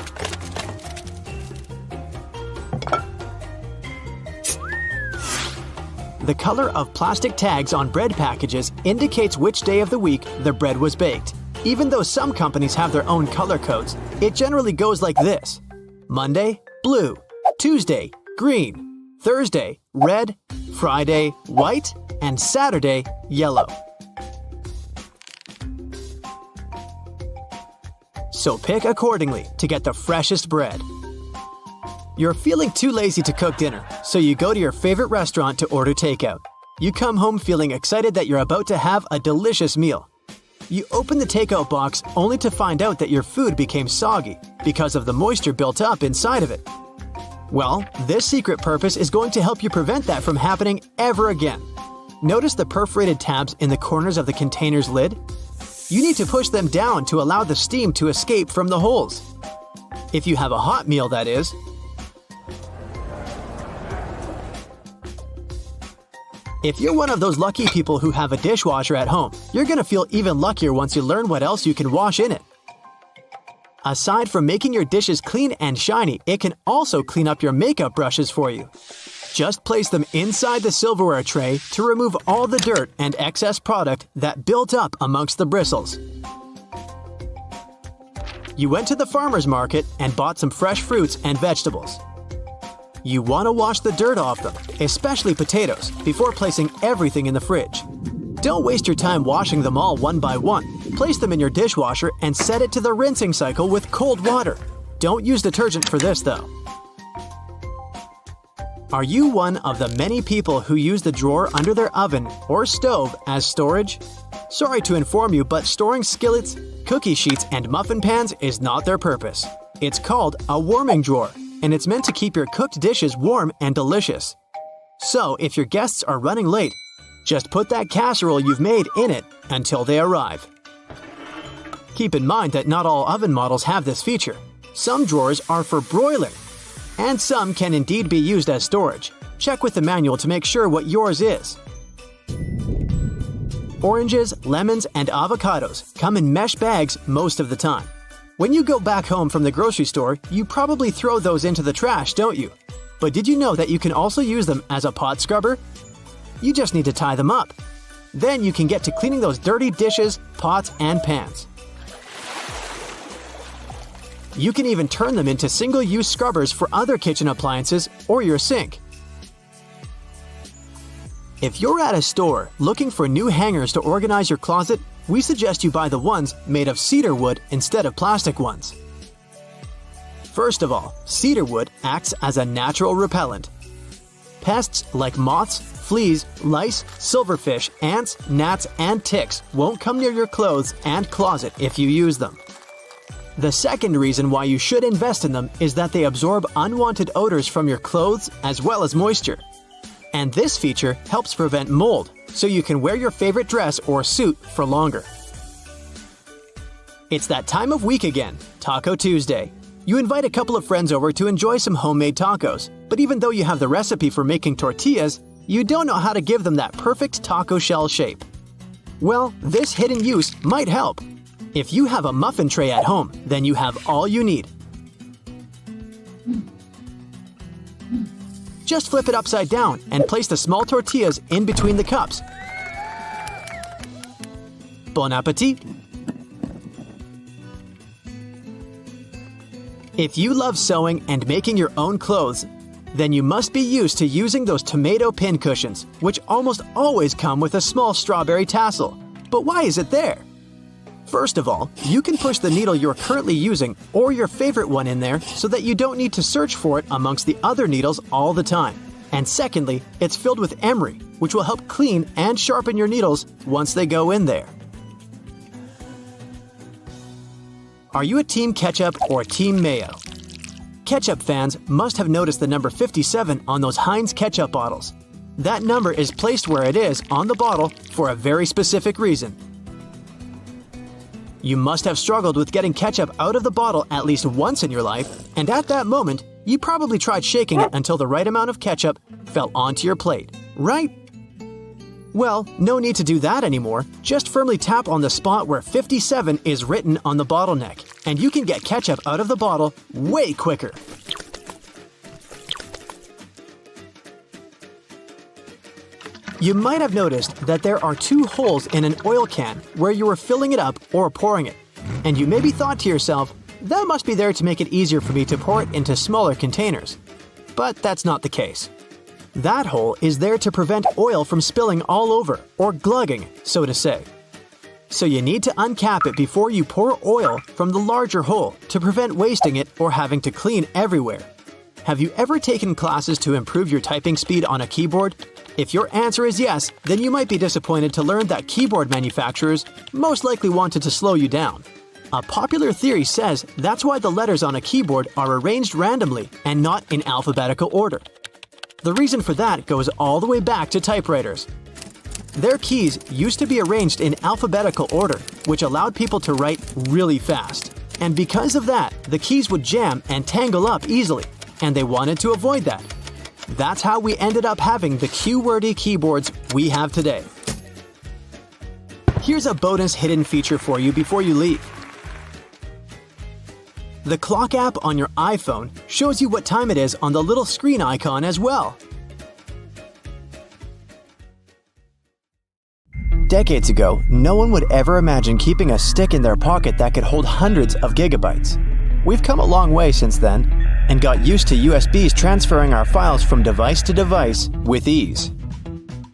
The color of plastic tags on bread packages indicates which day of the week the bread was baked. Even though some companies have their own color codes, it generally goes like this: Monday, blue; Tuesday, green; Thursday, red; Friday, white; and Saturday, yellow. So pick accordingly to get the freshest bread. You're feeling too lazy to cook dinner, so you go to your favorite restaurant to order takeout. You come home feeling excited that you're about to have a delicious meal. You open the takeout box only to find out that your food became soggy because of the moisture built up inside of it. Well, this secret purpose is going to help you prevent that from happening ever again. Notice the perforated tabs in the corners of the container's lid? You need to push them down to allow the steam to escape from the holes. If you have a hot meal, that is. If you're one of those lucky people who have a dishwasher at home, you're going to feel even luckier once you learn what else you can wash in it. Aside from making your dishes clean and shiny, it can also clean up your makeup brushes for you. Just place them inside the silverware tray to remove all the dirt and excess product that built up amongst the bristles. You went to the farmer's market and bought some fresh fruits and vegetables. You want to wash the dirt off them, especially potatoes, before placing everything in the fridge. Don't waste your time washing them all one by one. Place them in your dishwasher and set it to the rinsing cycle with cold water. Don't use detergent for this, though. Are you one of the many people who use the drawer under their oven or stove as storage? Sorry to inform you, but storing skillets, cookie sheets, and muffin pans is not their purpose. It's called a warming drawer, and it's meant to keep your cooked dishes warm and delicious. So, if your guests are running late, just put that casserole you've made in it until they arrive. Keep in mind that not all oven models have this feature. Some drawers are for broiling, and some can indeed be used as storage. Check with the manual to make sure what yours is. Oranges, lemons, and avocados come in mesh bags most of the time. When you go back home from the grocery store, you probably throw those into the trash, don't you? But did you know that you can also use them as a pot scrubber? You just need to tie them up. Then you can get to cleaning those dirty dishes, pots, and pans. You can even turn them into single-use scrubbers for other kitchen appliances or your sink. If you're at a store looking for new hangers to organize your closet, we suggest you buy the ones made of cedar wood instead of plastic ones. First of all, cedar wood acts as a natural repellent. Pests like moths, fleas, lice, silverfish, ants, gnats, and ticks won't come near your clothes and closet if you use them. The second reason why you should invest in them is that they absorb unwanted odors from your clothes as well as moisture. And this feature helps prevent mold, so you can wear your favorite dress or suit for longer. It's that time of week again, Taco Tuesday. You invite a couple of friends over to enjoy some homemade tacos, but even though you have the recipe for making tortillas, you don't know how to give them that perfect taco shell shape. Well, this hidden use might help. If you have a muffin tray at home, then you have all you need. Just flip it upside down and place the small tortillas in between the cups. Bon appetit! If you love sewing and making your own clothes, then you must be used to using those tomato pin cushions, which almost always come with a small strawberry tassel. But why is it there? First of all, you can push the needle you're currently using or your favorite one in there so that you don't need to search for it amongst the other needles all the time. And secondly, it's filled with emery, which will help clean and sharpen your needles once they go in there. Are you a Team Ketchup or Team Mayo? Ketchup fans must have noticed the number 57 on those Heinz ketchup bottles. That number is placed where it is on the bottle for a very specific reason. You must have struggled with getting ketchup out of the bottle at least once in your life, and at that moment, you probably tried shaking it until the right amount of ketchup fell onto your plate, right? Well, no need to do that anymore. Just firmly tap on the spot where 57 is written on the bottle neck, and you can get ketchup out of the bottle way quicker. You might have noticed that there are two holes in an oil can where you are filling it up or pouring it. And you maybe thought to yourself, that must be there to make it easier for me to pour it into smaller containers. But that's not the case. That hole is there to prevent oil from spilling all over, or glugging, so to say. So you need to uncap it before you pour oil from the larger hole to prevent wasting it or having to clean everywhere. Have you ever taken classes to improve your typing speed on a keyboard? If your answer is yes, then you might be disappointed to learn that keyboard manufacturers most likely wanted to slow you down. A popular theory says that's why the letters on a keyboard are arranged randomly and not in alphabetical order. The reason for that goes all the way back to typewriters. Their keys used to be arranged in alphabetical order, which allowed people to write really fast. And because of that, the keys would jam and tangle up easily, and they wanted to avoid that. That's how we ended up having the QWERTY keyboards we have today. Here's a bonus hidden feature for you before you leave. The clock app on your iPhone shows you what time it is on the little screen icon as well. Decades ago, no one would ever imagine keeping a stick in their pocket that could hold hundreds of gigabytes. We've come a long way since then, and got used to USBs transferring our files from device to device with ease.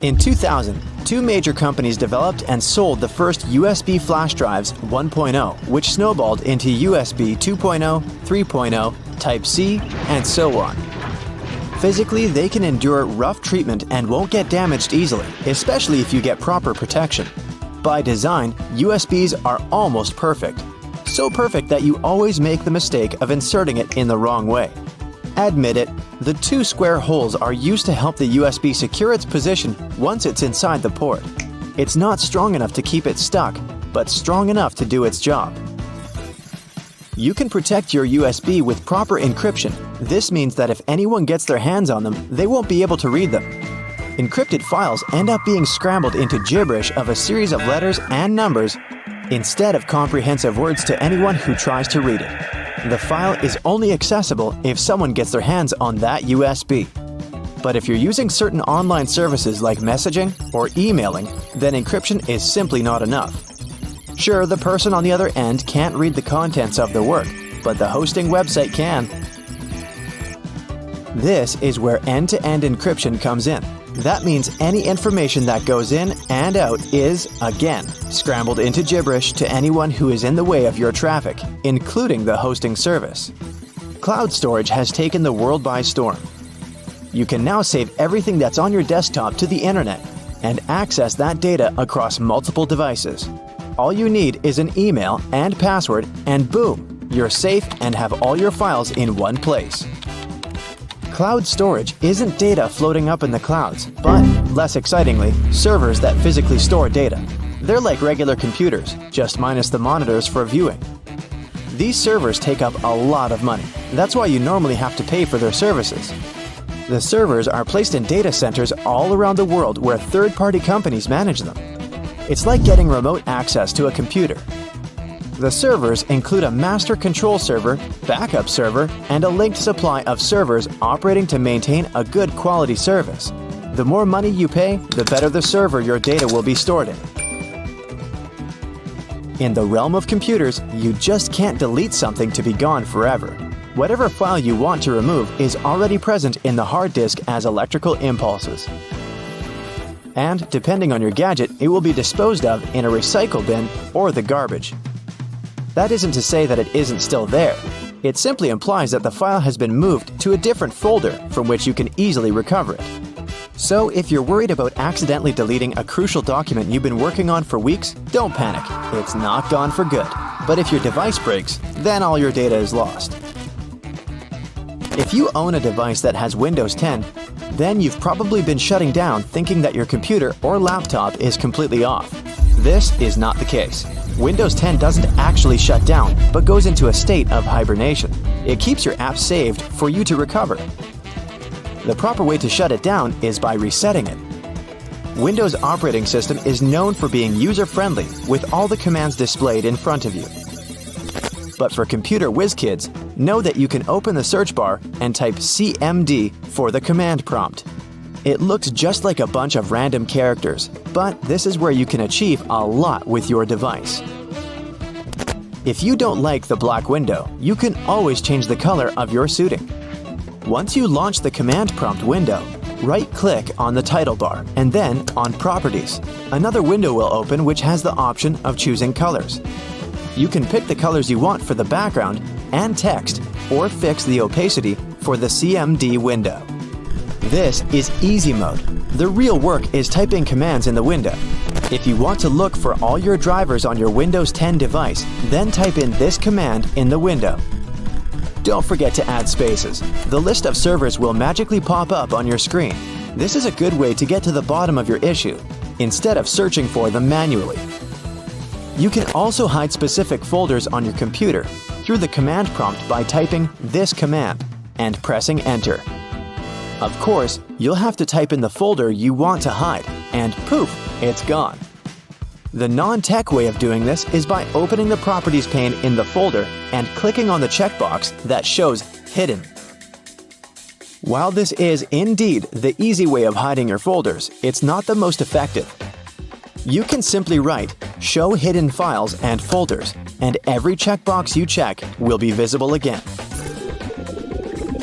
In 2000, two major companies developed and sold the first USB flash drives 1.0, which snowballed into USB 2.0, 3.0, Type-C, and so on. Physically, they can endure rough treatment and won't get damaged easily, especially if you get proper protection. By design, USBs are almost perfect. So perfect that you always make the mistake of inserting it in the wrong way. Admit it, the two square holes are used to help the USB secure its position once it's inside the port. It's not strong enough to keep it stuck, but strong enough to do its job. You can protect your USB with proper encryption. This means that if anyone gets their hands on them, they won't be able to read them. Encrypted files end up being scrambled into gibberish of a series of letters and numbers instead of comprehensive words to anyone who tries to read it. The file is only accessible if someone gets their hands on that USB. But if you're using certain online services like messaging or emailing, then encryption is simply not enough. Sure, the person on the other end can't read the contents of the work, but the hosting website can. This is where end-to-end encryption comes in. That means any information that goes in and out is, again, scrambled into gibberish to anyone who is in the way of your traffic, including the hosting service. Cloud storage has taken the world by storm. You can now save everything that's on your desktop to the internet and access that data across multiple devices. All you need is an email and password, and boom, you're safe and have all your files in one place. Cloud storage isn't data floating up in the clouds, but, less excitingly, servers that physically store data. They're like regular computers, just minus the monitors for viewing. These servers take up a lot of money. That's why you normally have to pay for their services. The servers are placed in data centers all around the world where third-party companies manage them. It's like getting remote access to a computer. The servers include a master control server, backup server, and a linked supply of servers operating to maintain a good quality service. The more money you pay, the better the server your data will be stored in. In the realm of computers, you just can't delete something to be gone forever. Whatever file you want to remove is already present in the hard disk as electrical impulses. And, depending on your gadget, it will be disposed of in a recycle bin or the garbage. That isn't to say that it isn't still there. It simply implies that the file has been moved to a different folder from which you can easily recover it. So if you're worried about accidentally deleting a crucial document you've been working on for weeks, don't panic. It's not gone for good. But if your device breaks, then all your data is lost. If you own a device that has Windows 10, then you've probably been shutting down thinking that your computer or laptop is completely off. This is not the case. Windows 10 doesn't actually shut down, but goes into a state of hibernation. It keeps your app saved for you to recover. The proper way to shut it down is by resetting it. Windows operating system is known for being user-friendly with all the commands displayed in front of you. But for computer whiz kids, know that you can open the search bar and type CMD for the command prompt. It looks just like a bunch of random characters, but this is where you can achieve a lot with your device. If you don't like the black window, you can always change the color of your suiting. Once you launch the command prompt window, right-click on the title bar and then on Properties. Another window will open which has the option of choosing colors. You can pick the colors you want for the background and text, or fix the opacity for the CMD window. This is easy mode. The real work is typing commands in the window. If you want to look for all your drivers on your Windows 10 device, then type in this command in the window. Don't forget to add spaces. The list of servers will magically pop up on your screen. This is a good way to get to the bottom of your issue, instead of searching for them manually. You can also hide specific folders on your computer through the command prompt by typing this command and pressing Enter. Of course, you'll have to type in the folder you want to hide, and poof, it's gone. The non-tech way of doing this is by opening the Properties pane in the folder and clicking on the checkbox that shows Hidden. While this is indeed the easy way of hiding your folders, it's not the most effective. You can simply write Show Hidden Files and Folders, and every checkbox you check will be visible again.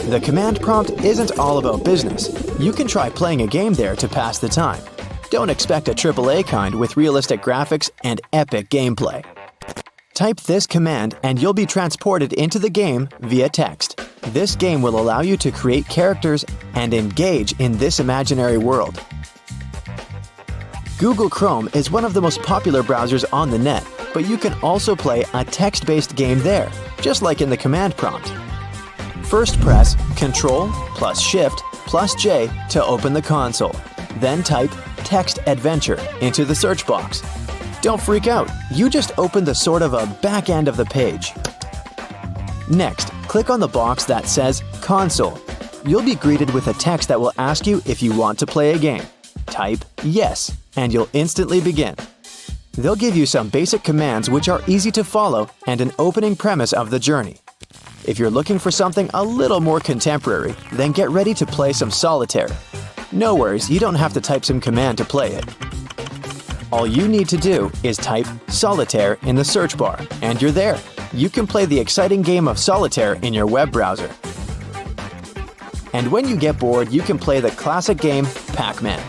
The command prompt isn't all about business. You can try playing a game there to pass the time. Don't expect a AAA kind with realistic graphics and epic gameplay. Type this command and you'll be transported into the game via text. This game will allow you to create characters and engage in this imaginary world. Google Chrome is one of the most popular browsers on the net, but you can also play a text-based game there, just like in the command prompt. First press Ctrl plus Shift plus J to open the console. Then type Text Adventure into the search box. Don't freak out, you just opened the sort of a back end of the page. Next, click on the box that says Console. You'll be greeted with a text that will ask you if you want to play a game. Type Yes, and you'll instantly begin. They'll give you some basic commands which are easy to follow and an opening premise of the journey. If you're looking for something a little more contemporary, then get ready to play some solitaire. No worries, you don't have to type some command to play it. All you need to do is type Solitaire in the search bar, and you're there. You can play the exciting game of solitaire in your web browser. And when you get bored, you can play the classic game Pac-Man.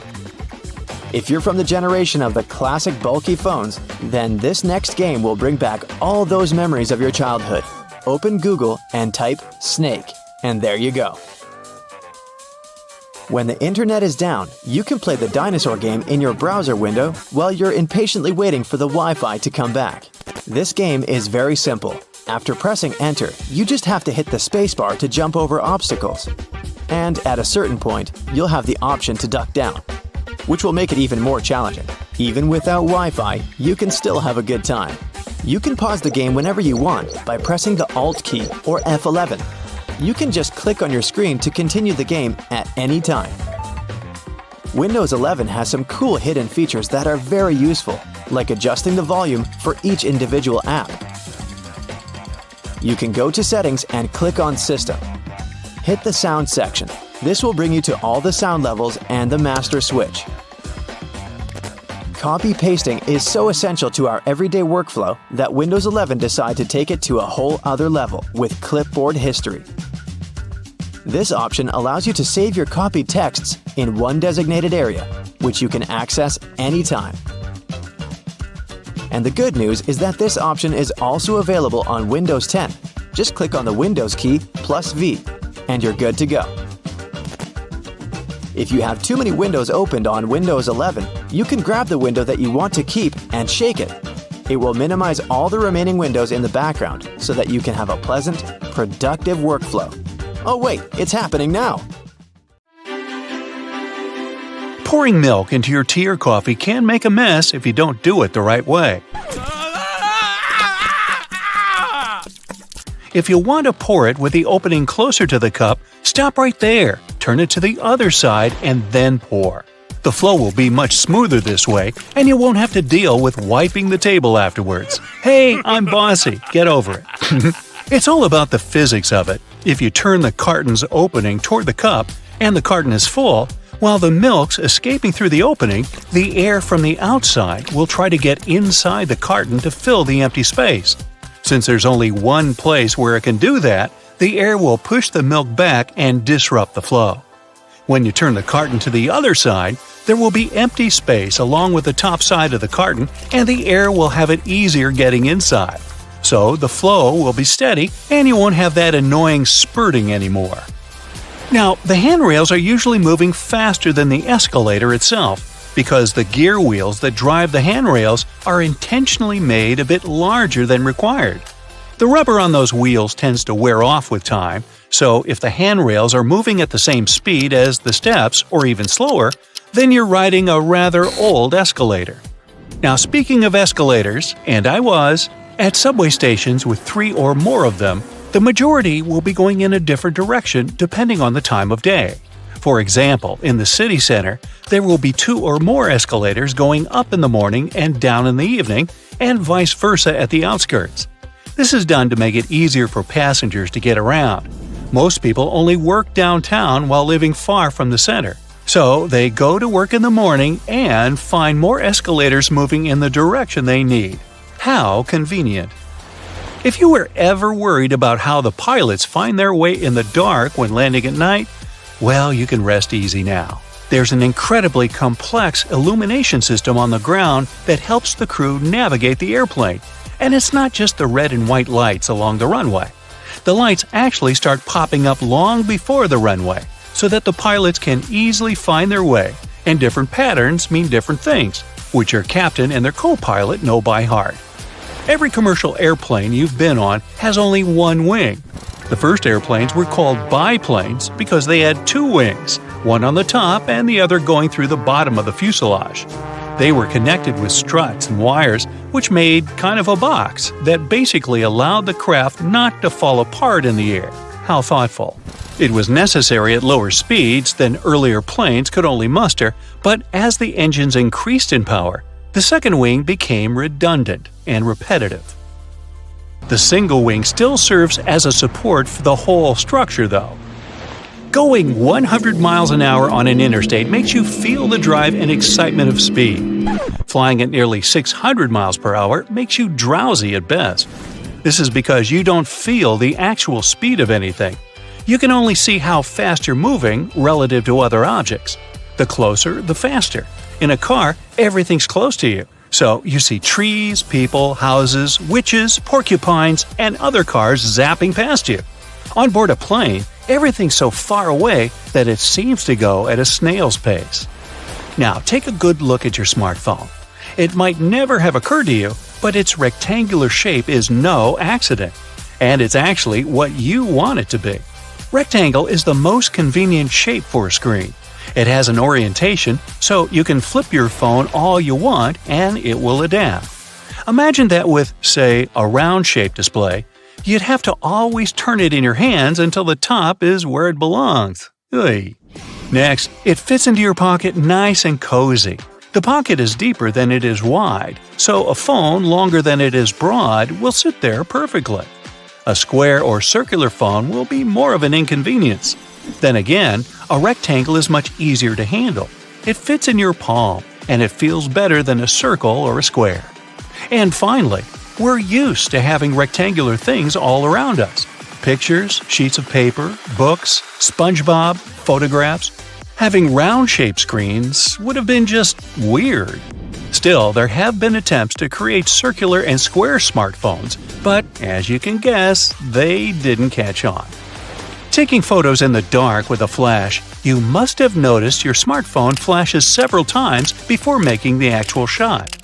If you're from the generation of the classic bulky phones, then this next game will bring back all those memories of your childhood. Open Google and type Snake, and there you go. When the internet is down, you can play the dinosaur game in your browser window while you're impatiently waiting for the Wi-Fi to come back. This game is very simple. After pressing enter, you just have to hit the spacebar to jump over obstacles. And at a certain point, you'll have the option to duck down, which will make it even more challenging. Even without Wi-Fi, you can still have a good time. You can pause the game whenever you want by pressing the Alt key or F11. You can just click on your screen to continue the game at any time. Windows 11 has some cool hidden features that are very useful, like adjusting the volume for each individual app. You can go to Settings and click on System. Hit the Sound section. This will bring you to all the sound levels and the master switch. Copy-pasting is so essential to our everyday workflow that Windows 11 decided to take it to a whole other level with Clipboard History. This option allows you to save your copied texts in one designated area, which you can access anytime. And the good news is that this option is also available on Windows 10. Just click on the Windows key plus V, and you're good to go. If you have too many windows opened on Windows 11, you can grab the window that you want to keep and shake it. It will minimize all the remaining windows in the background so that you can have a pleasant, productive workflow. Oh wait, it's happening now! Pouring milk into your tea or coffee can make a mess if you don't do it the right way. If you want to pour it with the opening closer to the cup, stop right there, turn it to the other side, and then pour. The flow will be much smoother this way, and you won't have to deal with wiping the table afterwards. Hey, I'm bossy. Get over it. It's all about the physics of it. If you turn the carton's opening toward the cup and the carton is full, while the milk's escaping through the opening, the air from the outside will try to get inside the carton to fill the empty space. Since there's only one place where it can do that, the air will push the milk back and disrupt the flow. When you turn the carton to the other side, there will be empty space along with the top side of the carton, and the air will have it easier getting inside. So the flow will be steady, and you won't have that annoying spurting anymore. Now, the handrails are usually moving faster than the escalator itself, because the gear wheels that drive the handrails are intentionally made a bit larger than required. The rubber on those wheels tends to wear off with time, so if the handrails are moving at the same speed as the steps, or even slower, then you're riding a rather old escalator. Now, speaking of escalators, and I was, at subway stations with 3 or more of them, the majority will be going in a different direction depending on the time of day. For example, in the city center, there will be 2 or more escalators going up in the morning and down in the evening, and vice versa at the outskirts. This is done to make it easier for passengers to get around. Most people only work downtown while living far from the center, so they go to work in the morning and find more escalators moving in the direction they need. How convenient! If you were ever worried about how the pilots find their way in the dark when landing at night, well, you can rest easy now. There's an incredibly complex illumination system on the ground that helps the crew navigate the airplane. And it's not just the red and white lights along the runway. The lights actually start popping up long before the runway, so that the pilots can easily find their way, and different patterns mean different things. which your captain and their co-pilot know by heart. Every commercial airplane you've been on has only one wing. The first airplanes were called biplanes because they had two wings, one on the top and the other going through the bottom of the fuselage. They were connected with struts and wires, which made kind of a box that basically allowed the craft not to fall apart in the air. How thoughtful. It was necessary at lower speeds than earlier planes could only muster, but as the engines increased in power, the second wing became redundant and repetitive. The single wing still serves as a support for the whole structure, though. Going 100 miles an hour on an interstate makes you feel the drive and excitement of speed. Flying at nearly 600 miles per hour makes you drowsy at best. This is because you don't feel the actual speed of anything. You can only see how fast you're moving relative to other objects. The closer, the faster. In a car, everything's close to you. So you see trees, people, houses, witches, porcupines, and other cars zapping past you. On board a plane, everything's so far away that it seems to go at a snail's pace. Now, take a good look at your smartphone. It might never have occurred to you, but its rectangular shape is no accident. And it's actually what you want it to be. Rectangle is the most convenient shape for a screen. It has an orientation, so you can flip your phone all you want and it will adapt. Imagine that with, say, a round-shaped display, you'd have to always turn it in your hands until the top is where it belongs. Oy. Next, it fits into your pocket nice and cozy. The pocket is deeper than it is wide, so a phone longer than it is broad will sit there perfectly. A square or circular phone will be more of an inconvenience. Then again, a rectangle is much easier to handle. It fits in your palm, and it feels better than a circle or a square. And finally, we're used to having rectangular things all around us. Pictures, sheets of paper, books, SpongeBob, photographs. Having round-shaped screens would have been just weird. Still, there have been attempts to create circular and square smartphones, but as you can guess, they didn't catch on. Taking photos in the dark with a flash, you must have noticed your smartphone flashes several times before making the actual shot.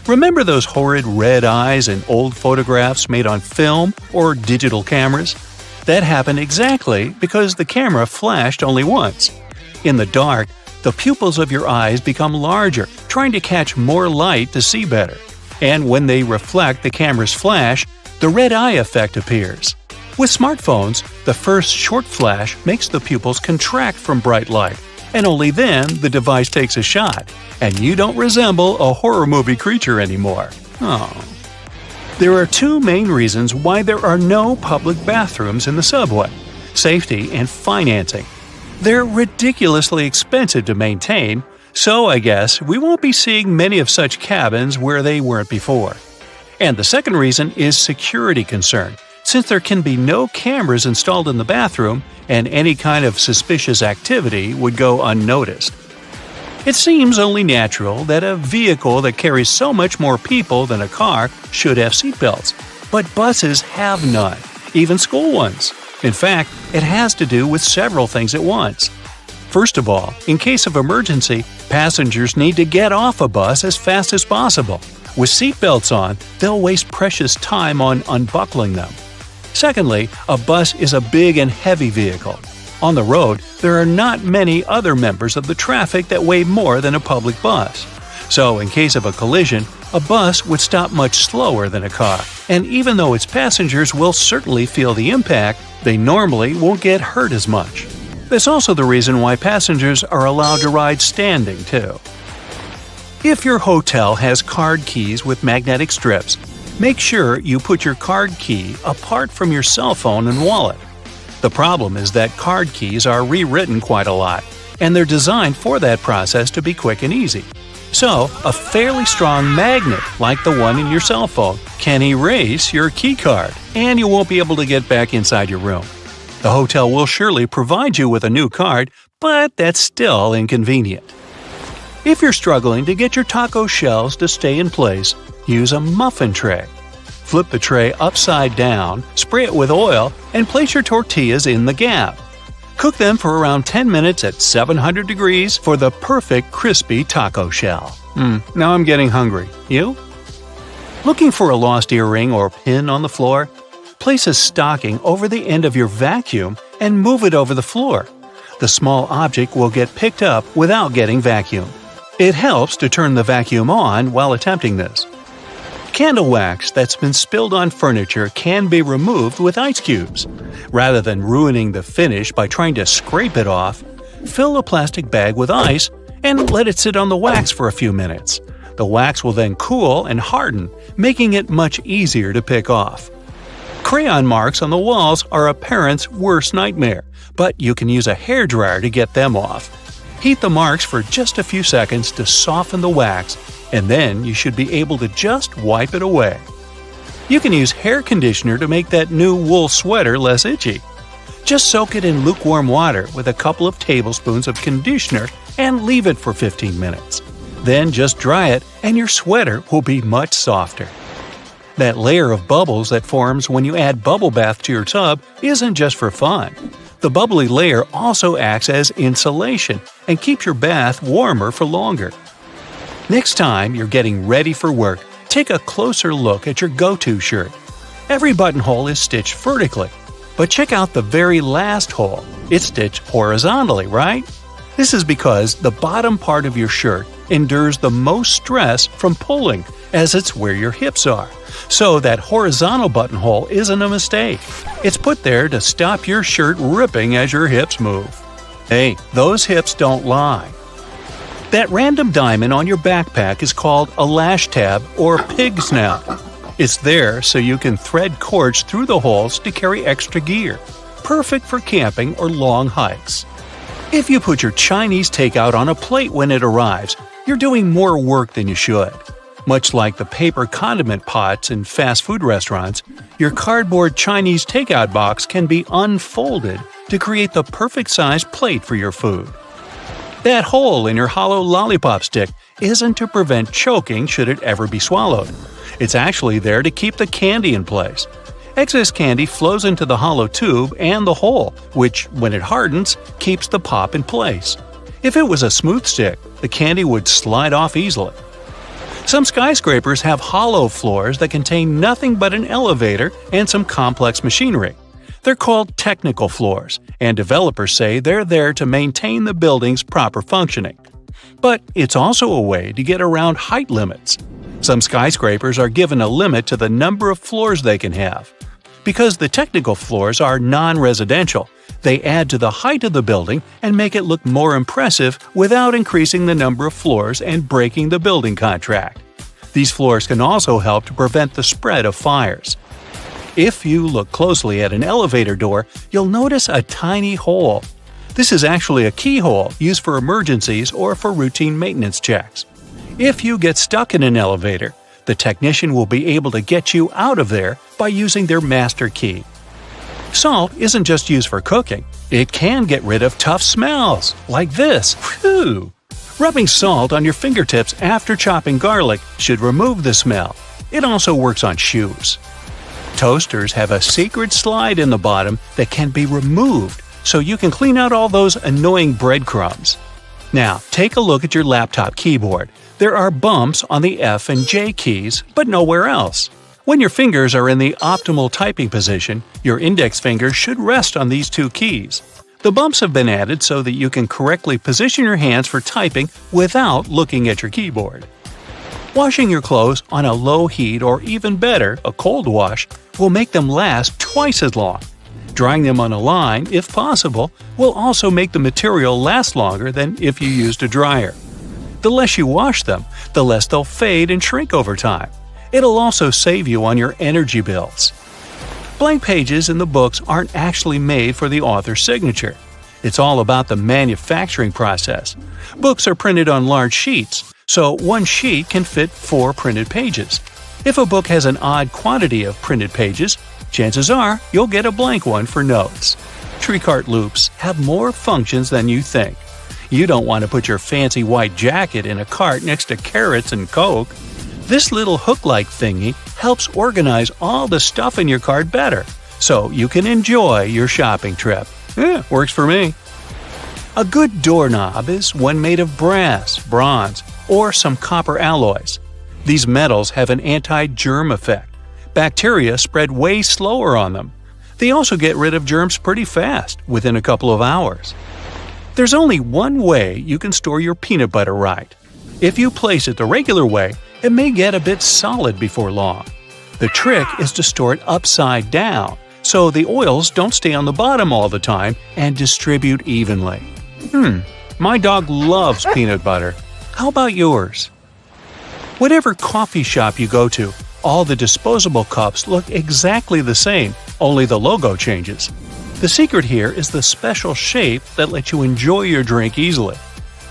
Remember those horrid red eyes in old photographs made on film or digital cameras? That happened exactly because the camera flashed only once. In the dark, the pupils of your eyes become larger, trying to catch more light to see better. And when they reflect the camera's flash, the red eye effect appears. With smartphones, the first short flash makes the pupils contract from bright light, and only then the device takes a shot, and you don't resemble a horror movie creature anymore. Oh. There are two main reasons why there are no public bathrooms in the subway: safety and financing. They're ridiculously expensive to maintain, so I guess we won't be seeing many of such cabins where they weren't before. And the second reason is security concern, since there can be no cameras installed in the bathroom and any kind of suspicious activity would go unnoticed. It seems only natural that a vehicle that carries so much more people than a car should have seatbelts, but buses have none, even school ones. In fact, it has to do with several things at once. First of all, in case of emergency, passengers need to get off a bus as fast as possible. With seatbelts on, they'll waste precious time on unbuckling them. Secondly, a bus is a big and heavy vehicle. On the road, there are not many other members of the traffic that weigh more than a public bus. So, in case of a collision, a bus would stop much slower than a car, and even though its passengers will certainly feel the impact, they normally won't get hurt as much. That's also the reason why passengers are allowed to ride standing, too. If your hotel has card keys with magnetic strips, make sure you put your card key apart from your cell phone and wallet. The problem is that card keys are rewritten quite a lot, and they're designed for that process to be quick and easy. So, a fairly strong magnet, like the one in your cell phone, can erase your key card, and you won't be able to get back inside your room. The hotel will surely provide you with a new card, but that's still inconvenient. If you're struggling to get your taco shells to stay in place, use a muffin tray. Flip the tray upside down, spray it with oil, and place your tortillas in the gap. Cook them for around 10 minutes at 700 degrees for the perfect crispy taco shell. Now I'm getting hungry. You? Looking for a lost earring or pin on the floor? Place a stocking over the end of your vacuum and move it over the floor. The small object will get picked up without getting vacuumed. It helps to turn the vacuum on while attempting this. Candle wax that's been spilled on furniture can be removed with ice cubes. Rather than ruining the finish by trying to scrape it off, fill a plastic bag with ice and let it sit on the wax for a few minutes. The wax will then cool and harden, making it much easier to pick off. Crayon marks on the walls are a parent's worst nightmare, but you can use a hairdryer to get them off. Heat the marks for just a few seconds to soften the wax, and then you should be able to just wipe it away. You can use hair conditioner to make that new wool sweater less itchy. Just soak it in lukewarm water with a couple of tablespoons of conditioner and leave it for 15 minutes. Then just dry it and your sweater will be much softer. That layer of bubbles that forms when you add bubble bath to your tub isn't just for fun. The bubbly layer also acts as insulation and keeps your bath warmer for longer. Next time you're getting ready for work, take a closer look at your go-to shirt. Every buttonhole is stitched vertically, but check out the very last hole. It's stitched horizontally, right? This is because the bottom part of your shirt endures the most stress from pulling, as it's where your hips are. So that horizontal buttonhole isn't a mistake. It's put there to stop your shirt ripping as your hips move. Hey, those hips don't lie. That random diamond on your backpack is called a lash tab or pig snout. It's there so you can thread cords through the holes to carry extra gear. Perfect for camping or long hikes. If you put your Chinese takeout on a plate when it arrives, you're doing more work than you should. Much like the paper condiment pots in fast food restaurants, your cardboard Chinese takeout box can be unfolded to create the perfect size plate for your food. That hole in your hollow lollipop stick isn't to prevent choking should it ever be swallowed. It's actually there to keep the candy in place. Excess candy flows into the hollow tube and the hole, which, when it hardens, keeps the pop in place. If it was a smooth stick, the candy would slide off easily. Some skyscrapers have hollow floors that contain nothing but an elevator and some complex machinery. They're called technical floors, and developers say they're there to maintain the building's proper functioning. But it's also a way to get around height limits. Some skyscrapers are given a limit to the number of floors they can have. Because the technical floors are non-residential, they add to the height of the building and make it look more impressive without increasing the number of floors and breaking the building contract. These floors can also help to prevent the spread of fires. If you look closely at an elevator door, you'll notice a tiny hole. This is actually a keyhole used for emergencies or for routine maintenance checks. If you get stuck in an elevator, the technician will be able to get you out of there by using their master key. Salt isn't just used for cooking. It can get rid of tough smells, like this. Whew! Rubbing salt on your fingertips after chopping garlic should remove the smell. It also works on shoes. Toasters have a secret slide in the bottom that can be removed so you can clean out all those annoying breadcrumbs. Now, take a look at your laptop keyboard. There are bumps on the F and J keys, but nowhere else. When your fingers are in the optimal typing position, your index finger should rest on these two keys. The bumps have been added so that you can correctly position your hands for typing without looking at your keyboard. Washing your clothes on a low heat or even better, a cold wash, will make them last twice as long. Drying them on a line, if possible, will also make the material last longer than if you used a dryer. The less you wash them, the less they'll fade and shrink over time. It'll also save you on your energy bills. Blank pages in the books aren't actually made for the author's signature. It's all about the manufacturing process. Books are printed on large sheets, so one sheet can fit 4 printed pages. If a book has an odd quantity of printed pages, chances are you'll get a blank one for notes. Tree cart loops have more functions than you think. You don't want to put your fancy white jacket in a cart next to carrots and Coke. This little hook-like thingy helps organize all the stuff in your cart better, so you can enjoy your shopping trip. Works for me. A good doorknob is one made of brass, bronze, or some copper alloys. These metals have an anti-germ effect. Bacteria spread way slower on them. They also get rid of germs pretty fast, within a couple of hours. There's only one way you can store your peanut butter right. If you place it the regular way, it may get a bit solid before long. The trick is to store it upside down, so the oils don't stay on the bottom all the time and distribute evenly. My dog loves peanut butter. How about yours? Whatever coffee shop you go to, all the disposable cups look exactly the same, only the logo changes. The secret here is the special shape that lets you enjoy your drink easily.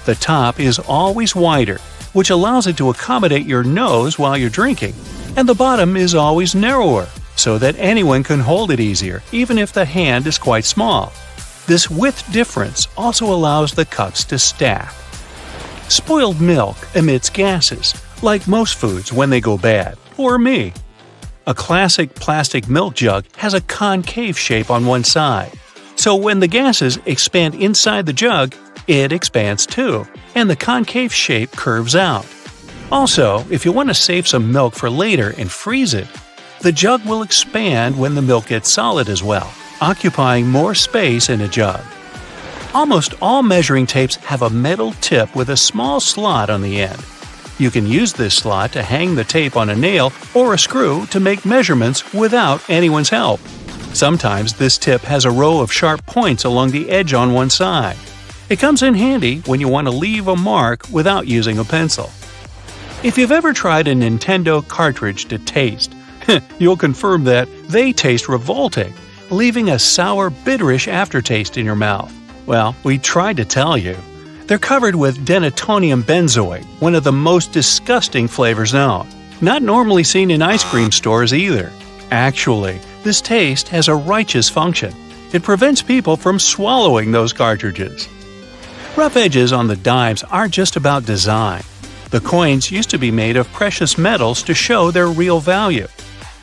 The top is always wider, which allows it to accommodate your nose while you're drinking, and the bottom is always narrower, so that anyone can hold it easier, even if the hand is quite small. This width difference also allows the cups to stack. Spoiled milk emits gases, like most foods when they go bad, or me. A classic plastic milk jug has a concave shape on one side, so when the gases expand inside the jug, it expands too, and the concave shape curves out. Also, if you want to save some milk for later and freeze it, the jug will expand when the milk gets solid as well, occupying more space in a jug. Almost all measuring tapes have a metal tip with a small slot on the end. You can use this slot to hang the tape on a nail or a screw to make measurements without anyone's help. Sometimes this tip has a row of sharp points along the edge on one side. It comes in handy when you want to leave a mark without using a pencil. If you've ever tried a Nintendo cartridge to taste, you'll confirm that they taste revolting, leaving a sour, bitterish aftertaste in your mouth. Well, we tried to tell you. They're covered with denatonium benzoate, one of the most disgusting flavors known. Not normally seen in ice cream stores either. Actually, this taste has a righteous function. It prevents people from swallowing those cartridges. Rough edges on the dimes aren't just about design. The coins used to be made of precious metals to show their real value.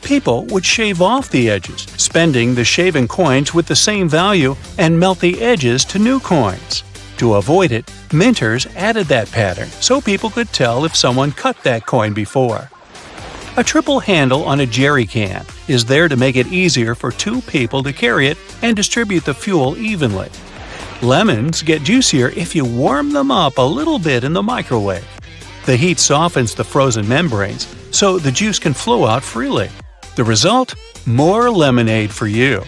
People would shave off the edges, spending the shaven coins with the same value and melt the edges to new coins. To avoid it, minters added that pattern so people could tell if someone cut that coin before. A triple handle on a jerry can is there to make it easier for two people to carry it and distribute the fuel evenly. Lemons get juicier if you warm them up a little bit in the microwave. The heat softens the frozen membranes, so the juice can flow out freely. The result? More lemonade for you.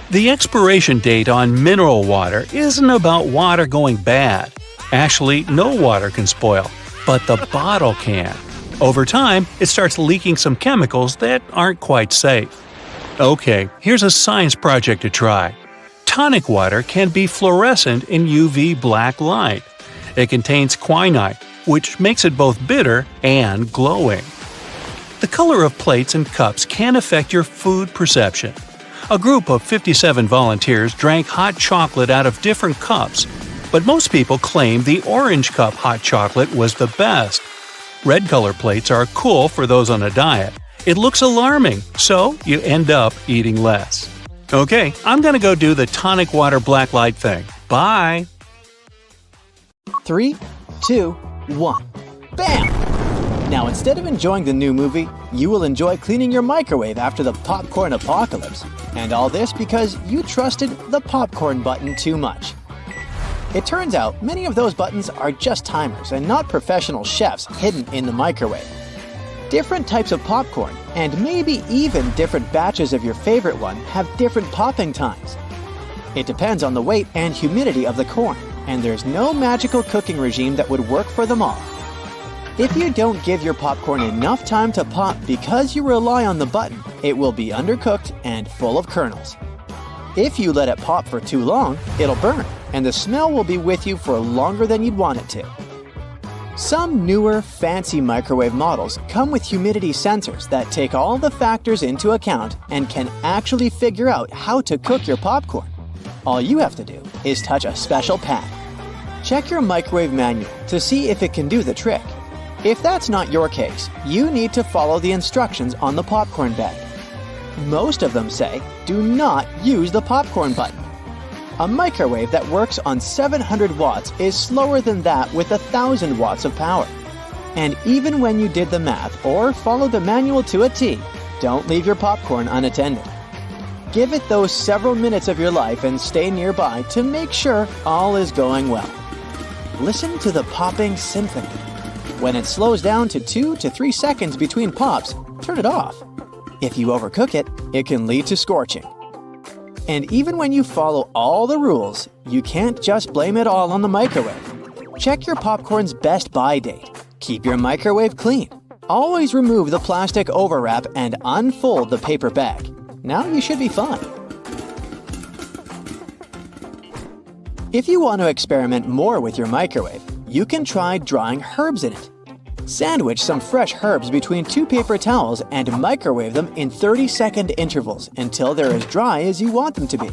The expiration date on mineral water isn't about water going bad. Actually, no water can spoil, but the bottle can. Over time, it starts leaking some chemicals that aren't quite safe. Okay, here's a science project to try. Tonic water can be fluorescent in UV black light. It contains quinine, which makes it both bitter and glowing. The color of plates and cups can affect your food perception. A group of 57 volunteers drank hot chocolate out of different cups, but most people claim the orange cup hot chocolate was the best. Red color plates are cool for those on a diet. It looks alarming, so you end up eating less. Okay, I'm gonna go do the tonic water black light thing. Bye! 3, 2, 1. Bam! Now, instead of enjoying the new movie, you will enjoy cleaning your microwave after the popcorn apocalypse. And all this because you trusted the popcorn button too much. It turns out many of those buttons are just timers and not professional chefs hidden in the microwave. Different types of popcorn, and maybe even different batches of your favorite one, have different popping times. It depends on the weight and humidity of the corn, and there's no magical cooking regime that would work for them all. If you don't give your popcorn enough time to pop because you rely on the button, it will be undercooked and full of kernels. If you let it pop for too long, it'll burn, and the smell will be with you for longer than you'd want it to. Some newer, fancy microwave models come with humidity sensors that take all the factors into account and can actually figure out how to cook your popcorn. All you have to do is touch a special pad. Check your microwave manual to see if it can do the trick. If that's not your case, you need to follow the instructions on the popcorn bag. Most of them say, do not use the popcorn button. A microwave that works on 700 watts is slower than that with 1,000 watts of power. And even when you did the math or followed the manual to a T, don't leave your popcorn unattended. Give it those several minutes of your life and stay nearby to make sure all is going well. Listen to the popping symphony. When it slows down to 2 to 3 seconds between pops, turn it off. If you overcook it, it can lead to scorching. And even when you follow all the rules, you can't just blame it all on the microwave. Check your popcorn's best buy date. Keep your microwave clean. Always remove the plastic overwrap and unfold the paper bag. Now you should be fine. If you want to experiment more with your microwave, you can try drying herbs in it. Sandwich some fresh herbs between 2 paper towels and microwave them in 30-second intervals until they're as dry as you want them to be.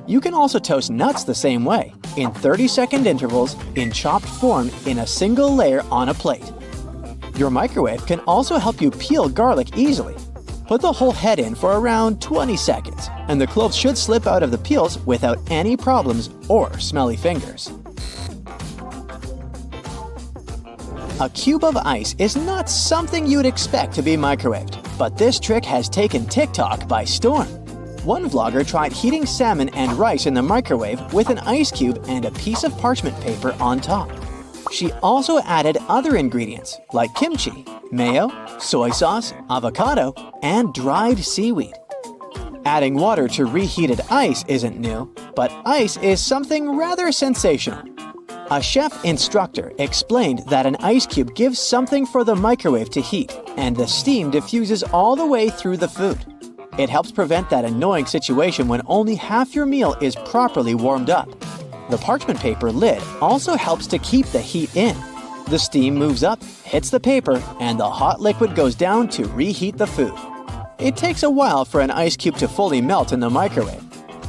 You can also toast nuts the same way, in 30-second intervals, in chopped form in a single layer on a plate. Your microwave can also help you peel garlic easily. Put the whole head in for around 20 seconds, and the cloves should slip out of the peels without any problems or smelly fingers. A cube of ice is not something you'd expect to be microwaved, but this trick has taken TikTok by storm. One vlogger tried heating salmon and rice in the microwave with an ice cube and a piece of parchment paper on top. She also added other ingredients like kimchi, mayo, soy sauce, avocado, and dried seaweed. Adding water to reheated ice isn't new, but ice is something rather sensational. A chef instructor explained that an ice cube gives something for the microwave to heat, and the steam diffuses all the way through the food. It helps prevent that annoying situation when only half your meal is properly warmed up. The parchment paper lid also helps to keep the heat in. The steam moves up, hits the paper, and the hot liquid goes down to reheat the food. It takes a while for an ice cube to fully melt in the microwave.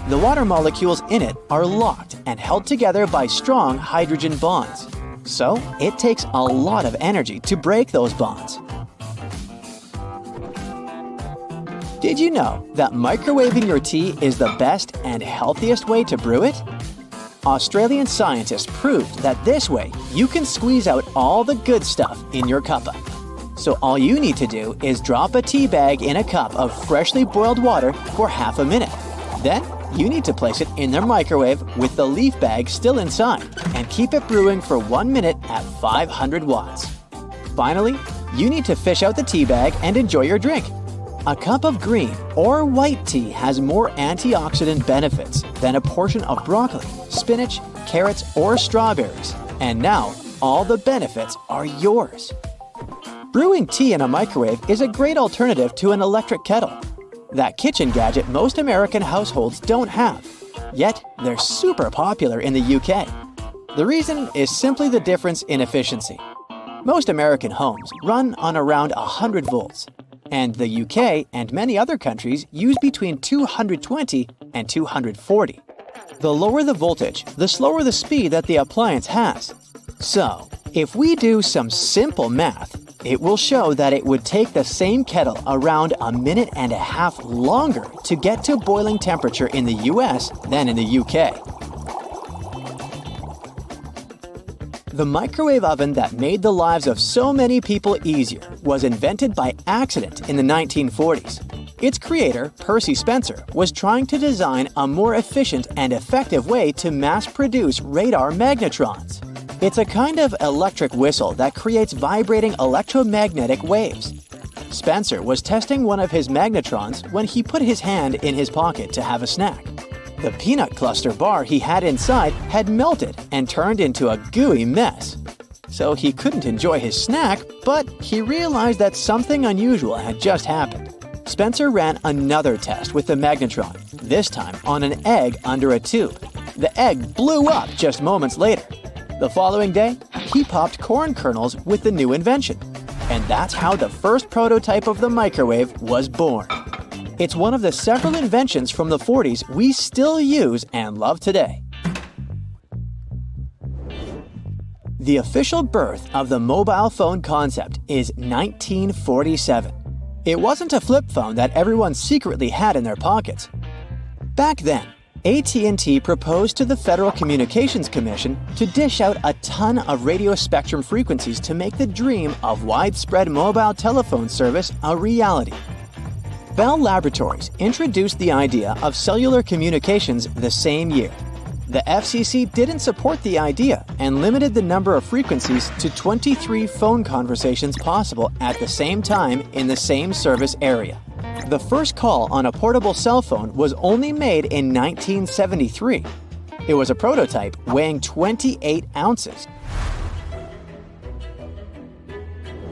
The water molecules in it are locked and held together by strong hydrogen bonds. So, it takes a lot of energy to break those bonds. Did you know that microwaving your tea is the best and healthiest way to brew it? Australian scientists proved that this way you can squeeze out all the good stuff in your cuppa. So all you need to do is drop a tea bag in a cup of freshly boiled water for half a minute. Then, you need to place it in the microwave with the leaf bag still inside and keep it brewing for 1 minute at 500 watts. Finally, you need to fish out the tea bag and enjoy your drink. A cup of green or white tea has more antioxidant benefits than a portion of broccoli, spinach, carrots, or strawberries. And now, all the benefits are yours. Brewing tea in a microwave is a great alternative to an electric kettle. That kitchen gadget most American households don't have. Yet, they're super popular in the UK. The reason is simply the difference in efficiency. Most American homes run on around 100 volts, and the UK and many other countries use between 220 and 240. The lower the voltage, the slower the speed that the appliance has. So, if we do some simple math, it will show that it would take the same kettle around 1.5 minutes longer to get to boiling temperature in the US than in the UK. The microwave oven that made the lives of so many people easier was invented by accident in the 1940s. Its creator, Percy Spencer, was trying to design a more efficient and effective way to mass-produce radar magnetrons. It's a kind of electric whistle that creates vibrating electromagnetic waves. Spencer was testing one of his magnetrons when he put his hand in his pocket to have a snack. The peanut cluster bar he had inside had melted and turned into a gooey mess. So he couldn't enjoy his snack, but he realized that something unusual had just happened. Spencer ran another test with the magnetron, this time on an egg under a tube. The egg blew up just moments later. The following day, he popped corn kernels with the new invention. And that's how the first prototype of the microwave was born. It's one of the several inventions from the 40s we still use and love today. The official birth of the mobile phone concept is 1947. It wasn't a flip phone that everyone secretly had in their pockets. Back then, AT&T proposed to the Federal Communications Commission to dish out a ton of radio spectrum frequencies to make the dream of widespread mobile telephone service a reality. Bell Laboratories introduced the idea of cellular communications the same year. The FCC didn't support the idea and limited the number of frequencies to 23 phone conversations possible at the same time in the same service area. The first call on a portable cell phone was only made in 1973. It was a prototype weighing 28 ounces.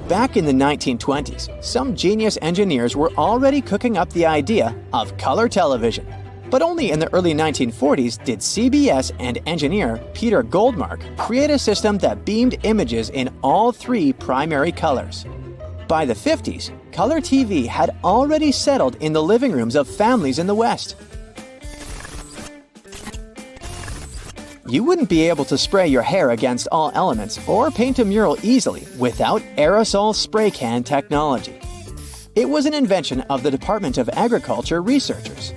Back in the 1920s, some genius engineers were already cooking up the idea of color television. But only in the early 1940s did CBS and engineer Peter Goldmark create a system that beamed images in all three primary colors. By the 50s, color TV had already settled in the living rooms of families in the West. You wouldn't be able to spray your hair against all elements or paint a mural easily without aerosol spray can technology. It was an invention of the Department of Agriculture researchers.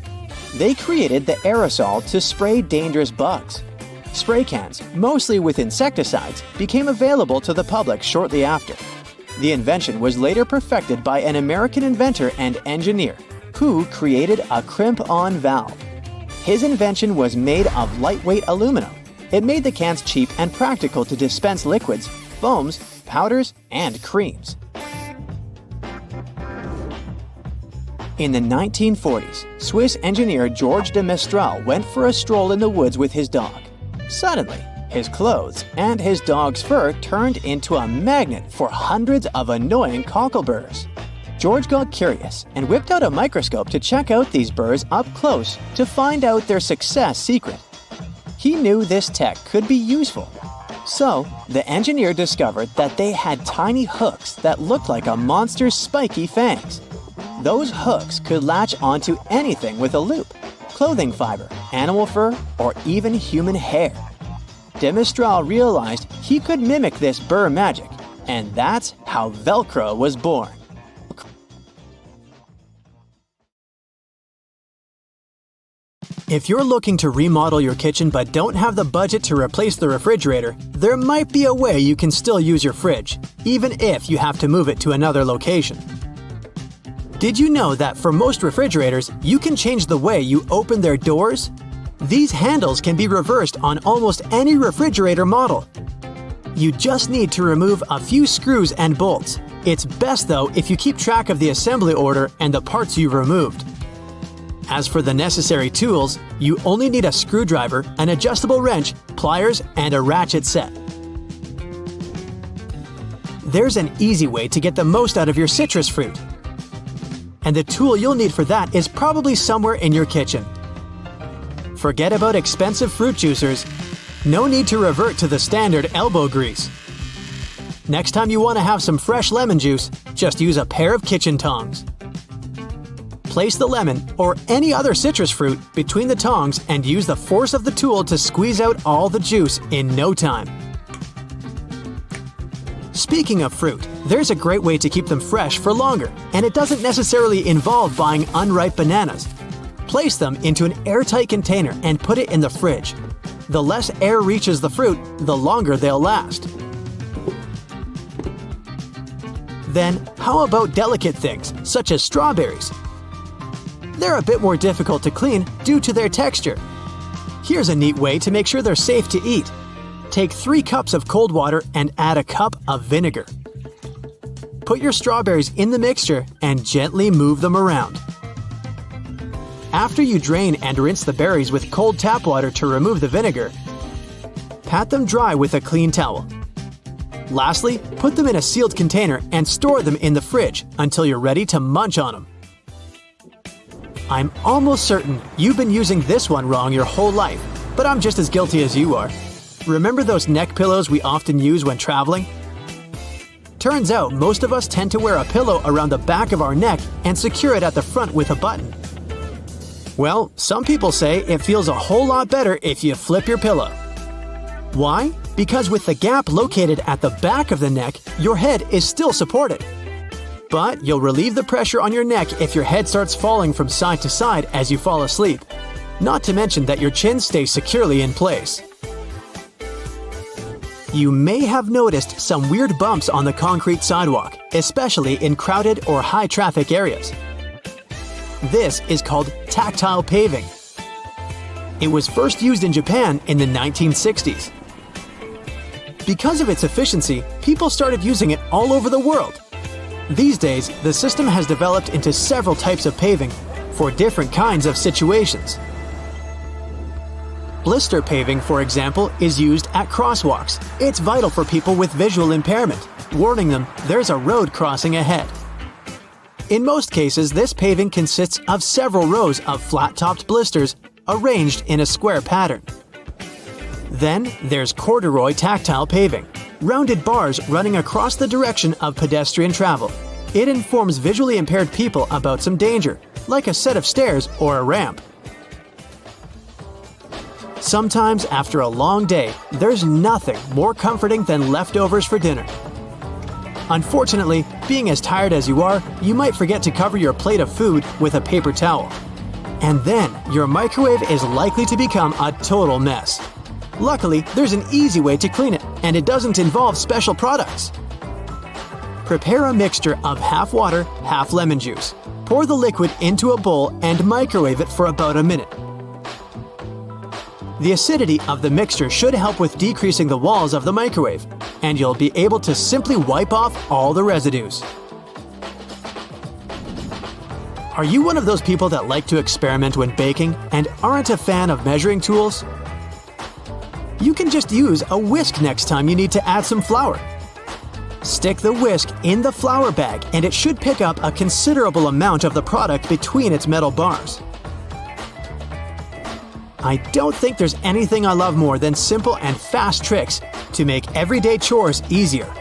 They created the aerosol to spray dangerous bugs. Spray cans, mostly with insecticides, became available to the public shortly after. The invention was later perfected by an American inventor and engineer who created a crimp-on valve. His invention was made of lightweight aluminum. It made the cans cheap and practical to dispense liquids, foams, powders, and creams. In the 1940s, Swiss engineer George de Mestral went for a stroll in the woods with his dog. Suddenly, his clothes and his dog's fur turned into a magnet for hundreds of annoying cockleburrs. George got curious and whipped out a microscope to check out these burrs up close to find out their success secret. He knew this tech could be useful. So, the engineer discovered that they had tiny hooks that looked like a monster's spiky fangs. Those hooks could latch onto anything with a loop: clothing fiber, animal fur, or even human hair. De Mestral realized he could mimic this burr magic, and that's how Velcro was born. If you're looking to remodel your kitchen but don't have the budget to replace the refrigerator, there might be a way you can still use your fridge, even if you have to move it to another location. Did you know that for most refrigerators, you can change the way you open their doors? These handles can be reversed on almost any refrigerator model. You just need to remove a few screws and bolts. It's best though if you keep track of the assembly order and the parts you removed. As for the necessary tools, you only need a screwdriver, an adjustable wrench, pliers, and a ratchet set. There's an easy way to get the most out of your citrus fruit. And the tool you'll need for that is probably somewhere in your kitchen. Forget about expensive fruit juicers. No need to revert to the standard elbow grease. Next time you want to have some fresh lemon juice, just use a pair of kitchen tongs. Place the lemon or any other citrus fruit between the tongs and use the force of the tool to squeeze out all the juice in no time. Speaking of fruit, there's a great way to keep them fresh for longer, and it doesn't necessarily involve buying unripe bananas. Place them into an airtight container and put it in the fridge. The less air reaches the fruit, the longer they'll last. Then, how about delicate things, such as strawberries? They're a bit more difficult to clean due to their texture. Here's a neat way to make sure they're safe to eat. Take 3 cups of cold water and add a cup of vinegar. Put your strawberries in the mixture and gently move them around. After you drain and rinse the berries with cold tap water to remove the vinegar, pat them dry with a clean towel. Lastly, put them in a sealed container and store them in the fridge until you're ready to munch on them. I'm almost certain you've been using this one wrong your whole life, but I'm just as guilty as you are. Remember those neck pillows we often use when traveling? Turns out most of us tend to wear a pillow around the back of our neck and secure it at the front with a button. Well, some people say it feels a whole lot better if you flip your pillow. Why? Because with the gap located at the back of the neck, your head is still supported. But you'll relieve the pressure on your neck if your head starts falling from side to side as you fall asleep. not to mention that your chin stays securely in place. You may have noticed some weird bumps on the concrete sidewalk, especially in crowded or high-traffic areas. This is called tactile paving. It was first used in Japan in the 1960s. Because of its efficiency, people started using it all over the world. These days, the system has developed into several types of paving for different kinds of situations. Blister paving, for example, is used at crosswalks. It's vital for people with visual impairment, warning them there's a road crossing ahead. In most cases, this paving consists of several rows of flat-topped blisters arranged in a square pattern. Then there's corduroy tactile paving, rounded bars running across the direction of pedestrian travel. It informs visually impaired people about some danger, like a set of stairs or a ramp. Sometimes, after a long day, there's nothing more comforting than leftovers for dinner. Unfortunately, being as tired as you are, you might forget to cover your plate of food with a paper towel. And then, your microwave is likely to become a total mess. Luckily, there's an easy way to clean it, and it doesn't involve special products. Prepare a mixture of half water, half lemon juice. Pour the liquid into a bowl and microwave it for about a minute. The acidity of the mixture should help with decreasing the walls of the microwave, and you'll be able to simply wipe off all the residues. Are you one of those people that like to experiment when baking and aren't a fan of measuring tools? You can just use a whisk next time you need to add some flour. Stick the whisk in the flour bag and it should pick up a considerable amount of the product between its metal bars. I don't think there's anything I love more than simple and fast tricks to make everyday chores easier.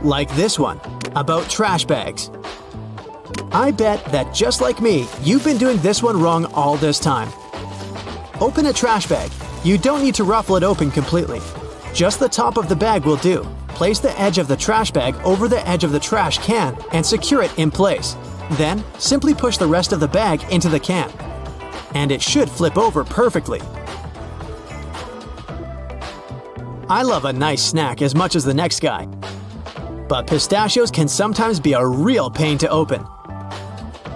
Like this one, about trash bags. I bet that just like me, you've been doing this one wrong all this time. Open a trash bag. You don't need to ruffle it open completely. Just the top of the bag will do. Place the edge of the trash bag over the edge of the trash can and secure it in place. Then, simply push the rest of the bag into the can. And it should flip over perfectly. I love a nice snack as much as the next guy. But pistachios can sometimes be a real pain to open.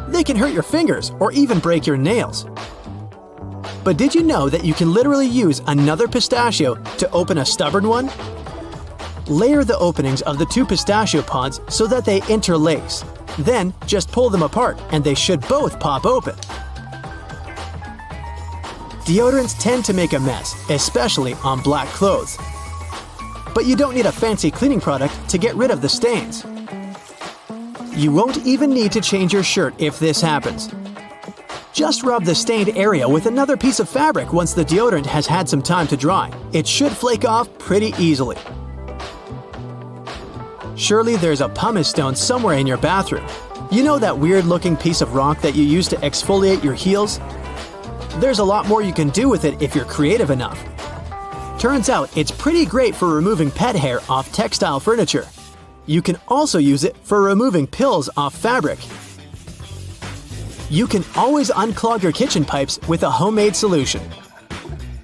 They can hurt your fingers or even break your nails. But did you know that you can literally use another pistachio to open a stubborn one? Layer the openings of the two pistachio pods so that they interlace. Then just pull them apart and they should both pop open. Deodorants tend to make a mess, especially on black clothes. But you don't need a fancy cleaning product to get rid of the stains. You won't even need to change your shirt if this happens. Just rub the stained area with another piece of fabric once the deodorant has had some time to dry. It should flake off pretty easily. Surely there's a pumice stone somewhere in your bathroom. You know that weird-looking piece of rock that you use to exfoliate your heels? There's a lot more you can do with it if you're creative enough. Turns out it's pretty great for removing pet hair off textile furniture. You can also use it for removing pills off fabric. You can always unclog your kitchen pipes with a homemade solution.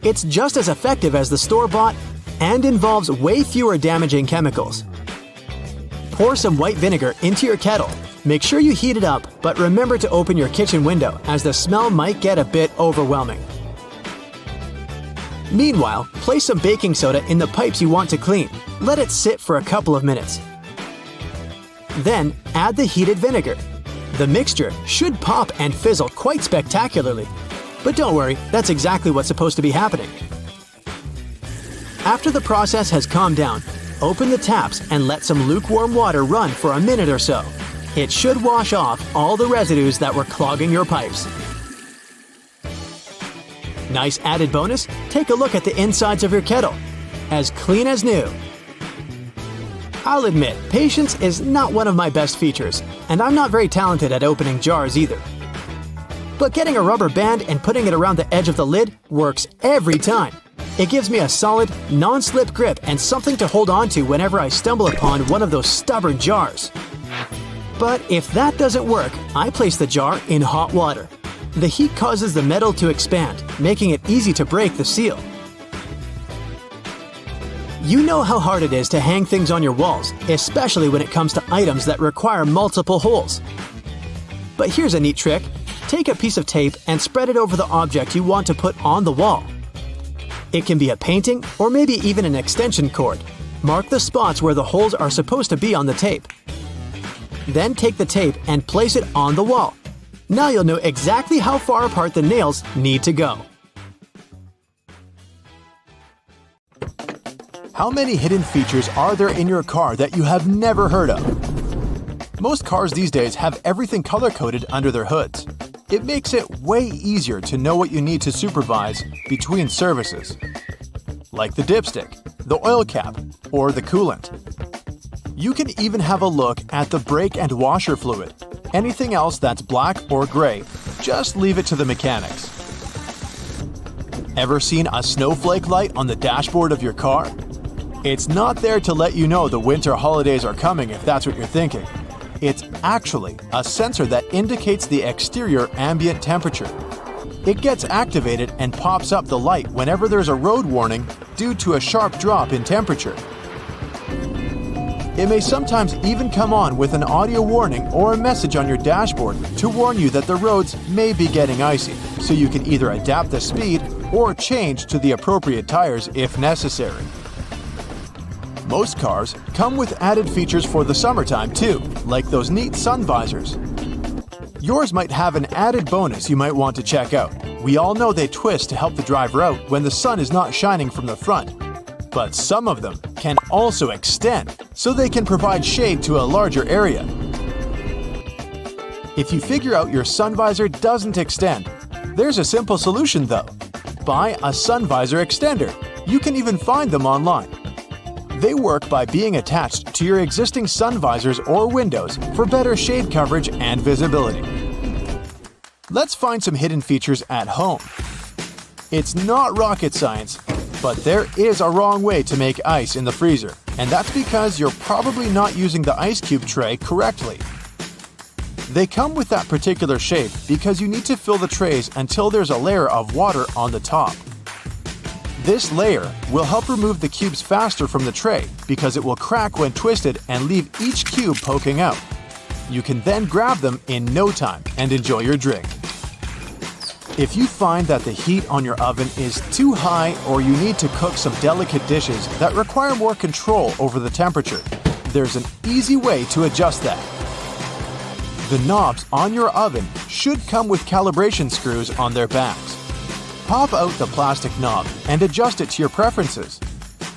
It's just as effective as the store-bought and involves way fewer damaging chemicals. Pour some white vinegar into your kettle. Make sure you heat it up, but remember to open your kitchen window as the smell might get a bit overwhelming. Meanwhile, place some baking soda in the pipes you want to clean. Let it sit for a couple of minutes. Then, add the heated vinegar. The mixture should pop and fizzle quite spectacularly. But don't worry, that's exactly what's supposed to be happening. After the process has calmed down, open the taps and let some lukewarm water run for a minute or so. It should wash off all the residues that were clogging your pipes. Nice added bonus, take a look at the insides of your kettle. As clean as new. I'll admit, patience is not one of my best features, and I'm not very talented at opening jars either. But getting a rubber band and putting it around the edge of the lid works every time. It gives me a solid, non-slip grip and something to hold on to whenever I stumble upon one of those stubborn jars. But if that doesn't work, I place the jar in hot water. The heat causes the metal to expand, making it easy to break the seal. You know how hard it is to hang things on your walls, especially when it comes to items that require multiple holes. But here's a neat trick. Take a piece of tape and spread it over the object you want to put on the wall. It can be a painting or maybe even an extension cord. Mark the spots where the holes are supposed to be on the tape. Then take the tape and place it on the wall. Now you'll know exactly how far apart the nails need to go. How many hidden features are there in your car that you have never heard of? Most cars these days have everything color-coded under their hoods. It makes it way easier to know what you need to supervise between services, like the dipstick, the oil cap, or the coolant. You can even have a look at the brake and washer fluid. Anything else that's black or gray, just leave it to the mechanics. Ever seen a snowflake light on the dashboard of your car? It's not there to let you know the winter holidays are coming if that's what you're thinking. It's actually a sensor that indicates the exterior ambient temperature. It gets activated and pops up the light whenever there's a road warning due to a sharp drop in temperature. It may sometimes even come on with an audio warning or a message on your dashboard to warn you that the roads may be getting icy, so you can either adapt the speed or change to the appropriate tires if necessary. Most cars come with added features for the summertime too, like those neat sun visors. Yours might have an added bonus you might want to check out. We all know they twist to help the driver out when the sun is not shining from the front. But some of them can also extend, so they can provide shade to a larger area. If you figure out your sun visor doesn't extend, there's a simple solution though. Buy a sun visor extender. You can even find them online. They work by being attached to your existing sun visors or windows for better shade coverage and visibility. Let's find some hidden features at home. It's not rocket science, but there is a wrong way to make ice in the freezer, and that's because you're probably not using the ice cube tray correctly. They come with that particular shape because you need to fill the trays until there's a layer of water on the top. This layer will help remove the cubes faster from the tray because it will crack when twisted and leave each cube poking out. You can then grab them in no time and enjoy your drink. If you find that the heat on your oven is too high or you need to cook some delicate dishes that require more control over the temperature, there's an easy way to adjust that. The knobs on your oven should come with calibration screws on their backs. Pop out the plastic knob and adjust it to your preferences.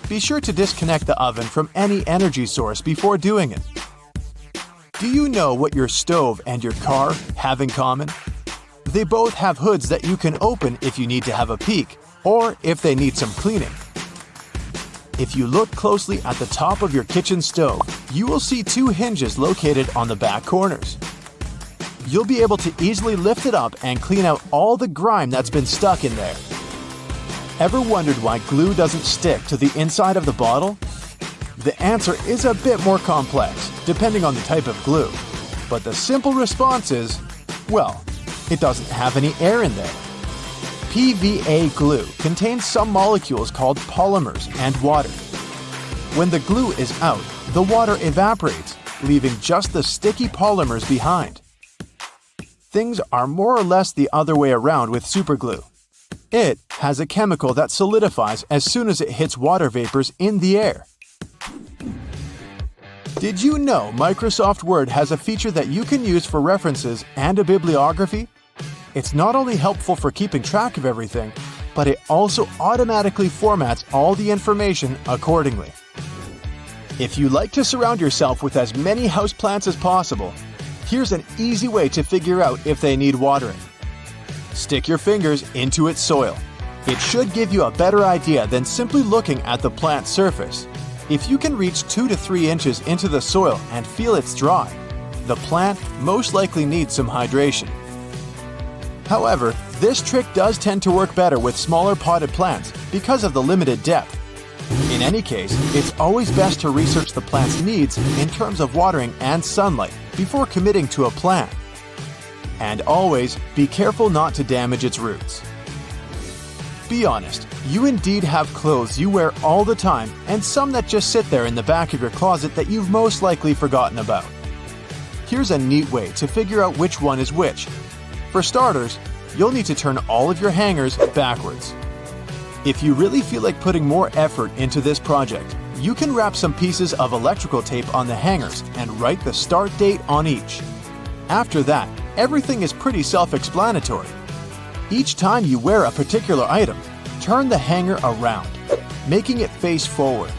Be sure to disconnect the oven from any energy source before doing it. Do you know what your stove and your car have in common? They both have hoods that you can open if you need to have a peek, or if they need some cleaning. If you look closely at the top of your kitchen stove, you will see two hinges located on the back corners. You'll be able to easily lift it up and clean out all the grime that's been stuck in there. Ever wondered why glue doesn't stick to the inside of the bottle? The answer is a bit more complex, depending on the type of glue. But the simple response is, well, it doesn't have any air in there. PVA glue contains some molecules called polymers and water. When the glue is out, the water evaporates, leaving just the sticky polymers behind. Things are more or less the other way around with superglue. It has a chemical that solidifies as soon as it hits water vapors in the air. Did you know Microsoft Word has a feature that you can use for references and a bibliography? It's not only helpful for keeping track of everything, but it also automatically formats all the information accordingly. If you like to surround yourself with as many houseplants as possible, here's an easy way to figure out if they need watering. Stick your fingers into its soil. It should give you a better idea than simply looking at the plant's surface. If you can reach 2 to 3 inches into the soil and feel it's dry, the plant most likely needs some hydration. However, this trick does tend to work better with smaller potted plants because of the limited depth. In any case, it's always best to research the plant's needs in terms of watering and sunlight before committing to a plan. And always be careful not to damage its roots. Be honest, you indeed have clothes you wear all the time and some that just sit there in the back of your closet that you've most likely forgotten about. Here's a neat way to figure out which one is which. For starters, you'll need to turn all of your hangers backwards. If you really feel like putting more effort into this project, you can wrap some pieces of electrical tape on the hangers and write the start date on each. After that, everything is pretty self-explanatory. Each time you wear a particular item, turn the hanger around, making it face forward.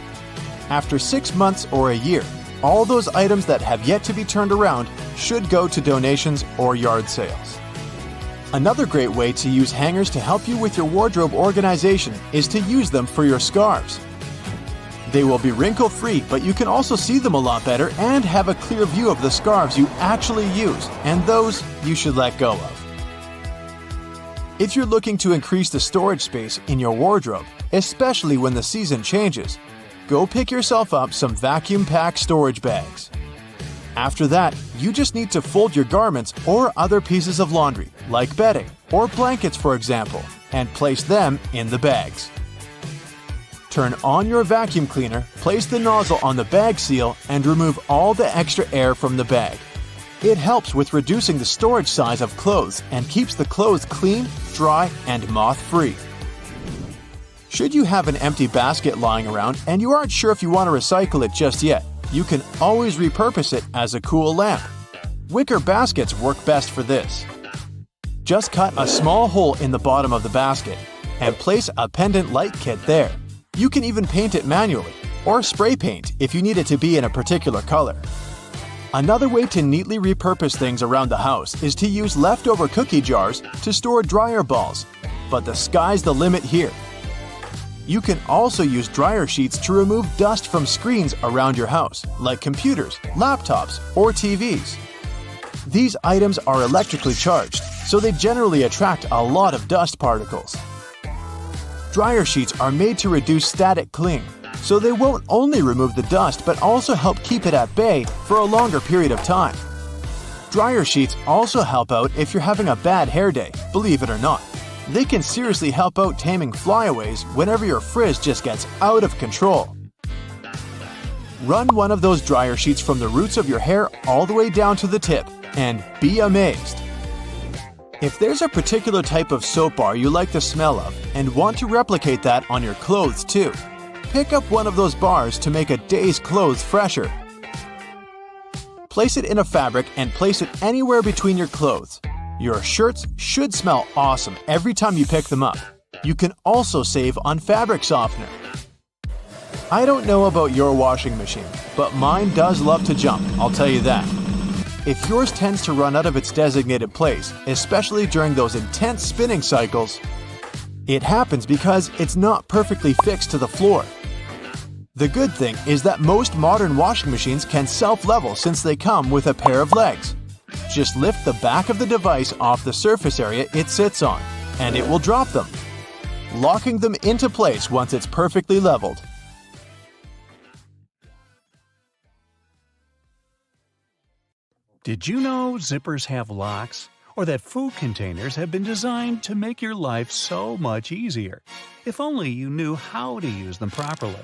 After 6 months or a year, all those items that have yet to be turned around should go to donations or yard sales. Another great way to use hangers to help you with your wardrobe organization is to use them for your scarves. They will be wrinkle-free, but you can also see them a lot better and have a clear view of the scarves you actually use and those you should let go of. If you're looking to increase the storage space in your wardrobe, especially when the season changes, go pick yourself up some vacuum pack storage bags. After that, you just need to fold your garments or other pieces of laundry, like bedding or blankets for example, and place them in the bags. Turn on your vacuum cleaner, place the nozzle on the bag seal, and remove all the extra air from the bag. It helps with reducing the storage size of clothes and keeps the clothes clean, dry, and moth-free. Should you have an empty basket lying around and you aren't sure if you want to recycle it just yet, you can always repurpose it as a cool lamp. Wicker baskets work best for this. Just cut a small hole in the bottom of the basket and place a pendant light kit there. You can even paint it manually, or spray paint if you need it to be in a particular color. Another way to neatly repurpose things around the house is to use leftover cookie jars to store dryer balls, but the sky's the limit here. You can also use dryer sheets to remove dust from screens around your house, like computers, laptops, or TVs. These items are electrically charged, so they generally attract a lot of dust particles. Dryer sheets are made to reduce static cling, so they won't only remove the dust but also help keep it at bay for a longer period of time. Dryer sheets also help out if you're having a bad hair day, believe it or not. They can seriously help out taming flyaways whenever your frizz just gets out of control. Run one of those dryer sheets from the roots of your hair all the way down to the tip, and be amazed. If there's a particular type of soap bar you like the smell of and want to replicate that on your clothes too, pick up one of those bars to make a day's clothes fresher. Place it in a fabric and place it anywhere between your clothes. Your shirts should smell awesome every time you pick them up. You can also save on fabric softener. I don't know about your washing machine, but mine does love to jump, I'll tell you that. If yours tends to run out of its designated place, especially during those intense spinning cycles, it happens because it's not perfectly fixed to the floor. The good thing is that most modern washing machines can self-level since they come with a pair of legs. Just lift the back of the device off the surface area it sits on, and it will drop them, locking them into place once it's perfectly leveled. Did you know zippers have locks? Or that food containers have been designed to make your life so much easier? If only you knew how to use them properly.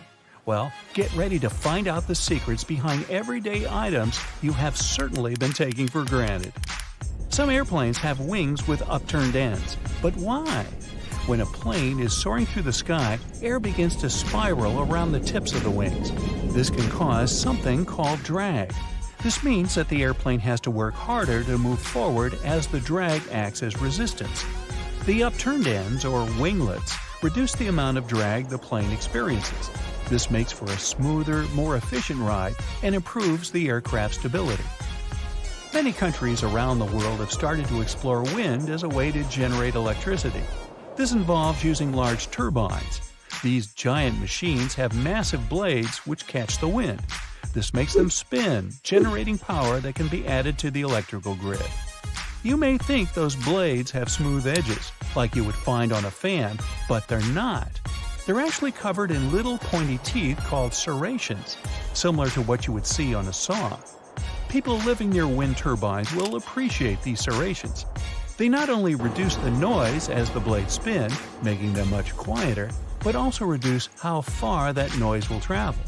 Well, get ready to find out the secrets behind everyday items you have certainly been taking for granted. Some airplanes have wings with upturned ends, but why? When a plane is soaring through the sky, air begins to spiral around the tips of the wings. This can cause something called drag. This means that the airplane has to work harder to move forward as the drag acts as resistance. The upturned ends, or winglets, reduce the amount of drag the plane experiences. This makes for a smoother, more efficient ride and improves the aircraft's stability. Many countries around the world have started to explore wind as a way to generate electricity. This involves using large turbines. These giant machines have massive blades which catch the wind. This makes them spin, generating power that can be added to the electrical grid. You may think those blades have smooth edges, like you would find on a fan, but they're not. They're actually covered in little pointy teeth called serrations, similar to what you would see on a saw. People living near wind turbines will appreciate these serrations. They not only reduce the noise as the blades spin, making them much quieter, but also reduce how far that noise will travel.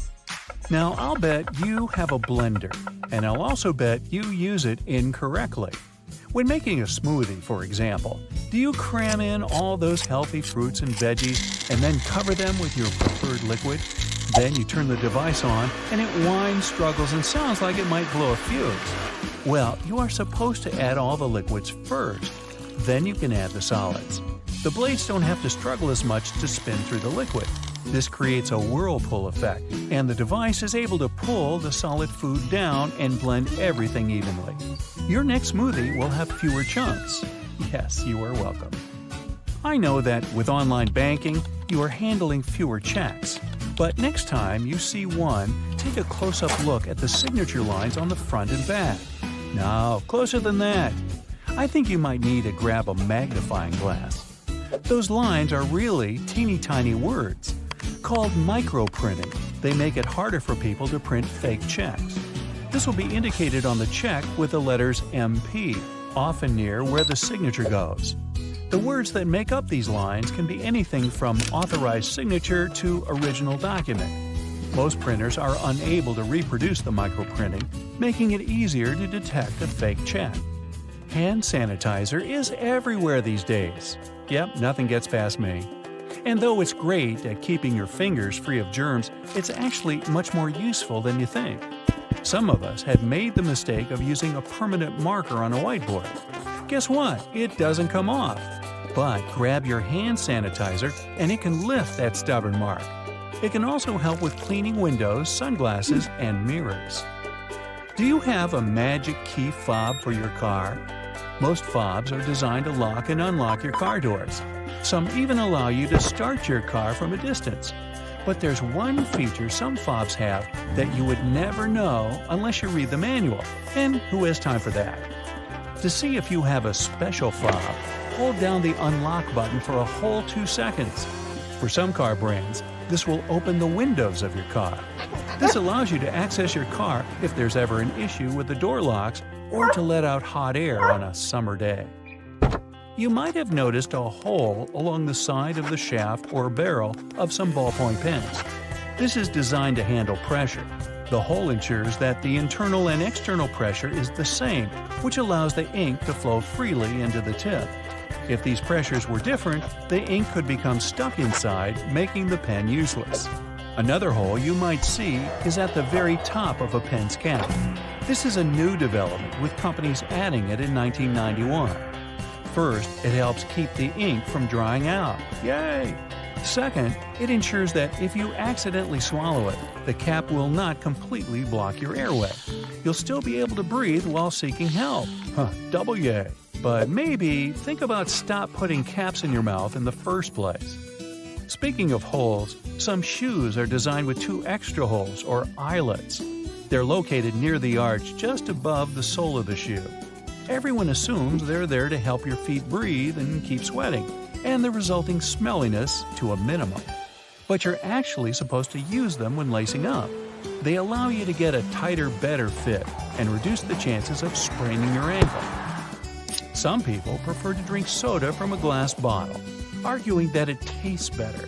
Now, I'll bet you have a blender, and I'll also bet you use it incorrectly. When making a smoothie, for example, do you cram in all those healthy fruits and veggies and then cover them with your preferred liquid? Then you turn the device on and it whines, struggles, and sounds like it might blow a fuse. Well, you are supposed to add all the liquids first. Then you can add the solids. The blades don't have to struggle as much to spin through the liquid. This creates a whirlpool effect, and the device is able to pull the solid food down and blend everything evenly. Your next smoothie will have fewer chunks. Yes, you are welcome. I know that with online banking, you are handling fewer checks. But next time you see one, take a close-up look at the signature lines on the front and back. No, closer than that. I think you might need to grab a magnifying glass. Those lines are really teeny tiny words. Called microprinting, they make it harder for people to print fake checks. This will be indicated on the check with the letters MP, often near where the signature goes. The words that make up these lines can be anything from authorized signature to original document. Most printers are unable to reproduce the microprinting, making it easier to detect a fake check. Hand sanitizer is everywhere these days. Yep, nothing gets past me. And though it's great at keeping your fingers free of germs, it's actually much more useful than you think. Some of us have made the mistake of using a permanent marker on a whiteboard. Guess what? It doesn't come off. But grab your hand sanitizer and it can lift that stubborn mark. It can also help with cleaning windows, sunglasses, and mirrors. Do you have a magic key fob for your car? Most fobs are designed to lock and unlock your car doors. Some even allow you to start your car from a distance. But there's one feature some fobs have that you would never know unless you read the manual. And who has time for that? To see if you have a special fob, hold down the unlock button for a whole 2 seconds. For some car brands, this will open the windows of your car. This allows you to access your car if there's ever an issue with the door locks or to let out hot air on a summer day. You might have noticed a hole along the side of the shaft or barrel of some ballpoint pens. This is designed to handle pressure. The hole ensures that the internal and external pressure is the same, which allows the ink to flow freely into the tip. If these pressures were different, the ink could become stuck inside, making the pen useless. Another hole you might see is at the very top of a pen's cap. This is a new development, with companies adding it in 1991. First, it helps keep the ink from drying out. Yay! Second, it ensures that if you accidentally swallow it, the cap will not completely block your airway. You'll still be able to breathe while seeking help. Double yay! But maybe think about stop putting caps in your mouth in the first place. Speaking of holes, some shoes are designed with 2 extra holes, or eyelets. They're located near the arch just above the sole of the shoe. Everyone assumes they're there to help your feet breathe and keep sweating, and the resulting smelliness to a minimum. But you're actually supposed to use them when lacing up. They allow you to get a tighter, better fit and reduce the chances of spraining your ankle. Some people prefer to drink soda from a glass bottle, arguing that it tastes better.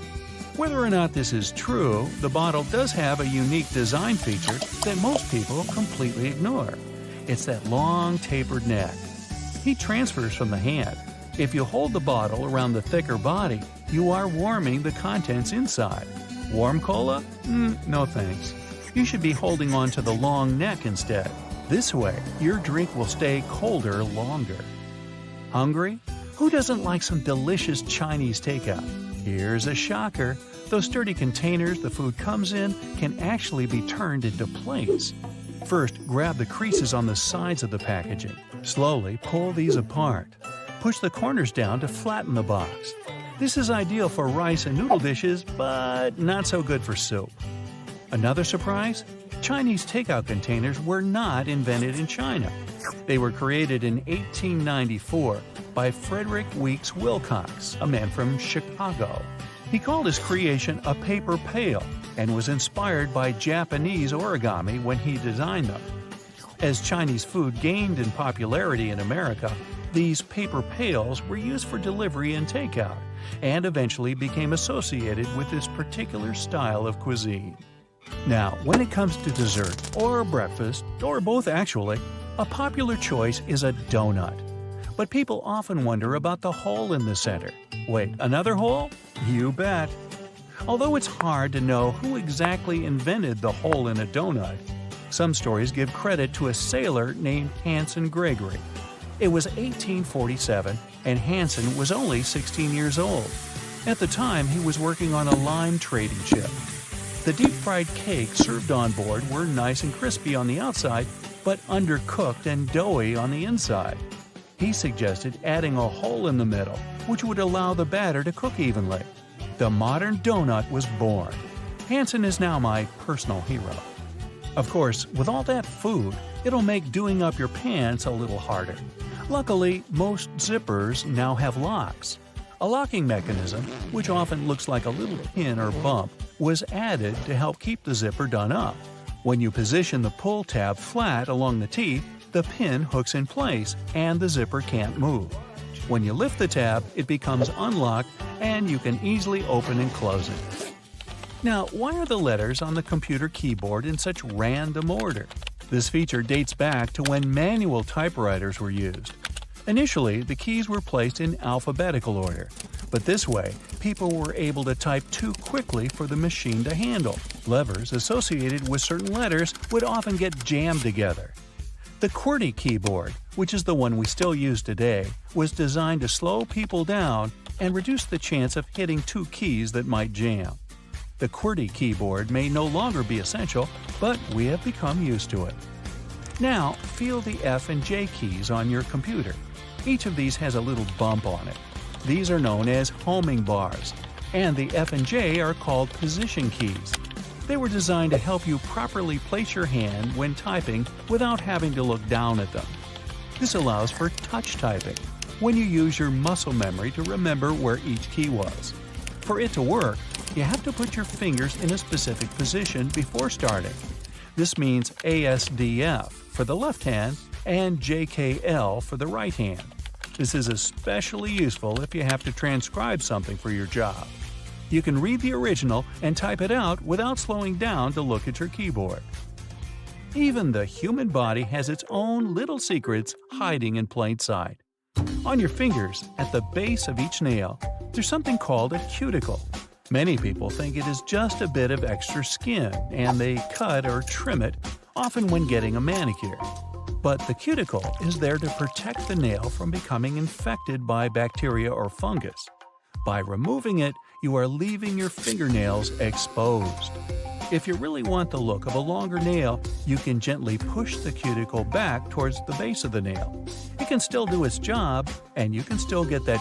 Whether or not this is true, the bottle does have a unique design feature that most people completely ignore. It's that long, tapered neck. Heat transfers from the hand. If you hold the bottle around the thicker body, you are warming the contents inside. Warm cola? No thanks. You should be holding on to the long neck instead. This way, your drink will stay colder longer. Hungry? Who doesn't like some delicious Chinese takeout? Here's a shocker. Those sturdy containers the food comes in can actually be turned into plates. First, grab the creases on the sides of the packaging. Slowly pull these apart. Push the corners down to flatten the box. This is ideal for rice and noodle dishes, but not so good for soup. Another surprise? Chinese takeout containers were not invented in China. They were created in 1894 by Frederick Weeks Wilcox, a man from Chicago. He called his creation a paper pail and was inspired by Japanese origami when he designed them. As Chinese food gained in popularity in America, these paper pails were used for delivery and takeout, and eventually became associated with this particular style of cuisine. Now, when it comes to dessert, or breakfast, or both actually, a popular choice is a donut. But people often wonder about the hole in the center. Wait, another hole? You bet! Although it's hard to know who exactly invented the hole in a donut, some stories give credit to a sailor named Hanson Gregory. It was 1847, and Hanson was only 16 years old. At the time, he was working on a lime trading ship. The deep-fried cakes served on board were nice and crispy on the outside, but undercooked and doughy on the inside. He suggested adding a hole in the middle, which would allow the batter to cook evenly. The modern donut was born. Hanson is now my personal hero. Of course, with all that food, it'll make doing up your pants a little harder. Luckily, most zippers now have locks. A locking mechanism, which often looks like a little pin or bump, was added to help keep the zipper done up. When you position the pull tab flat along the teeth, the pin hooks in place and the zipper can't move. When you lift the tab, it becomes unlocked and you can easily open and close it. Now, why are the letters on the computer keyboard in such random order? This feature dates back to when manual typewriters were used. Initially, the keys were placed in alphabetical order, but this way, people were able to type too quickly for the machine to handle. Levers associated with certain letters would often get jammed together. The QWERTY keyboard, which is the one we still use today, was designed to slow people down and reduce the chance of hitting two keys that might jam. The QWERTY keyboard may no longer be essential, but we have become used to it. Now, feel the F and J keys on your computer. Each of these has a little bump on it. These are known as homing bars, and the F and J are called position keys. They were designed to help you properly place your hand when typing without having to look down at them. This allows for touch typing, when you use your muscle memory to remember where each key was. For it to work, you have to put your fingers in a specific position before starting. This means ASDF for the left hand and JKL for the right hand. This is especially useful if you have to transcribe something for your job. You can read the original and type it out without slowing down to look at your keyboard. Even the human body has its own little secrets hiding in plain sight. On your fingers, at the base of each nail, there's something called a cuticle. Many people think it is just a bit of extra skin, and they cut or trim it, often when getting a manicure. But the cuticle is there to protect the nail from becoming infected by bacteria or fungus. By removing it, you are leaving your fingernails exposed. If you really want the look of a longer nail, you can gently push the cuticle back towards the base of the nail. It can still do its job, and you can still get that